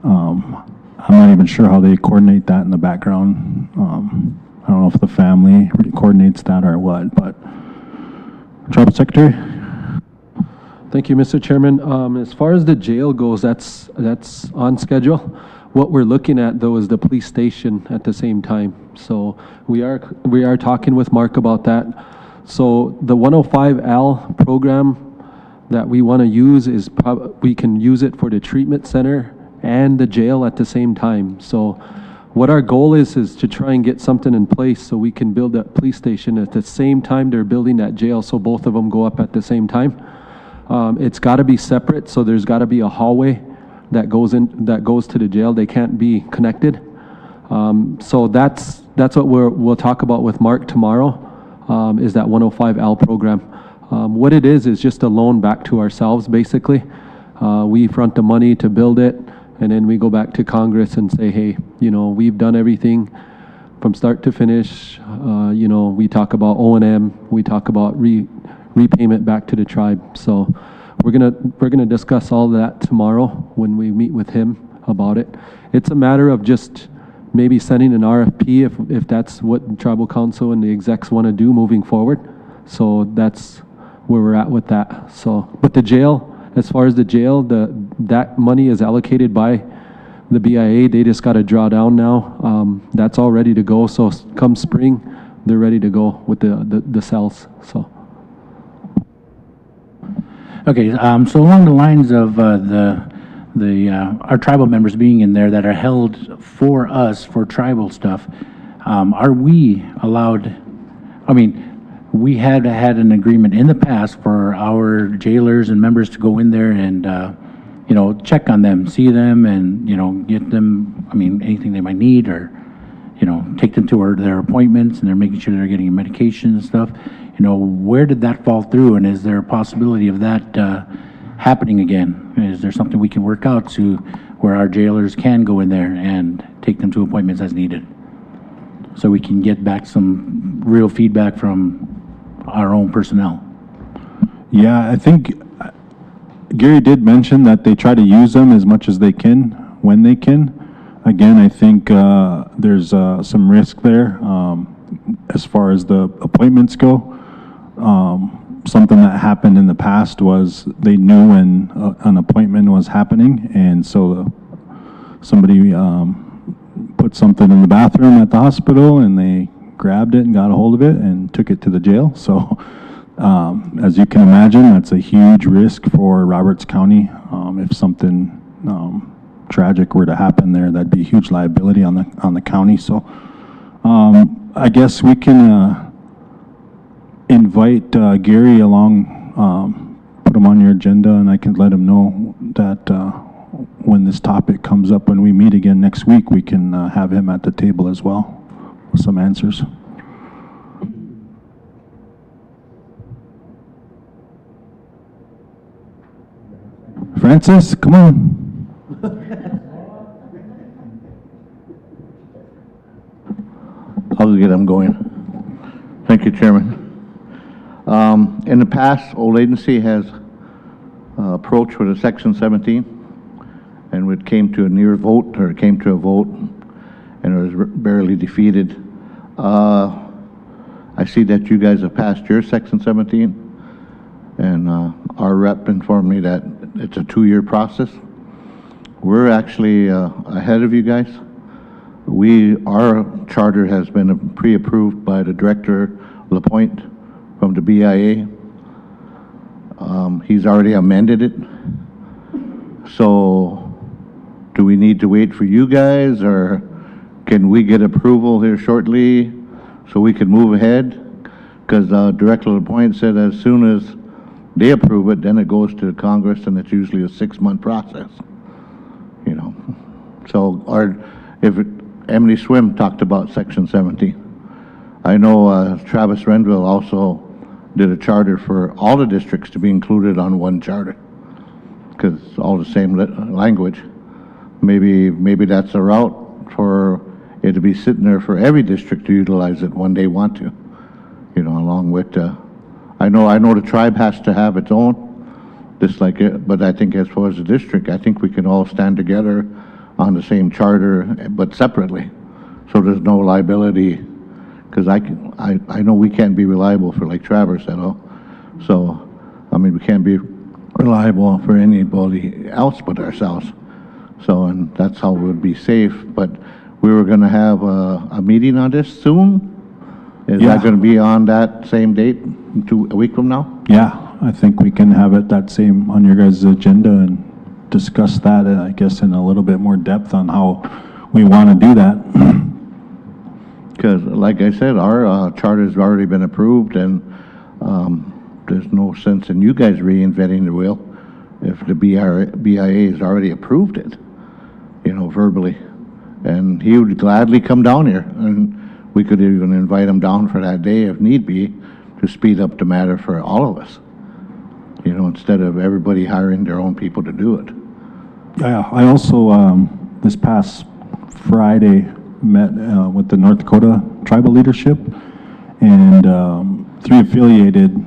I'm not even sure how they coordinate that in the background. I don't know if the family coordinates that or what, but Tribal Secretary. Thank you, Mr. Chairman. As far as the jail goes, that's on schedule. What we're looking at though is the police station at the same time. So we are talking with Mark about that. So the 105L program that we want to use is we can use it for the treatment center and the jail at the same time. So what our goal is to try and get something in place so we can build that police station at the same time they're building that jail, so both of them go up at the same time. It's got to be separate, so there's got to be a hallway that goes to the jail. They can't be connected. So that's what we'll talk about with Mark tomorrow, is that 105L program. What it is just a loan back to ourselves, basically. We front the money to build it, and then we go back to Congress and say, hey, you know, we've done everything from start to finish. You know, we talk about O&M, we talk about repayment back to the tribe. So we're gonna discuss all that tomorrow when we meet with him about it. It's a matter of just maybe sending an RFP if that's what the tribal council and the execs want to do moving forward. So that's where we're at with that. So, but the jail, as far as the jail, that money is allocated by the BIA. They just got to draw down now. That's all ready to go. So come spring, they're ready to go with the cells. So. Okay, so along the lines of our tribal members being in there that are held for us for tribal stuff, are we allowed? I mean, we had an agreement in the past for our jailers and members to go in there and you know, check on them, see them, and you know, get them. I mean, anything they might need, or you know, take them to their appointments, and they're making sure they're getting medication and stuff. You know, where did that fall through, and is there a possibility of that happening again? Is there something we can work out to where our jailers can go in there and take them to appointments as needed, so we can get back some real feedback from our own personnel? Yeah, I think Gary did mention that they try to use them as much as they can when they can. Again, I think there's some risk there as far as the appointments go. Something that happened in the past was they knew when an appointment was happening, and so somebody put something in the bathroom at the hospital, and they grabbed it and got a hold of it and took it to the jail. So as you can imagine, that's a huge risk for Roberts County. If something tragic were to happen there, that'd be a huge liability on the county. So I guess we can invite Gary along, put him on your agenda, and I can let him know that when this topic comes up, when we meet again next week, we can have him at the table as well with some answers. Francis, come on. I'll get them going. Thank you, Chairman. In the past, Old Agency has approach for the Section 17, and it came to a near vote, or it came to a vote, and it was barely defeated. I see that you guys have passed your Section 17, and our rep informed me that it's a 2-year process. We're actually ahead of you guys. Our charter has been pre-approved by the Director Lapointe from the BIA. He's already amended it. So do we need to wait for you guys, or can we get approval here shortly so we can move ahead? Because Director Lapointe said as soon as they approve it, then it goes to Congress, and it's usually a 6-month process. You know, so Emily Swim talked about Section 17. I know Travis Renville also did a charter for all the districts to be included on one charter, because it's all the same language. Maybe that's a route for it to be sitting there for every district to utilize it when they want to. You know, along with I know the tribe has to have its own, just like it. But I think as far as the district, I think we can all stand together on the same charter, but separately, so there's no liability. Because I know we can't be reliable for like Traverse at all. So, I mean, we can't be reliable for anybody else but ourselves. So, and that's how we would be safe. But we were going to have a meeting on this soon. Is that going to be on that same date, a week from now? Yeah, I think we can have it that same on your guys' agenda and discuss that, I guess, in a little bit more depth on how we want to do that. Because, like I said, our charter's already been approved, and there's no sense in you guys reinventing the wheel if the BIA has already approved it, you know, verbally. And he would gladly come down here, and we could even invite him down for that day if need be, to speed up the matter for all of us, you know, instead of everybody hiring their own people to do it. Yeah, I also, this past Friday, met with the North Dakota tribal leadership, and 3 Affiliated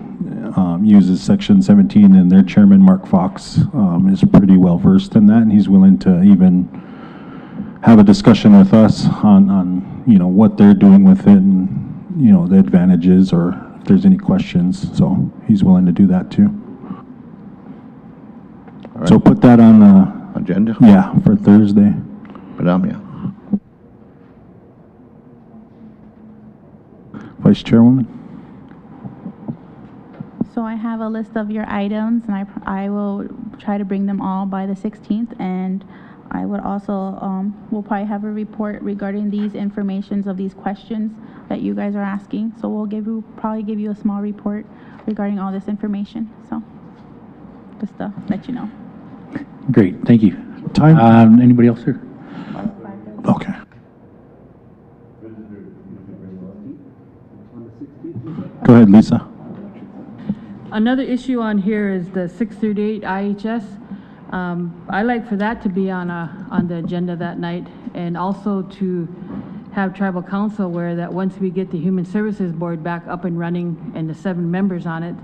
uses Section 17, and their chairman, Mark Fox, is pretty well versed in that, and he's willing to even have a discussion with us on you know, what they're doing with it, and you know, the advantages, or if there's any questions. So he's willing to do that too. All right. So put that on the agenda. Yeah, for Thursday. Yeah. Vice Chairwoman. So I have a list of your items, and I will try to bring them all by the 16th, and I would also, we'll probably have a report regarding these informations of these questions that you guys are asking. So we'll probably give you a small report regarding all this information. So just to let you know. Great, thank you. Time? Anybody else here? Okay. Go ahead, Lisa. Another issue on here is the 638 IHS. I like for that to be on the agenda that night, and also to have tribal council aware that once we get the Human Services Board back up and running and the 7 members on it,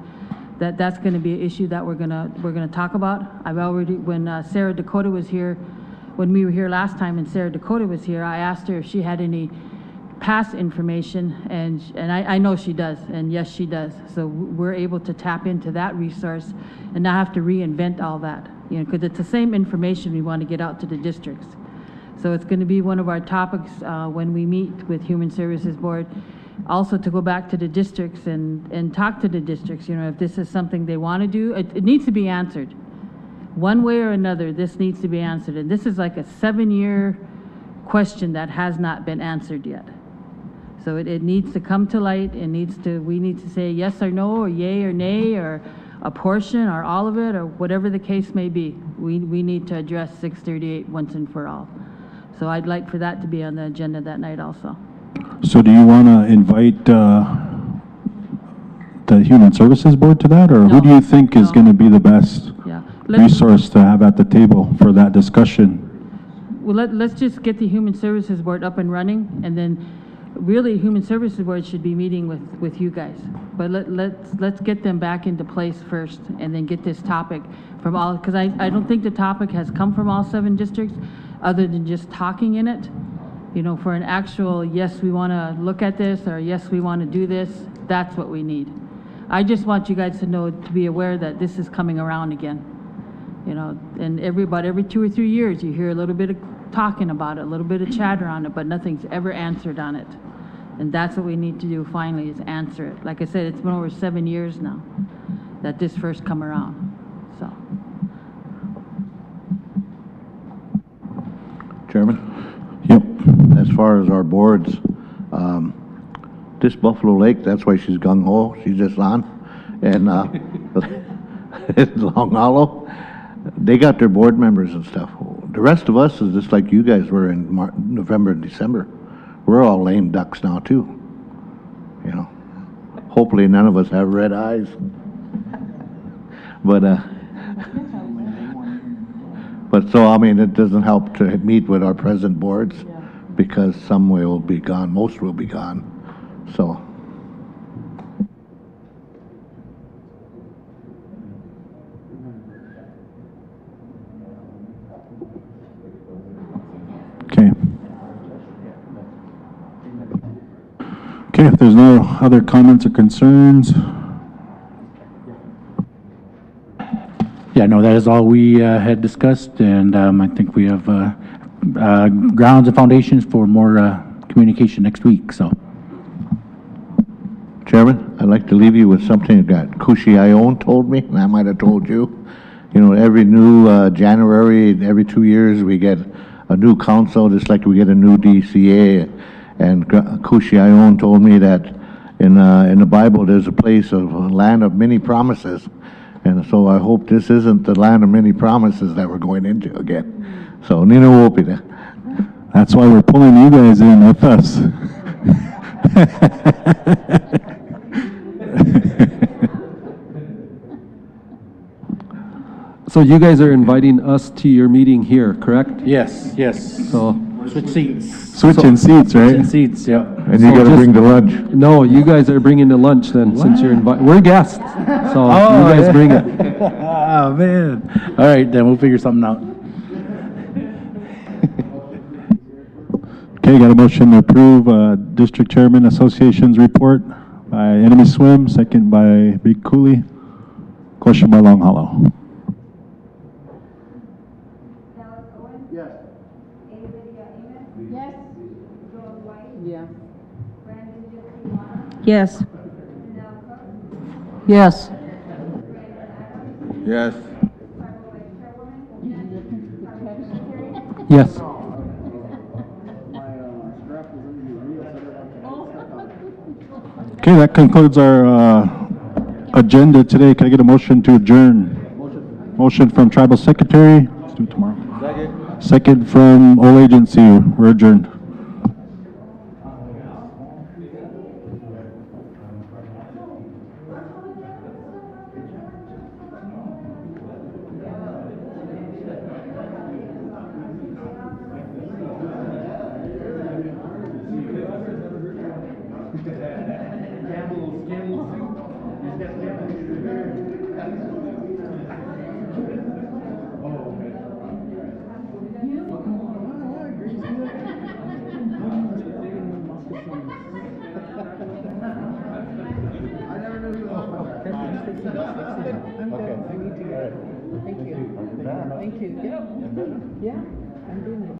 that's going to be an issue that we're gonna talk about. I've already, when Sarah Dakota was here, when we were here last time and Sarah Dakota was here, I asked her if she had any past information, and I know she does, and yes, she does. So we're able to tap into that resource and not have to reinvent all that, you know, because it's the same information we want to get out to the districts. So it's going to be one of our topics when we meet with Human Services Board, also to go back to the districts and talk to the districts, you know, if this is something they want to do. It needs to be answered. One way or another, this needs to be answered. And this is like a 7-year question that has not been answered yet. So it needs to come to light. We need to say yes or no, or yay or nay, or a portion, or all of it, or whatever the case may be. We need to address 638 once and for all. So I'd like for that to be on the agenda that night also. So do you want to invite the Human Services Board to that, or who do you think is going to be the best resource to have at the table for that discussion? Well, let's just get the Human Services Board up and running, and then really, Human Services Board should be meeting with you guys. But let's get them back into place first, and then get this topic from all, because I don't think the topic has come from all 7 districts, other than just talking in it. You know, for an actual, yes, we want to look at this, or yes, we want to do this, that's what we need. I just want you guys to know, to be aware that this is coming around again. You know, and about every 2 or 3 years, you hear a little bit of talking about it, a little bit of chatter on it, but nothing's ever answered on it. And that's what we need to do finally, is answer it. Like I said, it's been over 7 years now that this first come around, so. Chairman? Yep. As far as our boards, this Buffalo Lake, that's why she's gung-ho, she's just on. And it's Long Hollow, they got their board members and stuff. The rest of us is just like you guys were in November and December. We're all lame ducks now too, you know. Hopefully none of us have red eyes. But so, I mean, it doesn't help to meet with our present boards, because some will be gone, most will be gone, so. Okay. Okay, if there's no other comments or concerns. Yeah, no, that is all we had discussed, and I think we have grounds and foundations for more communication next week, so. Chairman, I'd like to leave you with something that Kushi Ione told me, and I might have told you. You know, every new January, every 2 years, we get a new council, just like we get a new DCA. And Kushi Ione told me that in the Bible, there's a place of a land of many promises. And so I hope this isn't the land of many promises that we're going into again. So, Nina Wopida. That's why we're pulling you guys in with us. So you guys are inviting us to your meeting here, correct? Yes, yes. So. Switch seats. Switching seats, right? Switching seats, yeah. And you gotta bring the lunch. No, you guys are bringing the lunch then, since you're invited. We're guests, so you guys bring it. Oh, man. All right, then we'll figure something out. Okay, got a motion to approve District Chairman Association's report by Enemy Swim, second by Big Cooley. Question by Long Hollow. Yes. Yes. Yes. Yes. Okay, that concludes our agenda today. Can I get a motion to adjourn? Motion from Tribal Secretary. Let's do it tomorrow. Second from All Agency. We're adjourned. Thank you. Yeah, I'm doing it.